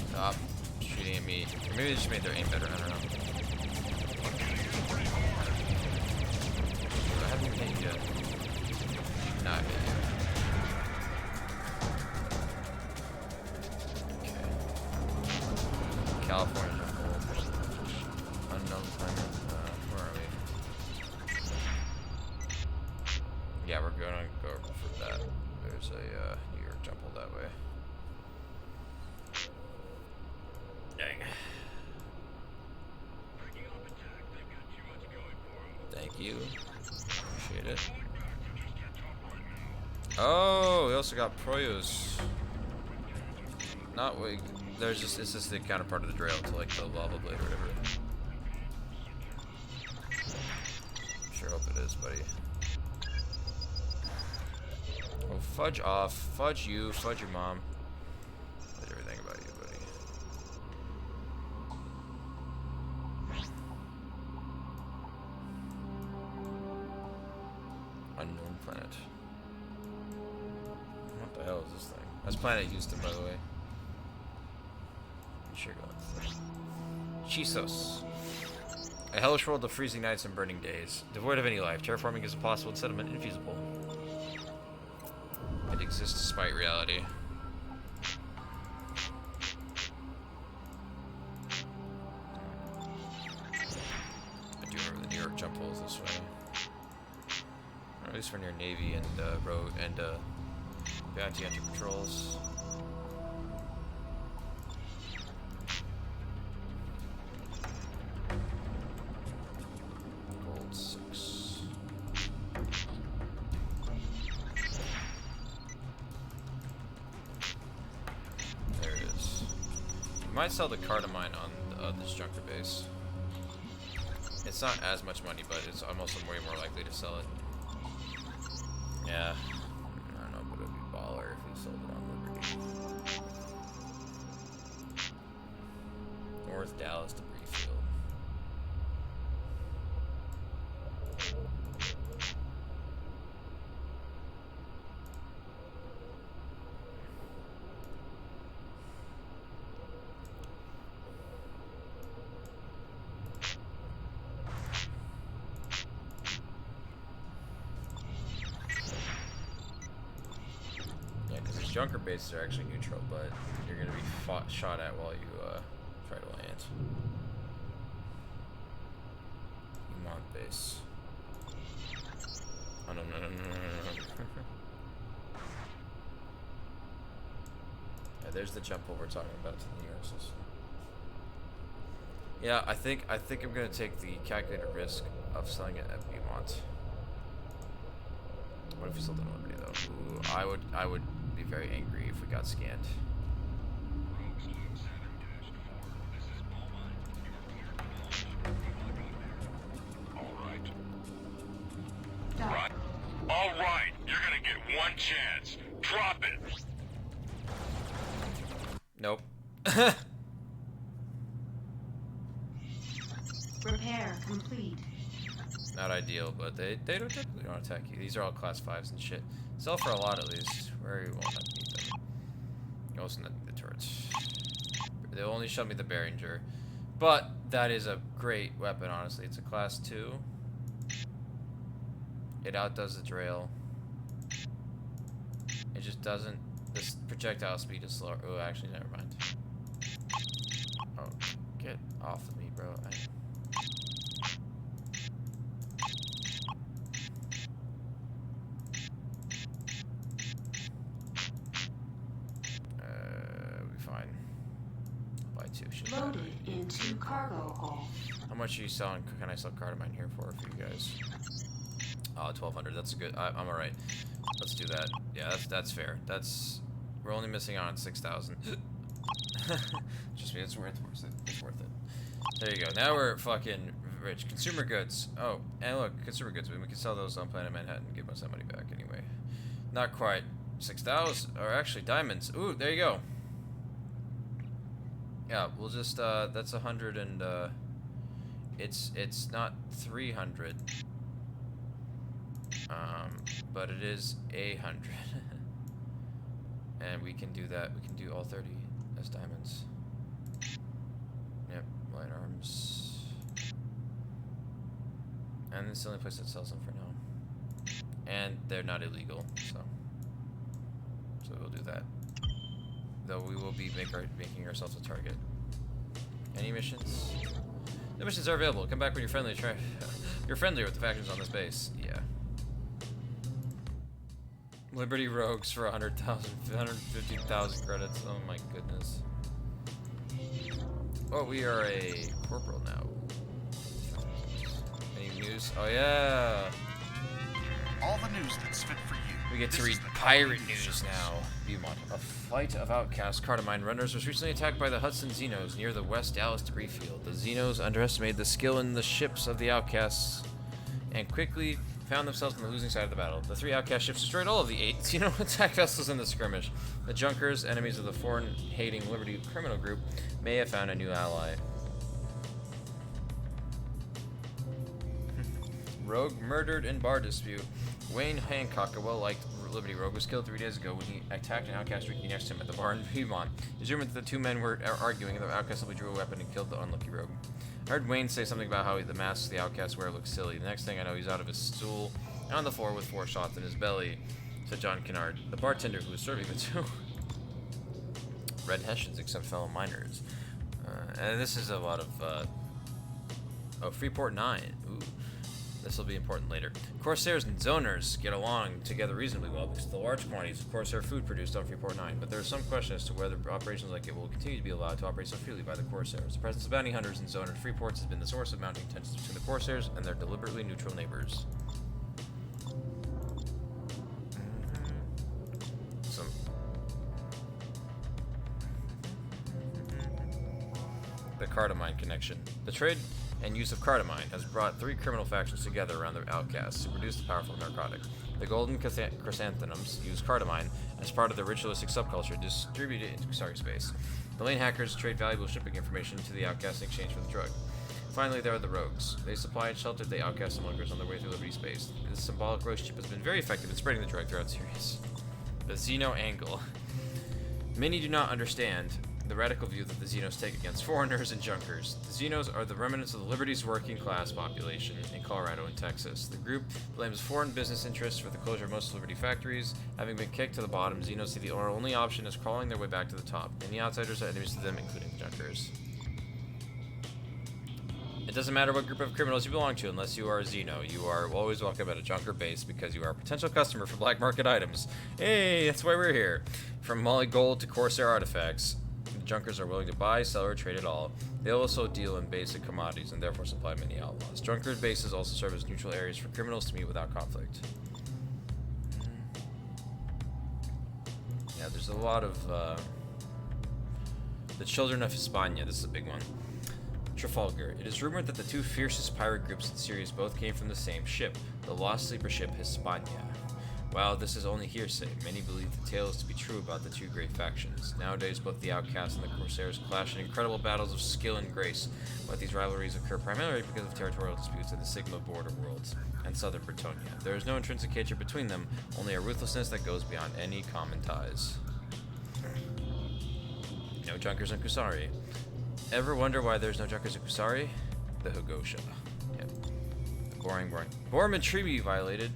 Stop shooting at me. Or maybe they just made their aim better, I don't know. I haven't even hit you yet. Nah, I hit you. Okay. California jungle. Unknown planet. Where are we? Yeah, we're gonna go for that. There's a New York jump hole that way. Dang. Thank you. Appreciate it. Oh, we also got Proyos. Not wig. There's just it's just the counterpart of the drill to like the lava blade or whatever. Sure hope it is, buddy. Oh, fudge off. Fudge you. Fudge your mom. Fudge everything about you, buddy. Unknown planet. What the hell is this thing? That's Planet Houston, by the way. Sure going. Chisos. A hellish world of freezing nights and burning days. Devoid of any life. Terraforming is impossible and settlement infeasible. It exists despite reality. I do remember the New York jump holes this way. Or at least we're near Navy and road and bounty hunter patrols. Gold 6. There it is. We might sell the Cardamine on this junker base. It's not as much money, but it's almost way more likely to sell it. Yeah. I don't know, but it would be baller if we sold it on Liberty. North Dallas debris field. Junker bases are actually neutral, but you're going to be shot at while you try to land. Mont base. Oh no. Yeah, there's the jump hole we're talking about to the New York system. Yeah, I think I'm gonna take the calculated risk of selling it at Beaumont. What if we sold it at Liberty though? Ooh, I would be very angry if we got scanned. Right. All right, you're gonna get one chance. Drop it. Nope. Repair complete. Not ideal, but they don't typically don't attack you. These are all class 5s and shit. Sell for a lot at least. Where you won't have to need them. You also not need the turrets. They'll only show me the Behringer. But that is a great weapon, honestly. It's a class 2. It outdoes the Drail. It just doesn't. This projectile speed is slower. Oh, actually, never mind. Oh, get off of me, bro. We'll be fine. I'll buy 2. Loaded into cargo hold. How much are you selling? Can I sell Cardamine here for you guys? 1,200. That's a good. I'm all right. Let's do that. Yeah, that's fair. We're only missing out on 6,000. Just me. It's worth it. It's worth it. There you go. Now we're fucking rich. Consumer goods. Oh, and look, consumer goods. We can sell those on Planet Manhattan and give us that money back anyway. Not quite 6,000, or actually diamonds. Ooh, there you go. Yeah, we'll just that's 100 and it's not 300. But it is 100. And we can do that. We can do all 30 as diamonds. Yep, light arms. And it's the only place that sells them for now. And they're not illegal, so we'll do that. Though we will be making ourselves a target. Any missions? The missions are available. Come back when you're friendly. You're friendlier with the factions on this base. Yeah. Liberty Rogues for 150,000 credits. Oh my goodness. Oh, we are a corporal now. Any news? Oh yeah. All the news that's fit for you. We get to read pirate news now. Beaumont. A flight of outcast Cardamine runners was recently attacked by the Hudson Xenos near the West Dallas debris field. The Xenos underestimated the skill in the ships of the outcasts and quickly found themselves on the losing side of the battle. The 3 outcast ships destroyed all of the 8 Xeno attack vessels in the skirmish. The Junkers, enemies of the foreign-hating Liberty criminal group, may have found a new ally. Rogue murdered in bar dispute. Wayne Hancock, a well-liked Liberty Rogue, was killed 3 days ago when he attacked an outcast drinking next to him at the bar in Piedmont. It's rumored that the 2 men were arguing, and the outcast simply drew a weapon and killed the unlucky Rogue. I heard Wayne say something about how the masks the outcasts wear look silly. The next thing I know, he's out of his stool and on the floor with 4 shots in his belly, said John Kennard, the bartender who was serving the 2. Red Hessians accept fellow miners. And this is a lot of, Freeport 9. Ooh. This will be important later. Corsairs and Zoners get along together reasonably well because of the large quantities of Corsair food produced on Freeport 9, but there is some question as to whether operations like it will continue to be allowed to operate so freely by the Corsairs. The presence of bounty hunters and Zoner Freeports has been the source of mounting tensions between the Corsairs and their deliberately neutral neighbors. The Cardamine connection. The trade and use of Cardamine has brought 3 criminal factions together around the outcasts to produce the powerful narcotic. The Golden Chrysanthemums use Cardamine as part of the ritualistic subculture distributed into cyberspace. The lane hackers trade valuable shipping information to the outcasts in exchange for the drug. Finally, there are the Rogues. They supply and shelter the outcast smugglers on their way through Liberty space. This symbolic relationship has been very effective in spreading the drug throughout Sirius. The Xeno angle. Many do not understand the radical view that the Xenos take against foreigners and Junkers. The Xenos are the remnants of the Liberty's working class population in Colorado and Texas. The group blames foreign business interests for the closure of most Liberty factories. Having been kicked to the bottom, Xenos see the only option is crawling their way back to the top. Any outsiders are enemies to them, including the Junkers. It doesn't matter what group of criminals you belong to unless you are a Xeno. You are always welcome at a Junker base because you are a potential customer for black market items. Hey, that's why we're here. From Molly Gold to Corsair artifacts, the Junkers are willing to buy, sell, or trade it all. They also deal in basic commodities and therefore supply many outlaws. Drunkard bases also serve as neutral areas for criminals to meet without conflict. Yeah, there's a lot of the Children of Hispania. This is a big one. Trafalgar. It is rumored that the two fiercest pirate groups in series both came from the same ship, the lost sleeper ship Hispania. While this is only hearsay, many believe the tale is to be true about the two great factions. Nowadays, both the Outcasts and the Corsairs clash in incredible battles of skill and grace, but these rivalries occur primarily because of territorial disputes in the Sigma border worlds and southern Bretonia. There is no intrinsic hatred between them, only a ruthlessness that goes beyond any common ties. No Junkers in Kusari. Ever wonder why there's no Junkers in Kusari? The Hogosha. Yep. Boring. Borman Treaty violated.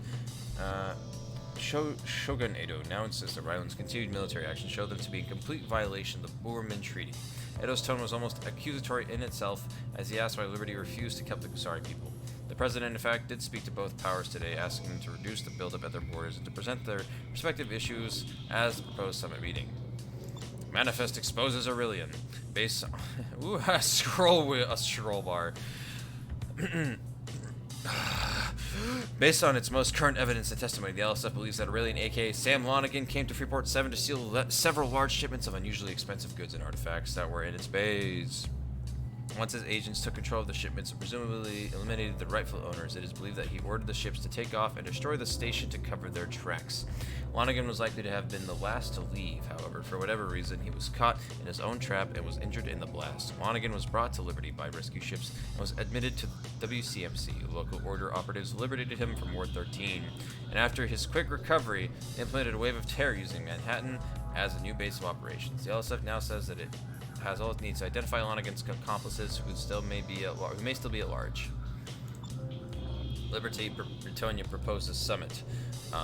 Shogun Edo now insists that Ryland's continued military action showed them to be in complete violation of the Borman Treaty. Edo's tone was almost accusatory in itself, as he asked why Liberty refused to help the Kusari people. The president, in fact, did speak to both powers today, asking them to reduce the buildup at their borders and to present their respective issues as the proposed summit meeting. Manifest exposes Aurelian. Based on ooh, a scroll bar. Based on its most current evidence and testimony, the LSF believes that Aurelian, aka Sam Lonigan, came to Freeport 7 to steal several large shipments of unusually expensive goods and artifacts that were in its bays. Once his agents took control of the shipments and presumably eliminated the rightful owners, it is believed that he ordered the ships to take off and destroy the station to cover their tracks. Lonigan was likely to have been the last to leave, however. For whatever reason, he was caught in his own trap and was injured in the blast. Lonigan was brought to Liberty by rescue ships and was admitted to WCMC. Local order operatives liberated him from Ward 13. And after his quick recovery, they implemented a wave of terror using Manhattan as a new base of operations. The LSF now says that it has all it needs to identify Lonigan's accomplices who may still be at large. Liberty Bretonia proposes summit.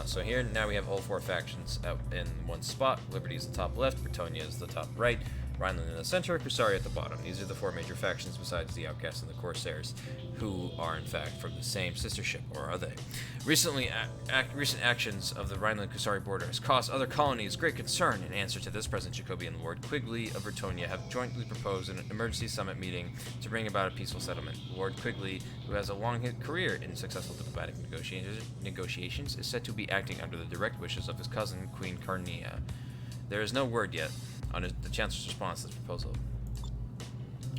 So here now we have all four factions out in one spot. Liberty is the top left, Bretonia is the top right, Rhineland in the center, Kusari at the bottom. These are the four major factions besides the Outcasts and the Corsairs, who are in fact from the same sister ship, or are they? Recent actions of the Rhineland-Kusari border has caused other colonies great concern. In answer to this, President Jacoby and Lord Quigley of Bretonia have jointly proposed an emergency summit meeting to bring about a peaceful settlement. Lord Quigley, who has a long career in successful diplomatic negotiations, is said to be acting under the direct wishes of his cousin, Queen Carnia. There is no word yet on the Chancellor's response to this proposal.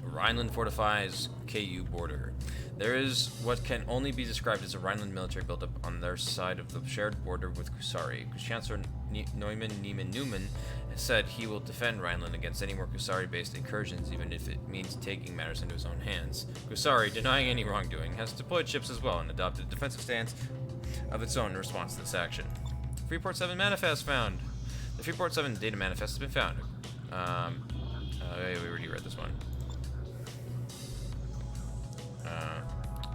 Rhineland fortifies KU border. There is what can only be described as a Rhineland military buildup on their side of the shared border with Kusari. Chancellor Newman has said he will defend Rhineland against any more Kusari-based incursions, even if it means taking matters into his own hands. Kusari, denying any wrongdoing, has deployed ships as well and adopted a defensive stance of its own in response to this action. Freeport 7 manifest found. The Freeport 7 data manifest has been found. We already read this one.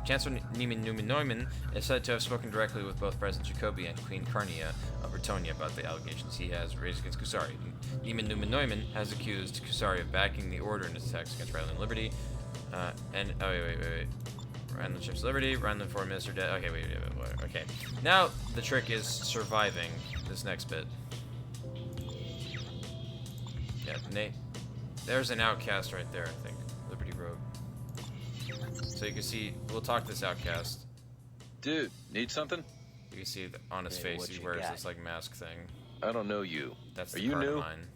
Chancellor Neumann is said to have spoken directly with both President Jacoby and Queen Carnia of Bretonia about the allegations he has raised against Kusari. Neumann has accused Kusari of backing the order in its attacks against Rhineland Liberty. Wait. Rhineland ships Liberty, Rhineland Foreign Minister dead. Okay, wait. Okay. Now the trick is surviving this next bit. Yeah, Nate. There's an outcast right there, I think. Liberty Road. So you can see, we'll talk to this outcast. Dude, need something? You can see on his face he wears this like mask thing. I don't know you. That's Are the you card of new? mine.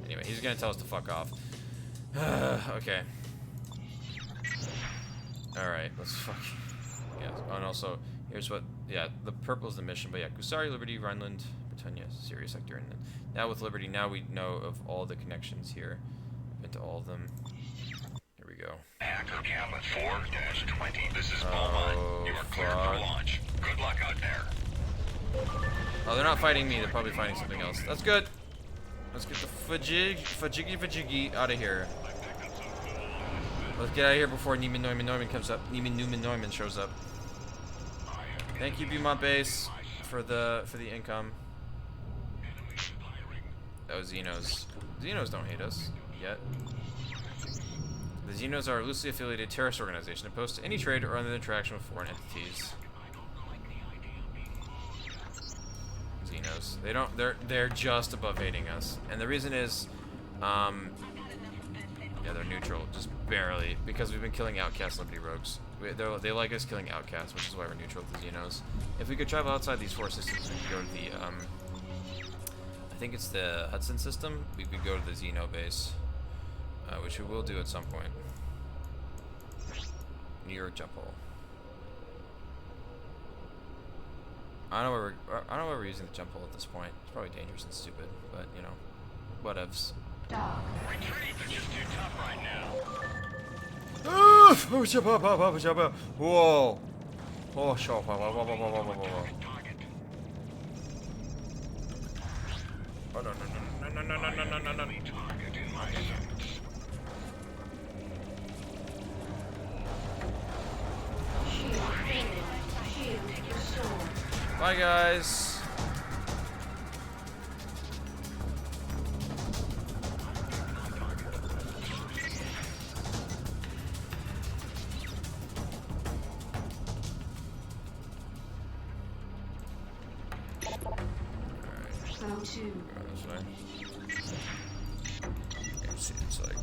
Anyway, he's gonna tell us to fuck off. Okay. Alright, let's fuck. Yeah, and also, here's what, yeah, the purple is the mission, but yeah, Kusari, Liberty, Rhineland, Bretonia, Sirius sector, and now with Liberty, now we know of all the connections here. I've been to all of them. Here we go. Hacker Camlet 4-20. This is Beaumont. You are cleared for launch. Good luck out there. Oh, they're not fighting me. They're probably fighting something else. That's good. Let's get the fajiggy out of here. Let's get out of here before Neumann comes up. Neumann shows up. Thank you, Beaumont Base, for the income. Oh, Xenos. Xenos don't hate us yet. The Xenos are a loosely affiliated terrorist organization opposed to any trade or other interaction with foreign entities. Xenos. They're just above hating us. And the reason is, yeah, they're neutral. Just Barely, because we've been killing outcast Liberty rogues. They like us killing outcasts, which is why we're neutral with the Xenos. If we could travel outside these 4 systems, we could go to the, I think it's the Hudson system. We could go to the Xeno base, which we will do at some point. New York jump hole. I don't know why we're using the jump hole at this point. It's probably dangerous and stupid, but you know, whatevs. Retreat is just too tough right now. Whoa! Oh, show! Whoa! Oh no! Bye, guys. Go to. This way. Let's see, it's like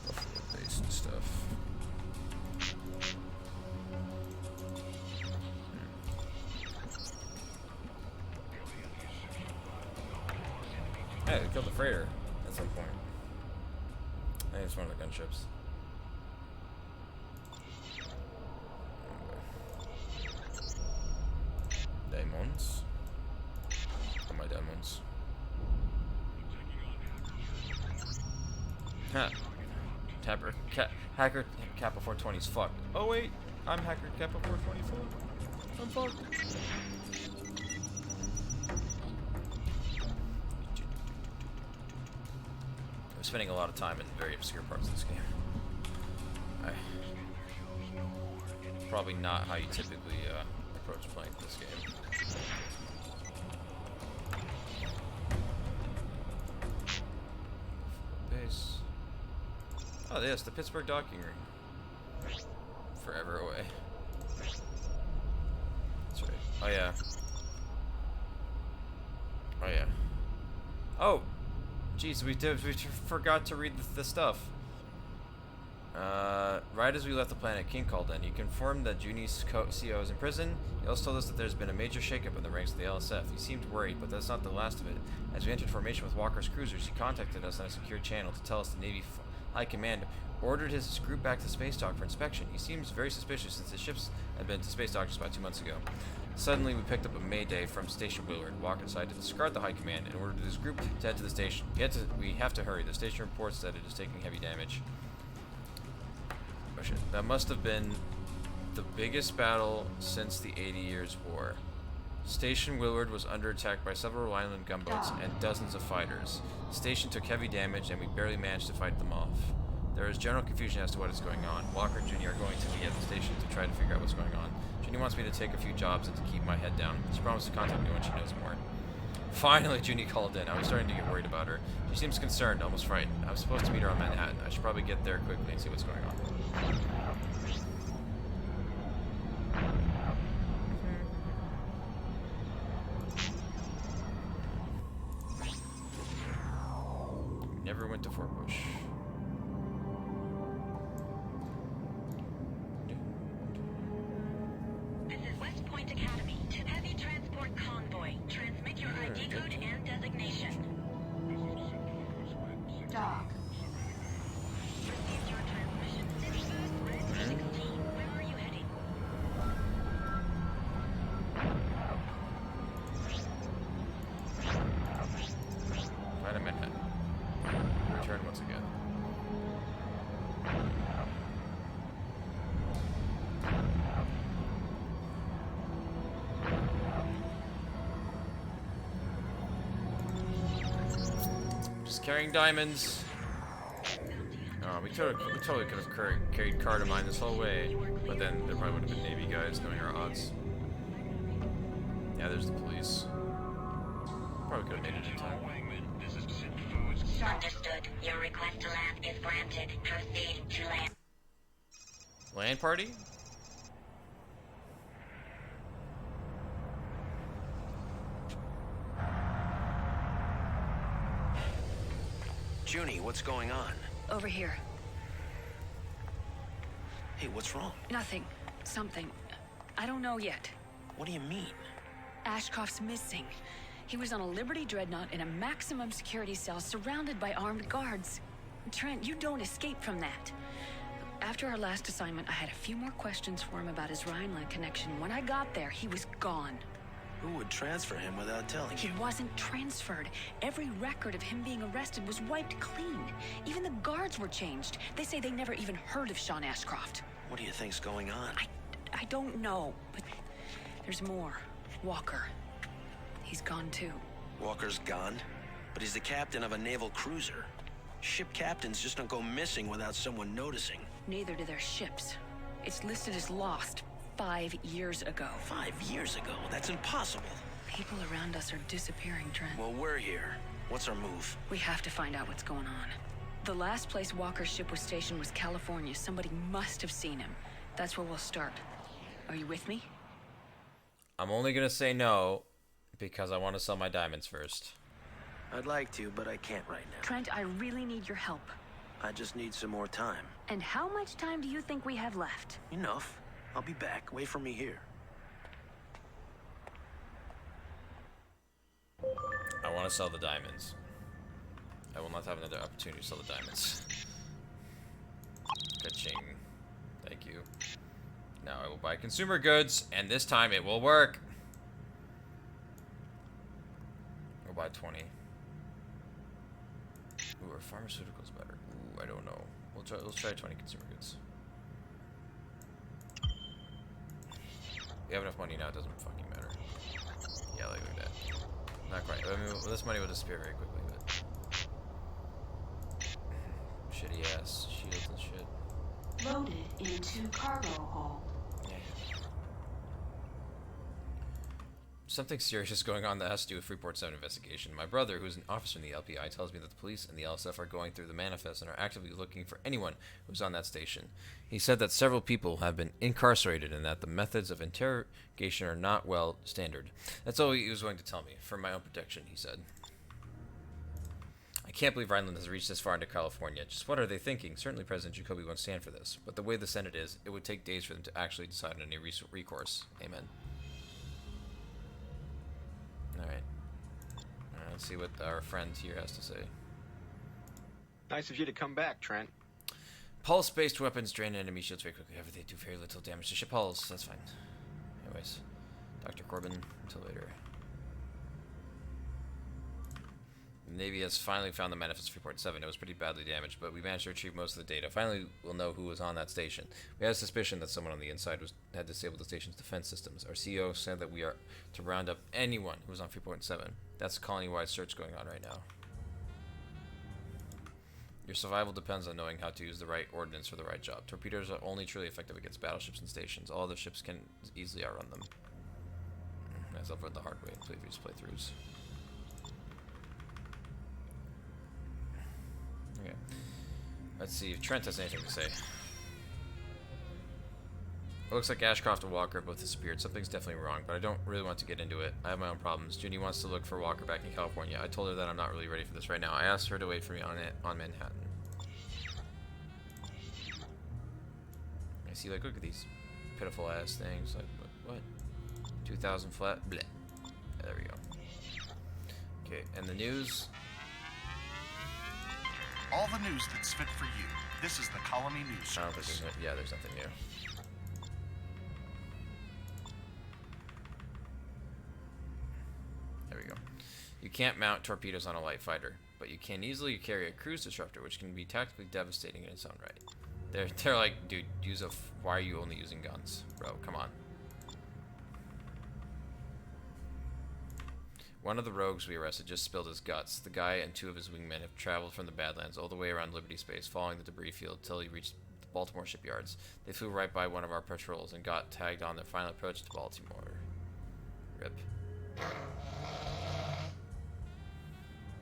buffalo base and stuff. Hey, they killed the freighter at some point. I think it's one of the gunships. Diamonds. Oh, my diamonds. Ha. Tapper. Hacker Kappa 420's fucked. Oh wait, I'm Hacker Kappa 424. I'm fucked. I'm spending a lot of time in very obscure parts of this game. Probably not how you typically approach playing this game. Base. Oh, yes, the Pittsburgh docking ring. Forever away. That's right. Oh, yeah. Oh, yeah. Oh! Jeez, we forgot to read the stuff. Right as we left the planet, King called in. He confirmed that Junie's CO is in prison. He also told us that there's been a major shakeup in the ranks of the LSF. He seemed worried, but that's not the last of it. As we entered formation with Walker's cruisers, he contacted us on a secure channel to tell us the Navy High Command ordered his group back to space dock for inspection. He seems very suspicious since his ships had been to space dock just about 2 months ago. Suddenly, we picked up a mayday from Station Willard. Walker decided to discard the High Command and ordered his group to head to the station. We have to hurry. The station reports that it is taking heavy damage. Oh shit. That must have been the biggest battle since the 80 Years' War. Station Willard was under attack by several island gunboats and dozens of fighters. The station took heavy damage and we barely managed to fight them off. There is general confusion as to what is going on. Walker and Junie are going to be at the station to try to figure out what's going on. Junie wants me to take a few jobs and to keep my head down. She promised to contact me when she knows more. Finally, Junie called in. I was starting to get worried about her. She seems concerned, almost frightened. I was supposed to meet her on Manhattan. I should probably get there quickly and see what's going on. Never went to Fort Bush. This is West Point Academy to Heavy Transport Convoy. Transmit your ID code and designation. Dock. Received your transmission. Red 16. Where are you heading? Wait a minute. Return once again. Just carrying diamonds. Oh, we totally could have carried car to mine this whole way, but then there probably would have been Navy guys knowing our odds. Yeah, there's the police. Probably could have made it in time. Understood. Your request to land is granted. Proceed to land. Land party? Junie, what's going on? Over here. Hey, what's wrong? Nothing. Something. I don't know yet. What do you mean? Ashcroft's missing. He was on a Liberty Dreadnought in a maximum security cell surrounded by armed guards. Trent, you don't escape from that. After our last assignment, I had a few more questions for him about his Rhineland connection. When I got there, he was gone. Who would transfer him without telling you? He wasn't transferred. Every record of him being arrested was wiped clean. Even the guards were changed. They say they never even heard of Sean Ashcroft. What do you think's going on? I don't know, but there's more. Walker. He's gone too. Walker's gone? But he's the captain of a naval cruiser. Ship captains just don't go missing without someone noticing. Neither do their ships. It's listed as lost 5 years ago. 5 years ago? That's impossible. People around us are disappearing, Trent. Well, we're here. What's our move? We have to find out what's going on. The last place Walker's ship was stationed was California. Somebody must have seen him. That's where we'll start. Are you with me? I'm only gonna say no because I want to sell my diamonds first. I'd like to, but I can't right now. Trent, I really need your help. I just need some more time. And how much time do you think we have left? Enough. I'll be back. Wait for me here. I want to sell the diamonds. I will not have another opportunity to sell the diamonds. Ka-ching. Thank you. Now I will buy consumer goods, and this time it will work. We'll buy 20. Ooh, are pharmaceuticals better? Ooh, I don't know. Let's try 20 consumer goods. We have enough money now, it doesn't fucking matter. Yeah, like that. Not quite. I mean, this money will disappear very quickly, but... Shitty ass shields and shit. Loaded into cargo hold. Something serious is going on that has to do with Freeport 7 investigation. My brother, who's an officer in the LPI, tells me that the police and the LSF are going through the manifest and are actively looking for anyone who's on that station. He said that several people have been incarcerated and that the methods of interrogation are not well standard. That's all he was going to tell me, for my own protection, he said. I can't believe Rhineland has reached this far into California. Just what are they thinking? Certainly President Jacoby won't stand for this. But the way the Senate is, it would take days for them to actually decide on any recourse. Amen. Alright. Let's see what our friend here has to say. Nice of you to come back, Trent. Pulse-based weapons drain enemy shields very quickly. However, they do very little damage to ship hulls. That's fine. Anyways. Dr. Corbin, until later. The Navy has finally found the manifest Freeport 7. It was pretty badly damaged, but we managed to retrieve most of the data. Finally, we'll know who was on that station. We had a suspicion that someone on the inside had disabled the station's defense systems. Our CEO said that we are to round up anyone who was on Freeport 7. That's a colony-wide search going on right now. Your survival depends on knowing how to use the right ordnance for the right job. Torpedoes are only truly effective against battleships and stations. All other ships can easily outrun them. As I've read the hard way in previous playthroughs. Okay. Let's see if Trent has anything to say. It looks like Ashcroft and Walker both disappeared. Something's definitely wrong, but I don't really want to get into it. I have my own problems. Junie wants to look for Walker back in California. I told her that I'm not really ready for this right now. I asked her to wait for me on Manhattan. I see, like, look at these pitiful ass things. Like, what? 2,000 flat? Bleh. There we go. Okay, and the news. All the news that's fit for you. This is the Colony News Service. I don't think there's nothing new. There we go. You can't mount torpedoes on a light fighter, but you can easily carry a cruise disruptor, which can be tactically devastating in its own right. They're like, dude, why are you only using guns? Bro, come on. One of the rogues we arrested just spilled his guts. The guy and 2 of his wingmen have traveled from the Badlands all the way around Liberty Space, following the debris field till he reached the Baltimore shipyards. They flew right by one of our patrols and got tagged on their final approach to Baltimore. RIP.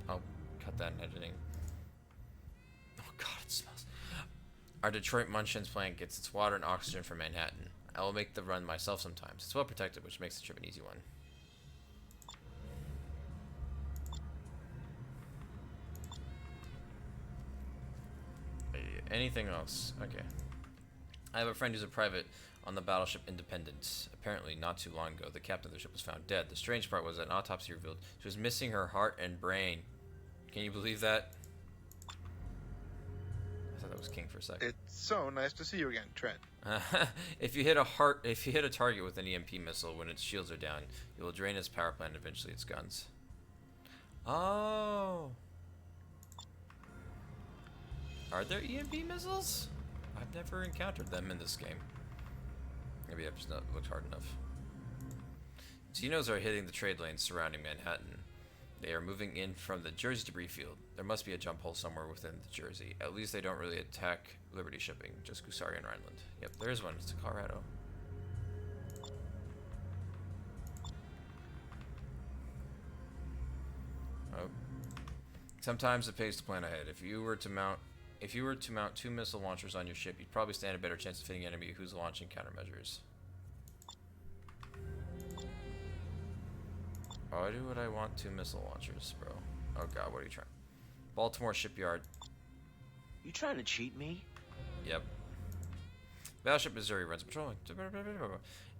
I'll cut that in editing. Oh god, it smells. Our Detroit Munchins plant gets its water and oxygen from Manhattan. I will make the run myself sometimes. It's well protected, which makes the trip an easy one. anything else? Okay. I have a friend who's a private on the battleship Independence. Apparently, not too long ago, the captain of the ship was found dead. The strange part was that an autopsy revealed she was missing her heart and brain. Can you believe that? I thought that was King for a second. It's so nice to see you again, Trent. If you hit a target with an EMP missile when its shields are down, you will drain its power plant and eventually its guns. Oh. Are there EMP missiles? I've never encountered them in this game. Maybe I've just not looked hard enough. Xenos are hitting the trade lanes surrounding Manhattan. They are moving in from the Jersey debris field. There must be a jump hole somewhere within the Jersey. At least they don't really attack Liberty shipping, just Gusari and Rhineland. Yep, there is one. It's in Colorado. Oh. Sometimes it pays to plan ahead. If you were to mount 2 missile launchers on your ship, you'd probably stand a better chance of hitting an enemy who's launching countermeasures. Why would I want 2 missile launchers, bro? Oh god, what are you trying? Baltimore shipyard. You trying to cheat me? Yep. Battleship Missouri runs patrolling.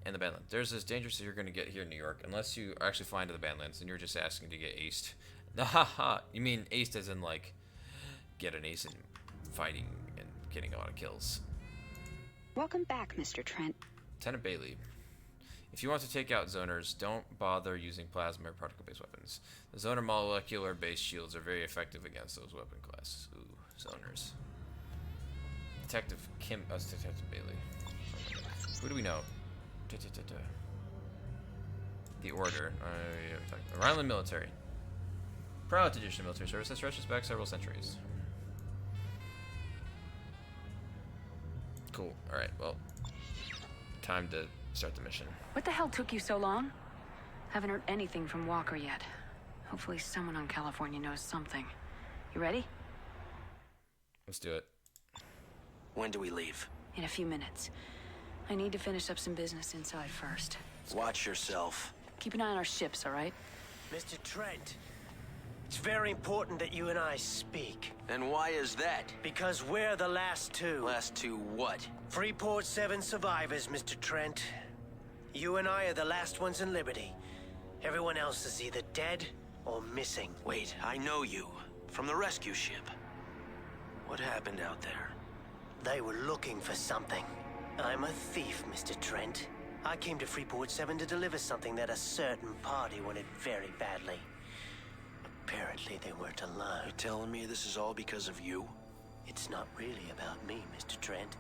And the Badlands. There's this dangerous that you're going to get here in New York. Unless you actually fly into the Badlands, and you're just asking to get aced. Haha. You mean aced as in, like, get an ace in fighting and getting a lot of kills. Welcome back, Mr. Trent. Lieutenant Bailey. If you want to take out zoners, don't bother using plasma or particle-based weapons. The zoner molecular-based shields are very effective against those weapon classes. Ooh, zoners. Detective Kim, that's Detective Bailey. Who do we know? The Order. Rhineland Military. Proud tradition of military service that stretches back several centuries. Cool. Alright, well. Time to start the mission. What the hell took you so long? Haven't heard anything from Walker yet. Hopefully someone on California knows something. You ready? Let's do it. When do we leave? In a few minutes. I need to finish up some business inside first. Watch yourself. Keep an eye on our ships, all right? Mr. Trent, it's very important that you and I speak. And why is that? Because we're the last two. Last two what? Freeport 7 survivors, Mr. Trent. You and I are the last ones in Liberty. Everyone else is either dead or missing. Wait, I know you. From the rescue ship. What happened out there? They were looking for something. I'm a thief, Mr. Trent. I came to Freeport 7 to deliver something that a certain party wanted very badly. Apparently they weren't alone. You're telling me this is all because of you? It's not really about me, Mr. Trent.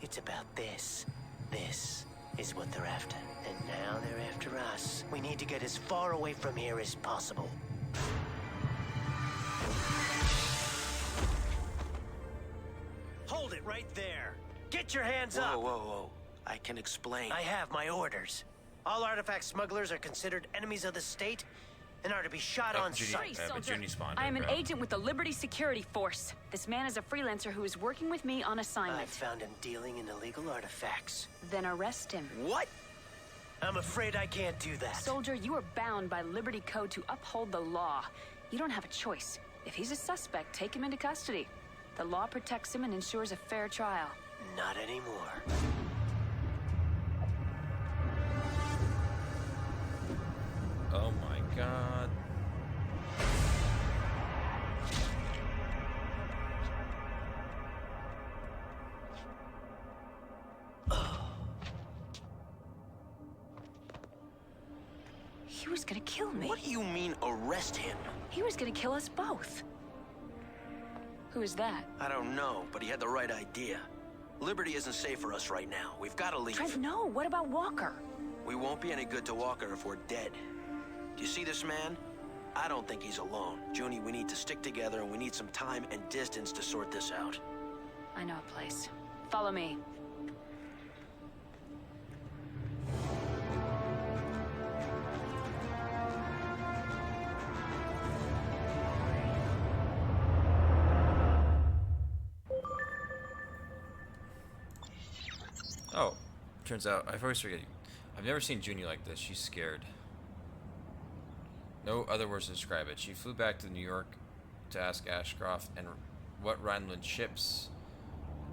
It's about this. This is what they're after. And now they're after us. We need to get as far away from here as possible. Hold it right there. Get your hands up. Whoa, whoa, whoa. I can explain. I have my orders. All artifact smugglers are considered enemies of the state and are to be shot on sight. I am an agent with the Liberty Security Force. This man is a freelancer who is working with me on assignment. I found him dealing in illegal artifacts. Then arrest him. What? I'm afraid I can't do that. Soldier, you are bound by Liberty Code to uphold the law. You don't have a choice. If he's a suspect, take him into custody. The law protects him and ensures a fair trial. Not anymore. Oh my god. He was gonna kill me. What do you mean, arrest him? He was gonna kill us both. Who is that? I don't know, but he had the right idea. Liberty isn't safe for us right now. We've got to leave. Trent, no. What about Walker? We won't be any good to Walker if we're dead. Do you see this man? I don't think he's alone. Junie, we need to stick together and we need some time and distance to sort this out. I know a place. Follow me. Oh, turns out I've always forgetting. I've never seen Junie like this. She's scared. No other words to describe it. She flew back to New York to ask Ashcroft and what Rhineland ships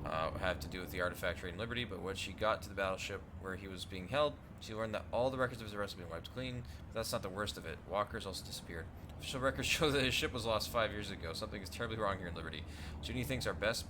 have to do with the artifact Radeon Liberty, but when she got to the battleship where he was being held, she learned that all the records of his arrest had been wiped clean, but that's not the worst of it. Walker's also disappeared. Official records show that his ship was lost 5 years ago. Something is terribly wrong here in Liberty. Junie thinks our best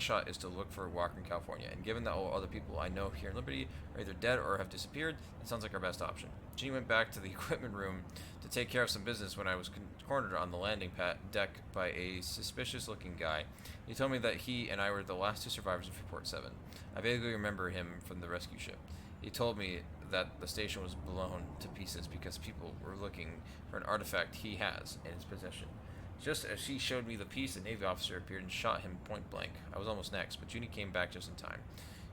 shot is to look for Walker in California, and given that all other people I know here in Liberty are either dead or have disappeared, that sounds like our best option. Junie went back to the equipment room to take care of some business when I was cornered on the landing deck by a suspicious-looking guy. He told me that he and I were the last 2 survivors of Freeport 7. I vaguely remember him from the rescue ship. He told me that the station was blown to pieces because people were looking for an artifact he has in his possession. Just as he showed me the piece, a Navy officer appeared and shot him point blank. I was almost next, but Junie came back just in time.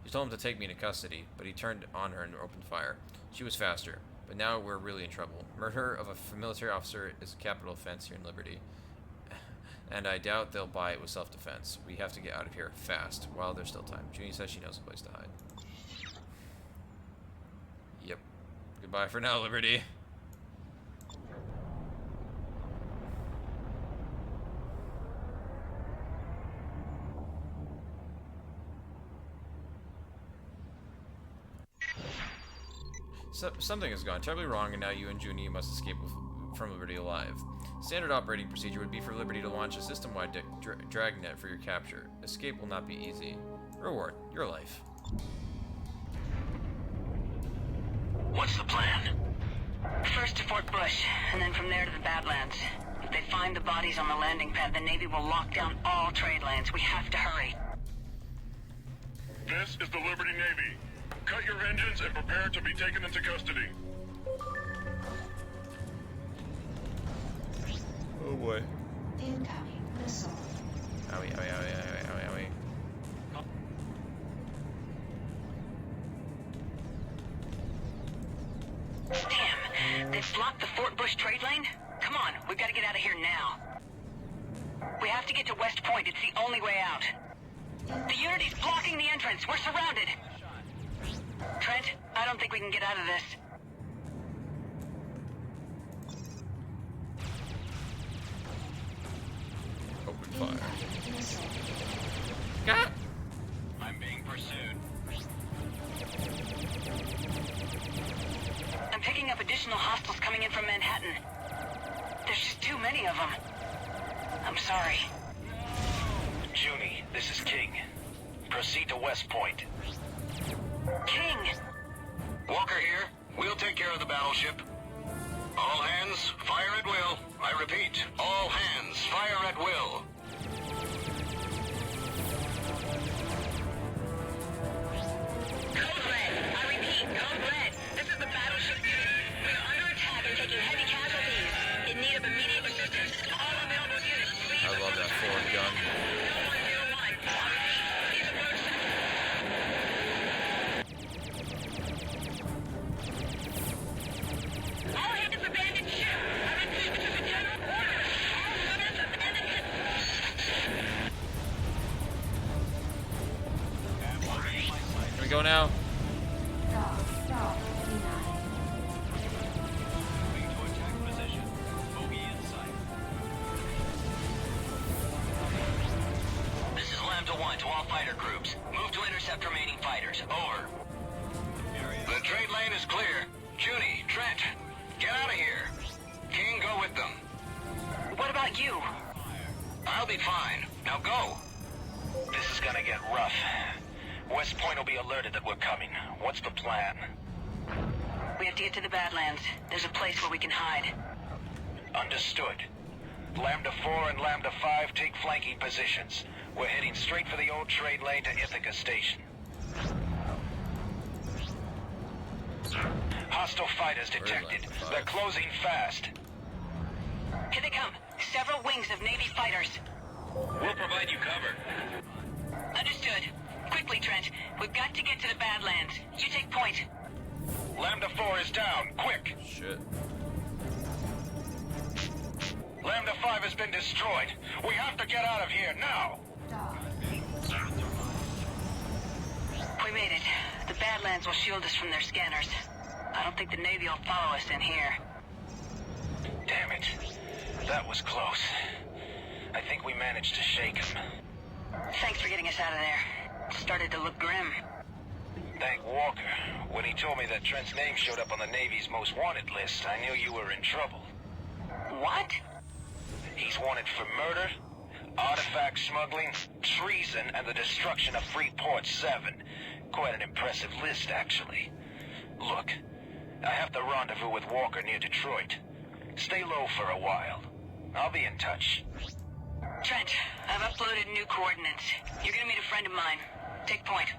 She told him to take me into custody, but he turned on her and opened fire. She was faster, but now we're really in trouble. Murder of a military officer is a capital offense here in Liberty, and I doubt they'll buy it with self-defense. We have to get out of here fast, while there's still time. Junie says she knows a place to hide. Yep. Goodbye for now, Liberty. So, something has gone terribly wrong, and now you and Junie must escape from Liberty alive. Standard operating procedure would be for Liberty to launch a system-wide dragnet for your capture. Escape will not be easy. Reward: your life. What's the plan? First to Fort Bush, and then from there to the Badlands. If they find the bodies on the landing pad, the Navy will lock down all trade lanes. We have to hurry. This is the Liberty Navy. Cut your engines and prepare to be taken into custody. Oh boy. Incoming missile. Owie, owie, owie, owie, owie, owie. Damn, they've blocked the Fort Bush trade lane? Come on, we've got to get out of here now. We have to get to West Point. It's the only way out. The Unity's blocking the entrance. We're surrounded. Trent, I don't think we can get out of this. Open fire. Got. I'm being pursued. I'm picking up additional hostiles coming in from Manhattan. There's just too many of them. I'm sorry. Junie, this is King. Proceed to West Point. King! Walker here. We'll take care of the battleship. All hands, fire at will. I repeat, all hands, fire at will. Code Red. I repeat, Code Red. This is the battleship unit. We are under attack and taking heavy casualties. In need of immediate assistance. All available units, please. I love that forward gun. Here we go now. This is Lambda 1 to all fighter groups. Move to intercept remaining fighters. Over. The trade lane is clear. Junie, Trent, get out of here. King, go with them. What about you? I'll be fine. Now go. This is gonna get rough. West Point will be alerted that we're coming. What's the plan? We have to get to the Badlands. There's a place where we can hide. Understood. Lambda 4 and Lambda 5 take flanking positions. We're heading straight for the old trade lane to Ithaca Station. Hostile fighters detected. They're closing fast. Here they come. Several wings of Navy fighters. We'll provide you cover. Understood. Quickly, Trent. We've got to get to the Badlands. You take point. Lambda 4 is down. Quick. Shit. Lambda 5 has been destroyed. We have to get out of here now. We made it. The Badlands will shield us from their scanners. I don't think the Navy will follow us in here. Damn it. That was close. I think we managed to shake him. Thanks for getting us out of there. Started to look grim. Thank Walker. When he told me that Trent's name showed up on the Navy's most wanted list, I knew you were in trouble. What? He's wanted for murder, artifact smuggling, treason, and the destruction of Freeport 7. Quite an impressive list, actually. Look, I have to rendezvous with Walker near Detroit. Stay low for a while. I'll be in touch. Trent, I've uploaded new coordinates. You're gonna meet a friend of mine. Take point.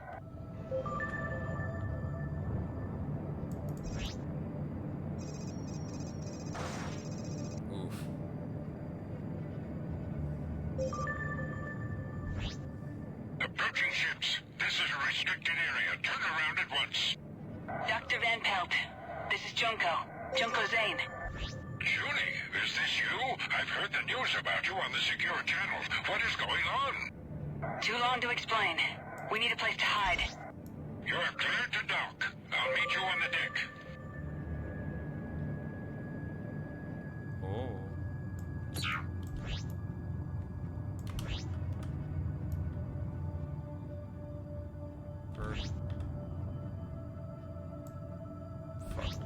Oof. Approaching ships. This is a restricted area. Turn around at once. Dr. Van Pelt, this is Junko. Junko Zane. Junie, is this you? I've heard the news about you on the secure channels. What is going on? Too long to explain. We need a place to hide. You're cleared to dock. I'll meet you on the deck. Oh. First. Fuck.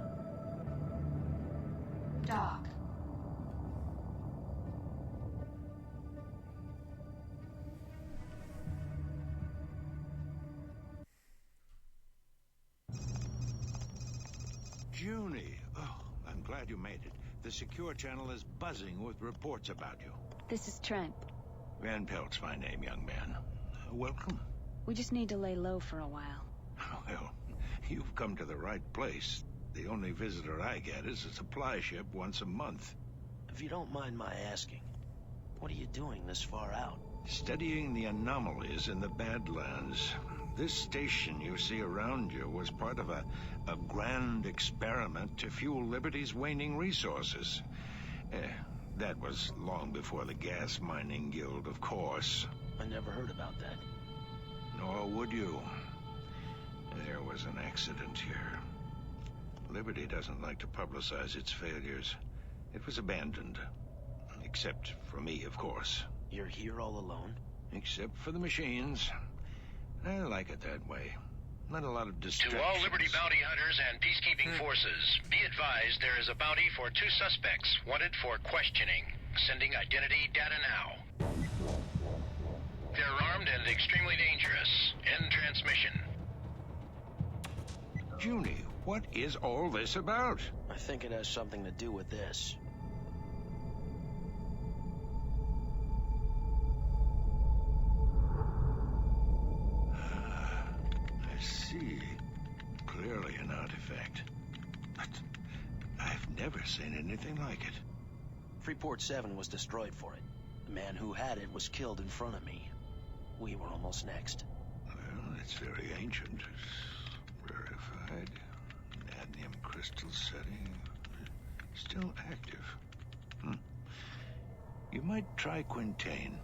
Dock. Junie. Oh, I'm glad you made it. The secure channel is buzzing with reports about you. This is Trent. Van Pelt's my name, young man. Welcome. We just need to lay low for a while. Well, you've come to the right place. The only visitor I get is a supply ship once a month. If you don't mind my asking, what are you doing this far out? Studying the anomalies in the Badlands. This station you see around you was part of a grand experiment to fuel Liberty's waning resources. That was long before the Gas Mining Guild, of course. I never heard about that. Nor would you. There was an accident here. Liberty doesn't like to publicize its failures. It was abandoned. Except for me, of course. You're here all alone? Except for the machines. I like it that way. Not a lot of distractions. To all Liberty bounty hunters and peacekeeping forces, be advised there is a bounty for 2 suspects wanted for questioning. Sending identity data now. They're armed and extremely dangerous. End transmission. Junie, what is all this about? I think it has something to do with this. I see. Clearly an artifact. But I've never seen anything like it. Freeport 7 was destroyed for it. The man who had it was killed in front of me. We were almost next. Well, it's very ancient. Rarefied. Cadmium crystal setting. Still active. You might try Quintain.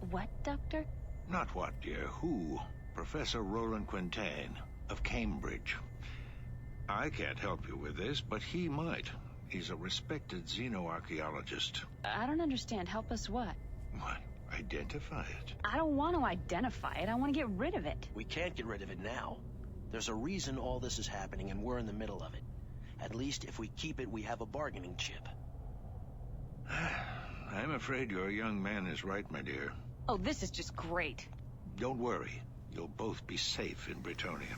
What, Doctor? Not what, dear. Who? Professor Roland Quintain of Cambridge. I can't help you with this, but he might. He's a respected xenoarchaeologist. I don't understand. Help us what? What? Identify it. I don't want to identify it. I want to get rid of it. We can't get rid of it now. There's a reason all this is happening, and we're in the middle of it. At least if we keep it, we have a bargaining chip. I'm afraid your young man is right, my dear. Oh, this is just great. Don't worry. You'll both be safe in Britonia.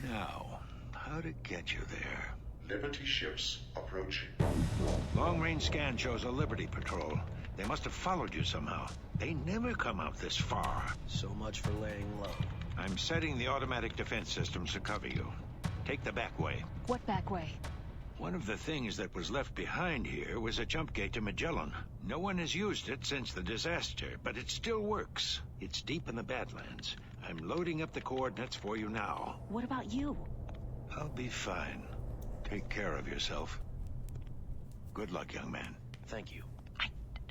Now, how to get you there? Liberty ships approaching. Long-range scan shows a Liberty patrol. They must have followed you somehow. They never come out this far. So much for laying low. I'm setting the automatic defense systems to cover you. Take the back way. What back way? One of the things that was left behind here was a jump gate to Magellan. No one has used it since the disaster, but it still works. It's deep in the Badlands. I'm loading up the coordinates for you now. What about you? I'll be fine. Take care of yourself. Good luck, young man. Thank you.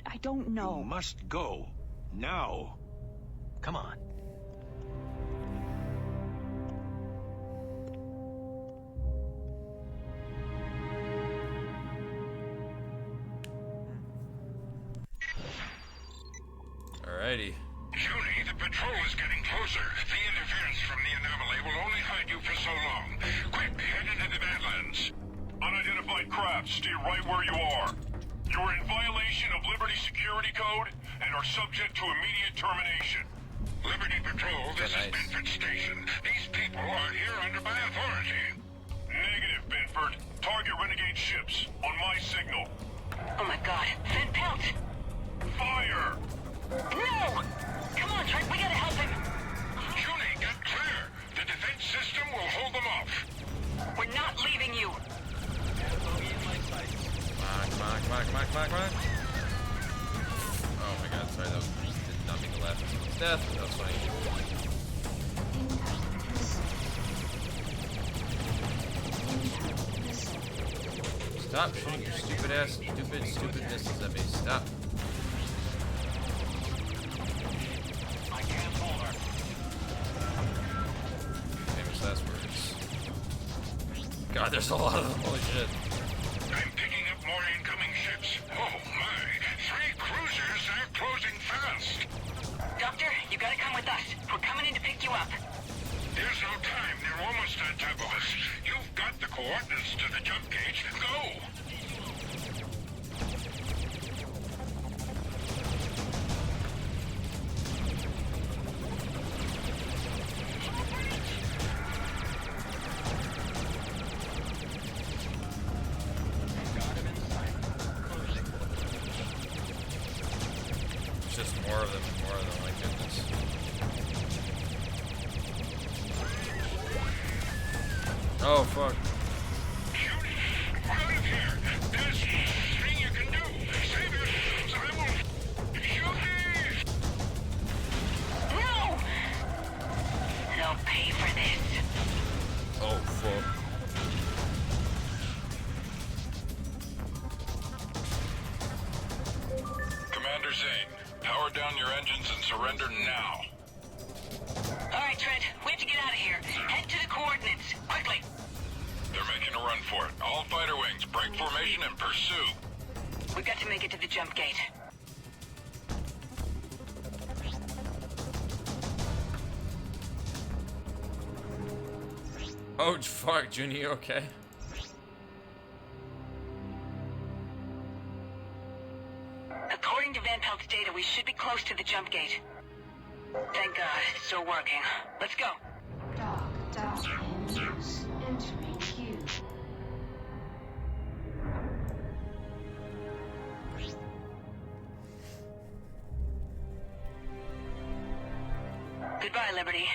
I don't know. You must go. Now. Come on. Alrighty. Junie, the patrol is getting closer. The interference from the anomaly will only hide you for so long. Quick, head into the Badlands. Unidentified craft, stay right where you are. You are in violation of Liberty Security Code and are subject to immediate termination. Liberty Patrol, this is Benford Station. These people are here under my authority. Negative, Benford. Target renegade ships on my signal. Oh my god. Van Pelt! Fire! No! Come on, Trent, we gotta help him. Julie, get clear. The defense system will hold them off. We're not leaving you. Come on. Oh my god, sorry, that did not mean to laugh at someone's death, but that was funny. Stop shooting your stupid missiles at me. Stop. I can't hold her. Famous last words. God, there's a lot of them. Holy shit. I'm picking up more incoming ships. Oh my! 3 cruisers are closing fast. Doctor, you gotta come with us. We're coming in to pick you up. There's no time. They're almost on top of us. You've got the coordinates to the jump gate. Go! Just more of them and more of them, my goodness. Oh, fuck. Out of here! There's nothing you can do! Save yourselves! I will... Judy! No! They'll pay for this. Oh, fuck. Commander Zane, power down your engines and surrender now. Alright, Trent, we have to get out of here. Head to the coordinates, quickly. They're making a run for it. All fighter wings, break formation and pursue. We've got to make it to the jump gate. Oh, fuck, Junior, you okay? According to Van Pelt's data, we should be close to the jump gate. Thank God, it's still working. Let's go. Dock engines entering queue. Goodbye, Liberty.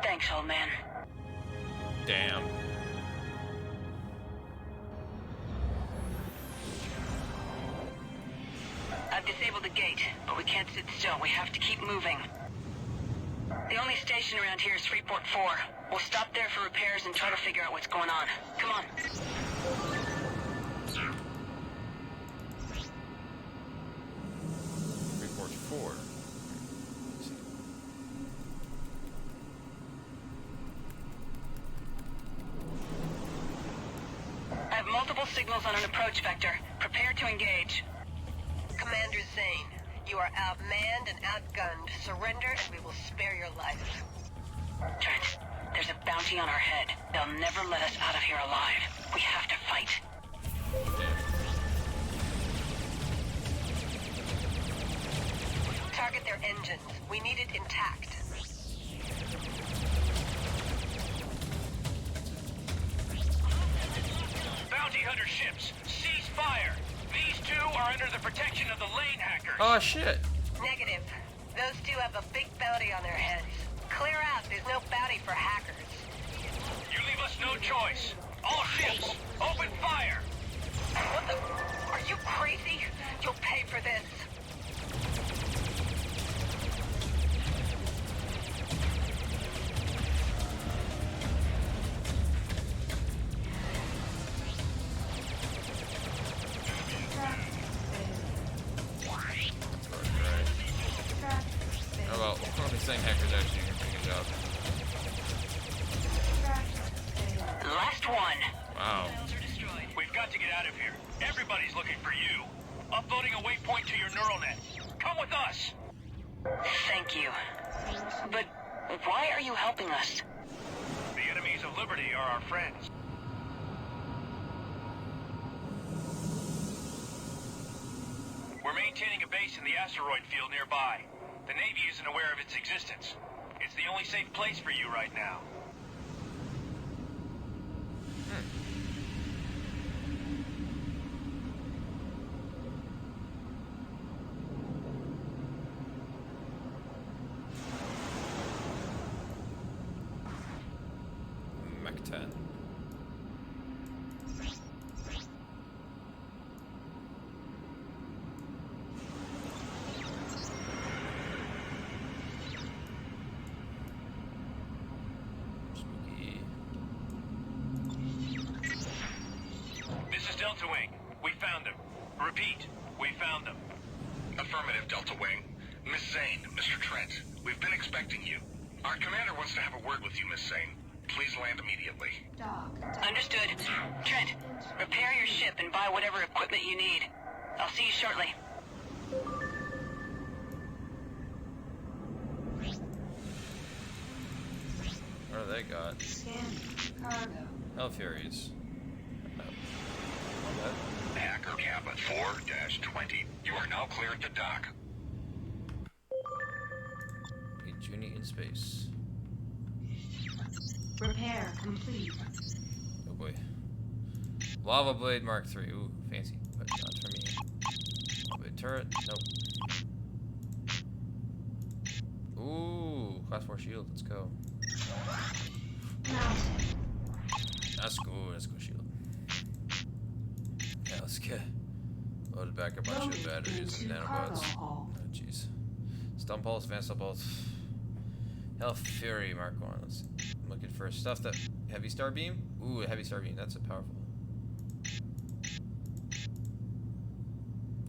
Thanks, old man. Damn. I've disabled the gate, but we can't sit still. We have to keep moving. The only station around here is Freeport 4. We'll stop there for repairs and try to figure out what's going on. Come on. Freeport 4. I have multiple signals on an approach vector. Prepare to engage. Commander Zane, you are outmanned and outgunned. Surrender and we will spare your life. Trent, there's a bounty on our head. They'll never let us out of here alive. We have to fight. Target their engines. We need it intact. Bounty hunter ships, cease fire. These two are under the protection of the lane hackers. Oh, shit. Negative. Those two have a big bounty on their heads. Clear out. There's no bounty for hackers. You leave us no choice. All ships, open fire. What the? Are you crazy? You'll pay for this. Oh well, these thing hackers actually doing a pretty good job. Last one. Wow. We've got to get out of here. Everybody's looking for you. Uploading a waypoint to your neural net. Come with us. Thank you. But why are you helping us? The enemies of liberty are our friends. We're maintaining a base in the asteroid field nearby. The Navy isn't aware of its existence. It's the only safe place for you right now. Mech 10. This is Delta Wing. We found them. Repeat, we found them. Affirmative, Delta Wing. Miss Zane, Mr. Trent, we've been expecting you. Our commander wants to have a word with you, Miss Zane. Please land immediately. Understood. Trent, repair your ship and buy whatever equipment you need. I'll see you shortly. What do they got? Cargo. Hell Furies. Hacker Kappa 4-20. You are now cleared to dock. Get Junie in space. Repair complete. Oh boy. Lava Blade Mark III. Ooh, fancy. But not for me. Lava Blade turret. Nope. Ooh, class 4 shield. Let's go. That's cool. Let's go shield. Yeah, let's get loaded back up on shield batteries and nanobots. Oh, jeez. Stun Pulse, Advanced Stun Pulse. Hell Fury Mark 1. Let's see. I'm looking for stuff that... Heavy Star Beam? Ooh, a Heavy Star Beam. That's a powerful.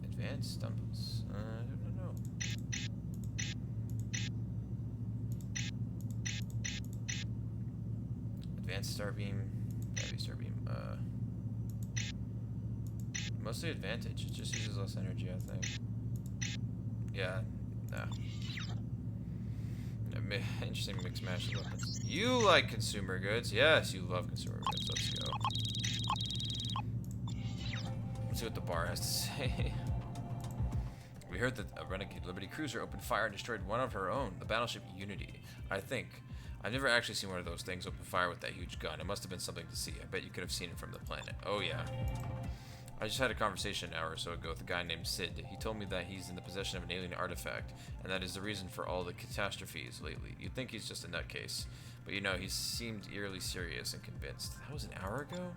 Advanced Stun Pulse. I don't know. Advanced Star Beam. Heavy Star Beam. Mostly advantage. It just uses less energy, I think. Yeah. Nah. Interesting mixed match of weapons. You like consumer goods. Yes, you love consumer goods. Let's go. Let's see what the bar has to say. We heard that a Renegade Liberty cruiser opened fire and destroyed one of her own, the battleship Unity. I think. I've never actually seen one of those things open fire with that huge gun. It must have been something to see. I bet you could have seen it from the planet. Oh, yeah. I just had a conversation an hour or so ago with a guy named Sid. He told me that he's in the possession of an alien artifact, and that is the reason for all the catastrophes lately. You'd think he's just a nutcase, but you know, he seemed eerily serious and convinced. That was an hour ago?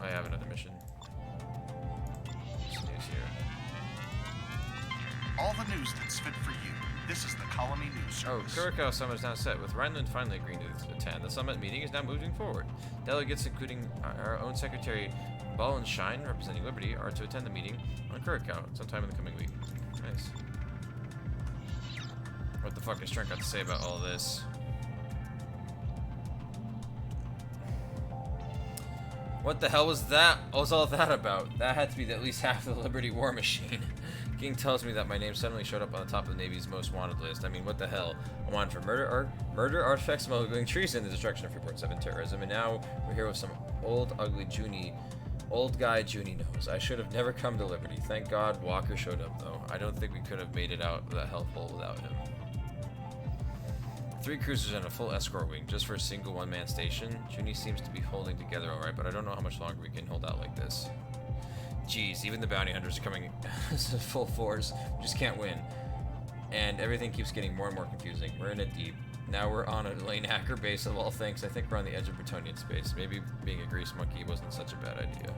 I have another mission. What's news here? All the news that's fit for you. This is the Colony News Service. Oh, Curacao Summit is now set, with Rhineland finally agreeing to attend. The summit meeting is now moving forward. Delegates, including our own Secretary Ballenschein, representing Liberty, are to attend the meeting on Curacao sometime in the coming week. Nice. What the fuck has Trent got to say about all this? What the hell was that? What was all that about? That had to be at least half the Liberty war machine. King tells me that my name suddenly showed up on the top of the Navy's most wanted list. I mean, what the hell? I'm wanted for murder, artifact smuggling, treason, the destruction of Freeport 7 terrorism, and now we're here with some old guy Junie knows. I should have never come to Liberty. Thank God Walker showed up, though. I don't think we could have made it out of that hellhole without him. 3 cruisers and a full escort wing, just for a single one-man station. Junie seems to be holding together alright, but I don't know how much longer we can hold out like this. Jeez, even the bounty hunters are coming full force. We just can't win. And everything keeps getting more and more confusing. We're in it deep. Now we're on a lane hacker base of all things. I think we're on the edge of Bretonian space. Maybe being a grease monkey wasn't such a bad idea.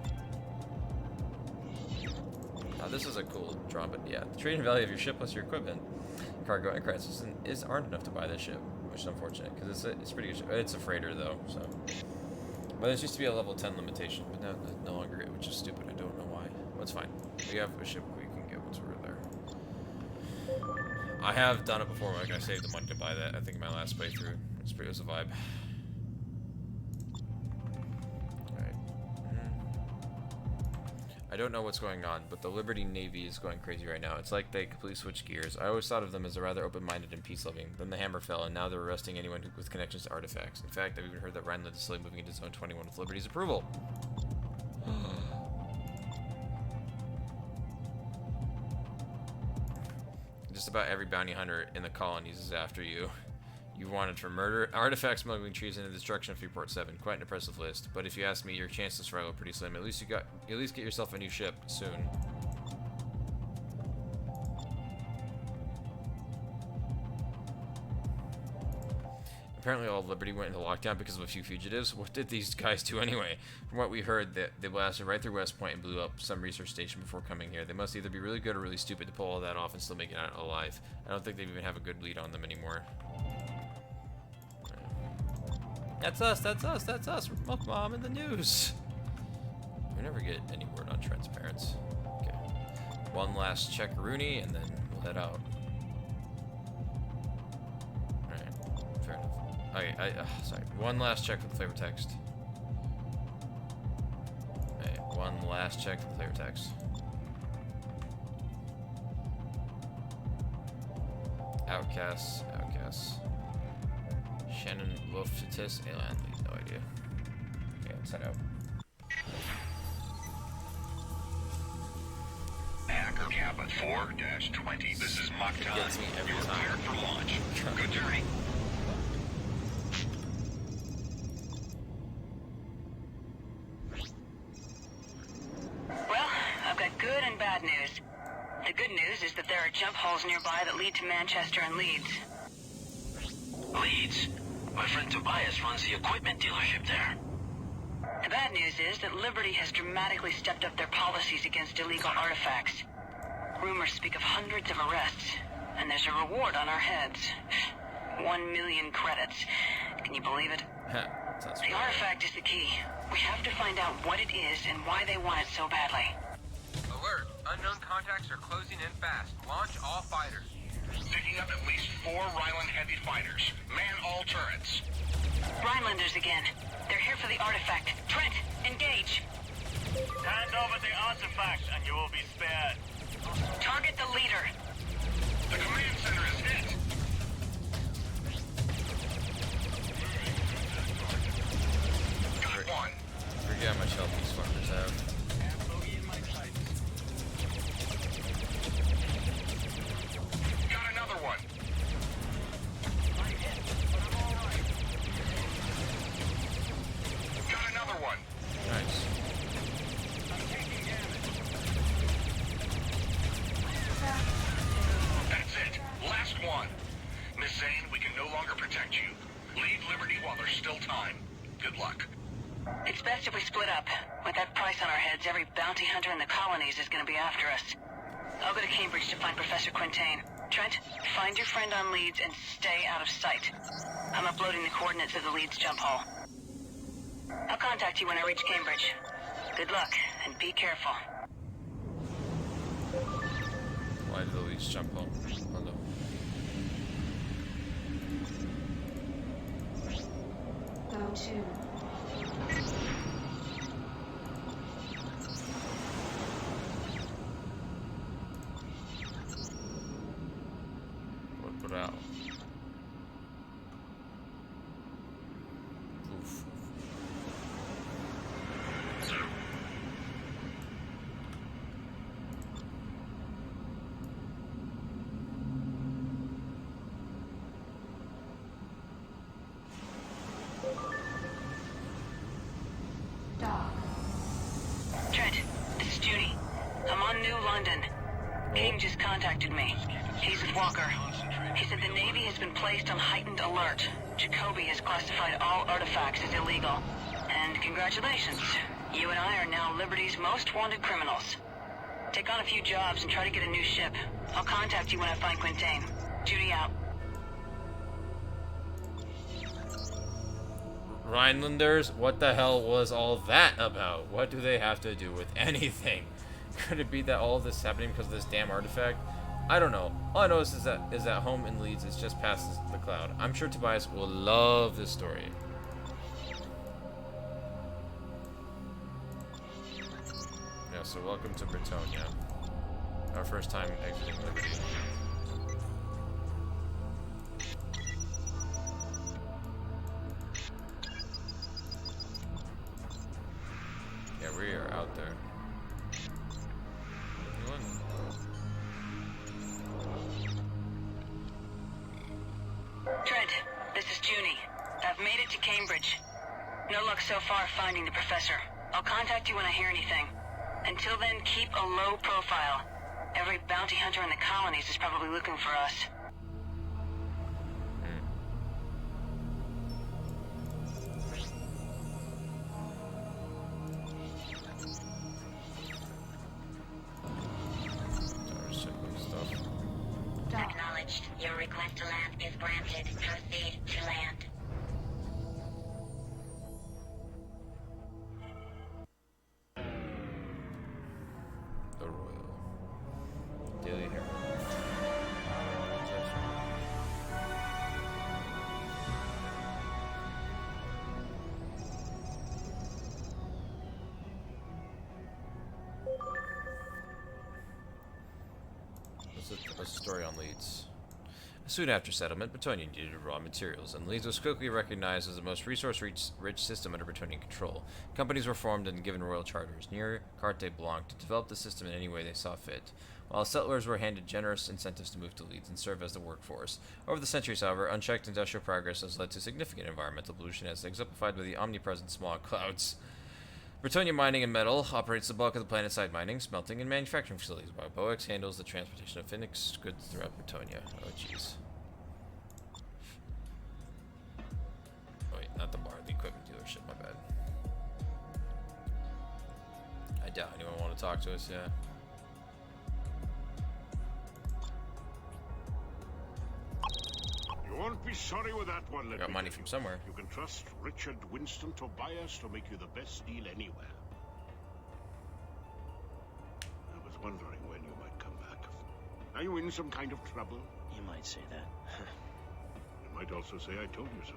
Now this is a cool draw, but yeah. The trading value of your ship plus your equipment, cargo, and credits aren't enough to buy this ship, which is unfortunate, because it's pretty good ship. It's a freighter, though, so... But it used to be a level 10 limitation, but now no longer, which is stupid. I don't know why. Well, it's fine. We have a ship we can get once we're there. I have done it before. Like I saved the money to buy that. I think in my last playthrough, it was a vibe. All right. I I don't know what's going on, but the Liberty Navy is going crazy right now. It's like they completely switched gears. I always thought of them as a rather open-minded and peace-loving. Then the hammer fell, and now they're arresting anyone with connections to artifacts. In fact, I've even heard that Rhineland is slowly moving into Zone 21 with Liberty's approval. Just about every bounty hunter in the colonies is after you. You wanted for murder, artifact smuggling, treason, and destruction of Freeport 7. Quite an impressive list. But if you ask me, your chances to survival are pretty slim. At least get yourself a new ship soon. Apparently all of Liberty went into lockdown because of a few fugitives. What did these guys do anyway? From what we heard, they blasted right through West Point and blew up some research station before coming here. They must either be really good or really stupid to pull all that off and still make it out alive. I don't think they even have a good lead on them anymore. That's us, that's us, that's us. We're Milk Mom in the news. We never get any word on Trent's parents. Okay. One last check Rooney, and then we'll head out. Alright, fair enough. Okay, sorry. One last check for the flavor text. Okay, one last check for the flavor text. Outcasts, outcasts. Shannon Wolf-Tis, Alien, no idea. Okay, let's head out. Hacker Kappa 4-20. This is Mach time. Gets me every You're time. prepared for launch. Good journey. Well, I've got good and bad news. The good news is that there are jump holes nearby that lead to Manchester and Leeds. Leeds? My friend Tobias runs the equipment dealership there. The bad news is that Liberty has dramatically stepped up their policies against illegal artifacts. Rumors speak of hundreds of arrests, and there's a reward on our heads. 1 million credits. Can you believe it? The artifact is the key. We have to find out what it is and why they want it so badly. Alert! Unknown contacts are closing in fast. Launch all fighters. Picking up at least 4 Ryland heavy fighters. Man all turrets. Rhinelanders again. They're here for the artifact. Trent, engage. Hand over the artifact and you will be spared. Target the leader. The command center is hit. Got one. Forget how much health these fuckers have. Got another one. Got another one. Nice. That's it. Last one. Miss Zane, we can no longer protect you. Leave Liberty while there's still time. Good luck. It's best if we split up. With that price on our heads, every bounty hunter in the colonies is going to be after us. I'll go to Cambridge to find Professor Quintain. Trent, find your friend on Leeds and stay out of sight. I'm uploading the coordinates of the Leeds jump hole. I'll contact you when I reach Cambridge. Good luck, and be careful. Why did the Leeds jump home? Hello. Go to. Put out. Oof. Dock. Trent, this is Judy. I'm on New London. King just contacted me. He's with Walker. He said the Navy has been placed on heightened alert. Jacoby has classified all artifacts as illegal. And congratulations. You and I are now Liberty's most wanted criminals. Take on a few jobs and try to get a new ship. I'll contact you when I find Quintain. Judy out. Rhinelanders? What the hell was all that about? What do they have to do with anything? Could it be that all of this is happening because of this damn artifact? I don't know. All I know is that home in Leeds is just past the cloud. I'm sure Tobias will love this story. Yeah, so welcome to Bretonia. Our first time exiting Liberty. Yeah, we are out there. Trent, this is Junie. I've made it to Cambridge. No luck so far finding the professor. I'll contact you when I hear anything. Until then, keep a low profile. Every bounty hunter in the colonies is probably looking for us. Acknowledged. Your request to land is granted. Proceed to land. The Royal Daily Herald. What's the story on Leeds? Soon after settlement, Bretonia needed raw materials, and Leeds was quickly recognized as the most resource-rich system under Bretonian control. Companies were formed and given royal charters near Carte Blanche to develop the system in any way they saw fit, while settlers were handed generous incentives to move to Leeds and serve as the workforce. Over the centuries, however, unchecked industrial progress has led to significant environmental pollution, as exemplified by the omnipresent smog clouds. Bretonia Mining and Metal operates the bulk of the planet-side mining, smelting, and manufacturing facilities, while Boex handles the transportation of finished goods throughout Bretonia. Oh, jeez. Oh, wait, not the bar, the equipment dealership, my bad. I doubt anyone want to talk to us, yeah. You won't be sorry with that one, let Got me money tell from you. somewhere. You can trust Richard Winston Tobias to make you the best deal anywhere. I was wondering when you might come back. Are you in some kind of trouble? You might say that. You might also say I told you so.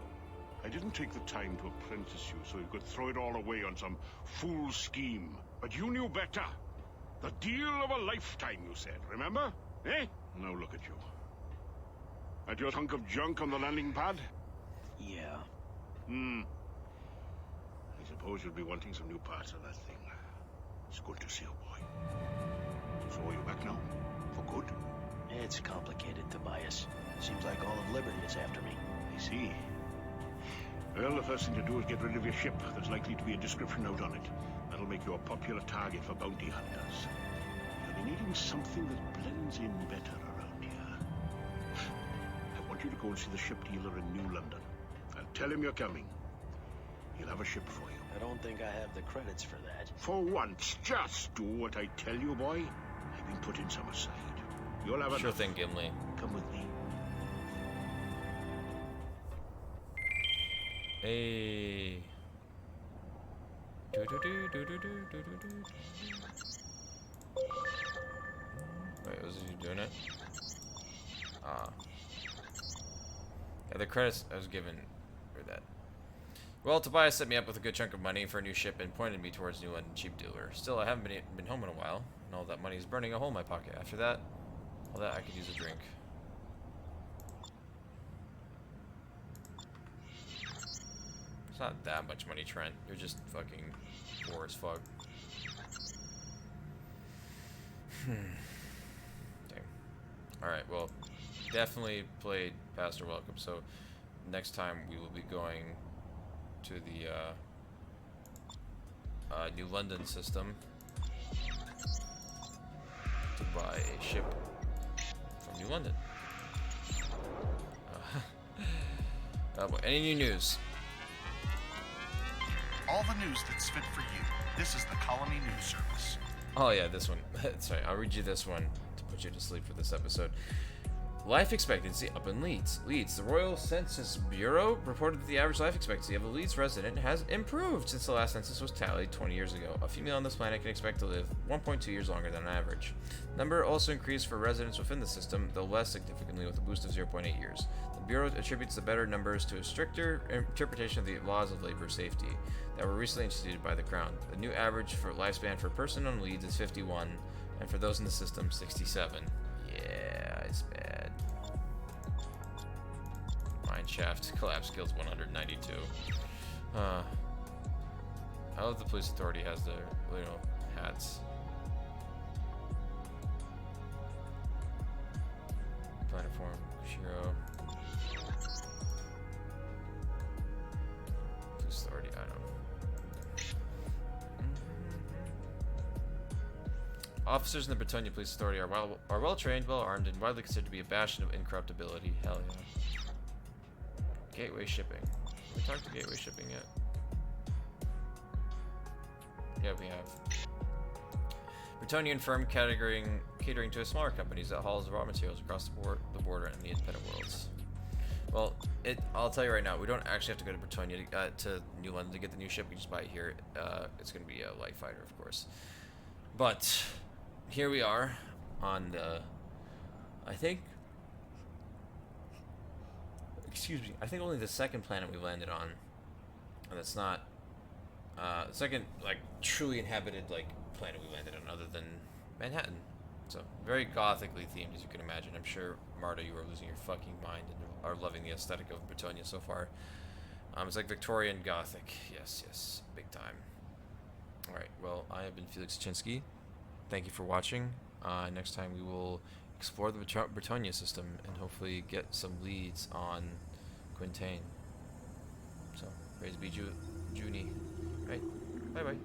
I didn't take the time to apprentice you so you could throw it all away on some fool scheme. But you knew better. The deal of a lifetime, you said, remember? Eh? Now look at you. At your hunk of junk on the landing pad? Yeah. I suppose you'll be wanting some new parts of that thing. It's good to see you, boy. So are you back now? For good? It's complicated, Tobias. Seems like all of Liberty is after me. I see. Well, the first thing to do is get rid of your ship. There's likely to be a description note on it. That'll make you a popular target for bounty hunters. You'll be needing something that blends in better around here. I want you to go and see the ship dealer in New London. I'll tell him you're coming. He'll have a ship for you. I don't think I have the credits for that. For once, just do what I tell you, boy. I've been putting some aside. You'll have Sure enough. thing, Gimli. Come with me. Hey. Wait, was he doing it? Yeah, the credits I was given for that. Well, Tobias set me up with a good chunk of money for a new ship and pointed me towards New London cheap dealer. Still, I haven't been home in a while, and all that money is burning a hole in my pocket. After that, all that I could use a drink. It's not that much money, Trent. You're just fucking poor as fuck. Dang. Alright, well, definitely played Pastor Welcome, so next time we will be going to the New London system to buy a ship from New London. Any new news? All the news that's fit for you. This is the Colony News Service. Oh yeah, this one. Sorry, I'll read you this one to put you to sleep for this episode. Life expectancy up in Leeds. Leeds, the Royal Census Bureau reported that the average life expectancy of a Leeds resident has improved since the last census was tallied 20 years ago. A female on this planet can expect to live 1.2 years longer than an average. Number also increased for residents within the system, though less significantly with a boost of 0.8 years. The Bureau attributes the better numbers to a stricter interpretation of the laws of labor safety that were recently instituted by the Crown. The new average for lifespan for person on leads is 51, and for those in the system, 67. Yeah, it's bad. Mine shaft collapse skills 192. I love the police authority has their little hats. Platform, Shiro. Police authority, I don't know. Officers in the Bretonia Police Authority are well trained, well armed, and widely considered to be a bastion of incorruptibility. Hell yeah. Gateway shipping. Have we talked to gateway shipping yet? Yeah, we have. Bretonian firm catering to smaller companies that hauls raw materials across the border and the independent worlds. Well, I'll tell you right now, we don't actually have to go to Bretonia to New London to get the new ship. We just buy it here. It's going to be a light fighter, of course. But here we are on the, I think only the second planet we landed on, and it's not the second like truly inhabited like planet we landed on, other than Manhattan. So very gothically themed, as you can imagine. I'm sure Marta, you are losing your fucking mind and are loving the aesthetic of Bretonia so far. It's like Victorian Gothic. Yes, big time. All right. Well, I have been Felix Chinsky. Thank you for watching. Next time we will explore the Bretonia system and hopefully get some leads on Quintain. So, praise be Junie. Right? Bye-bye.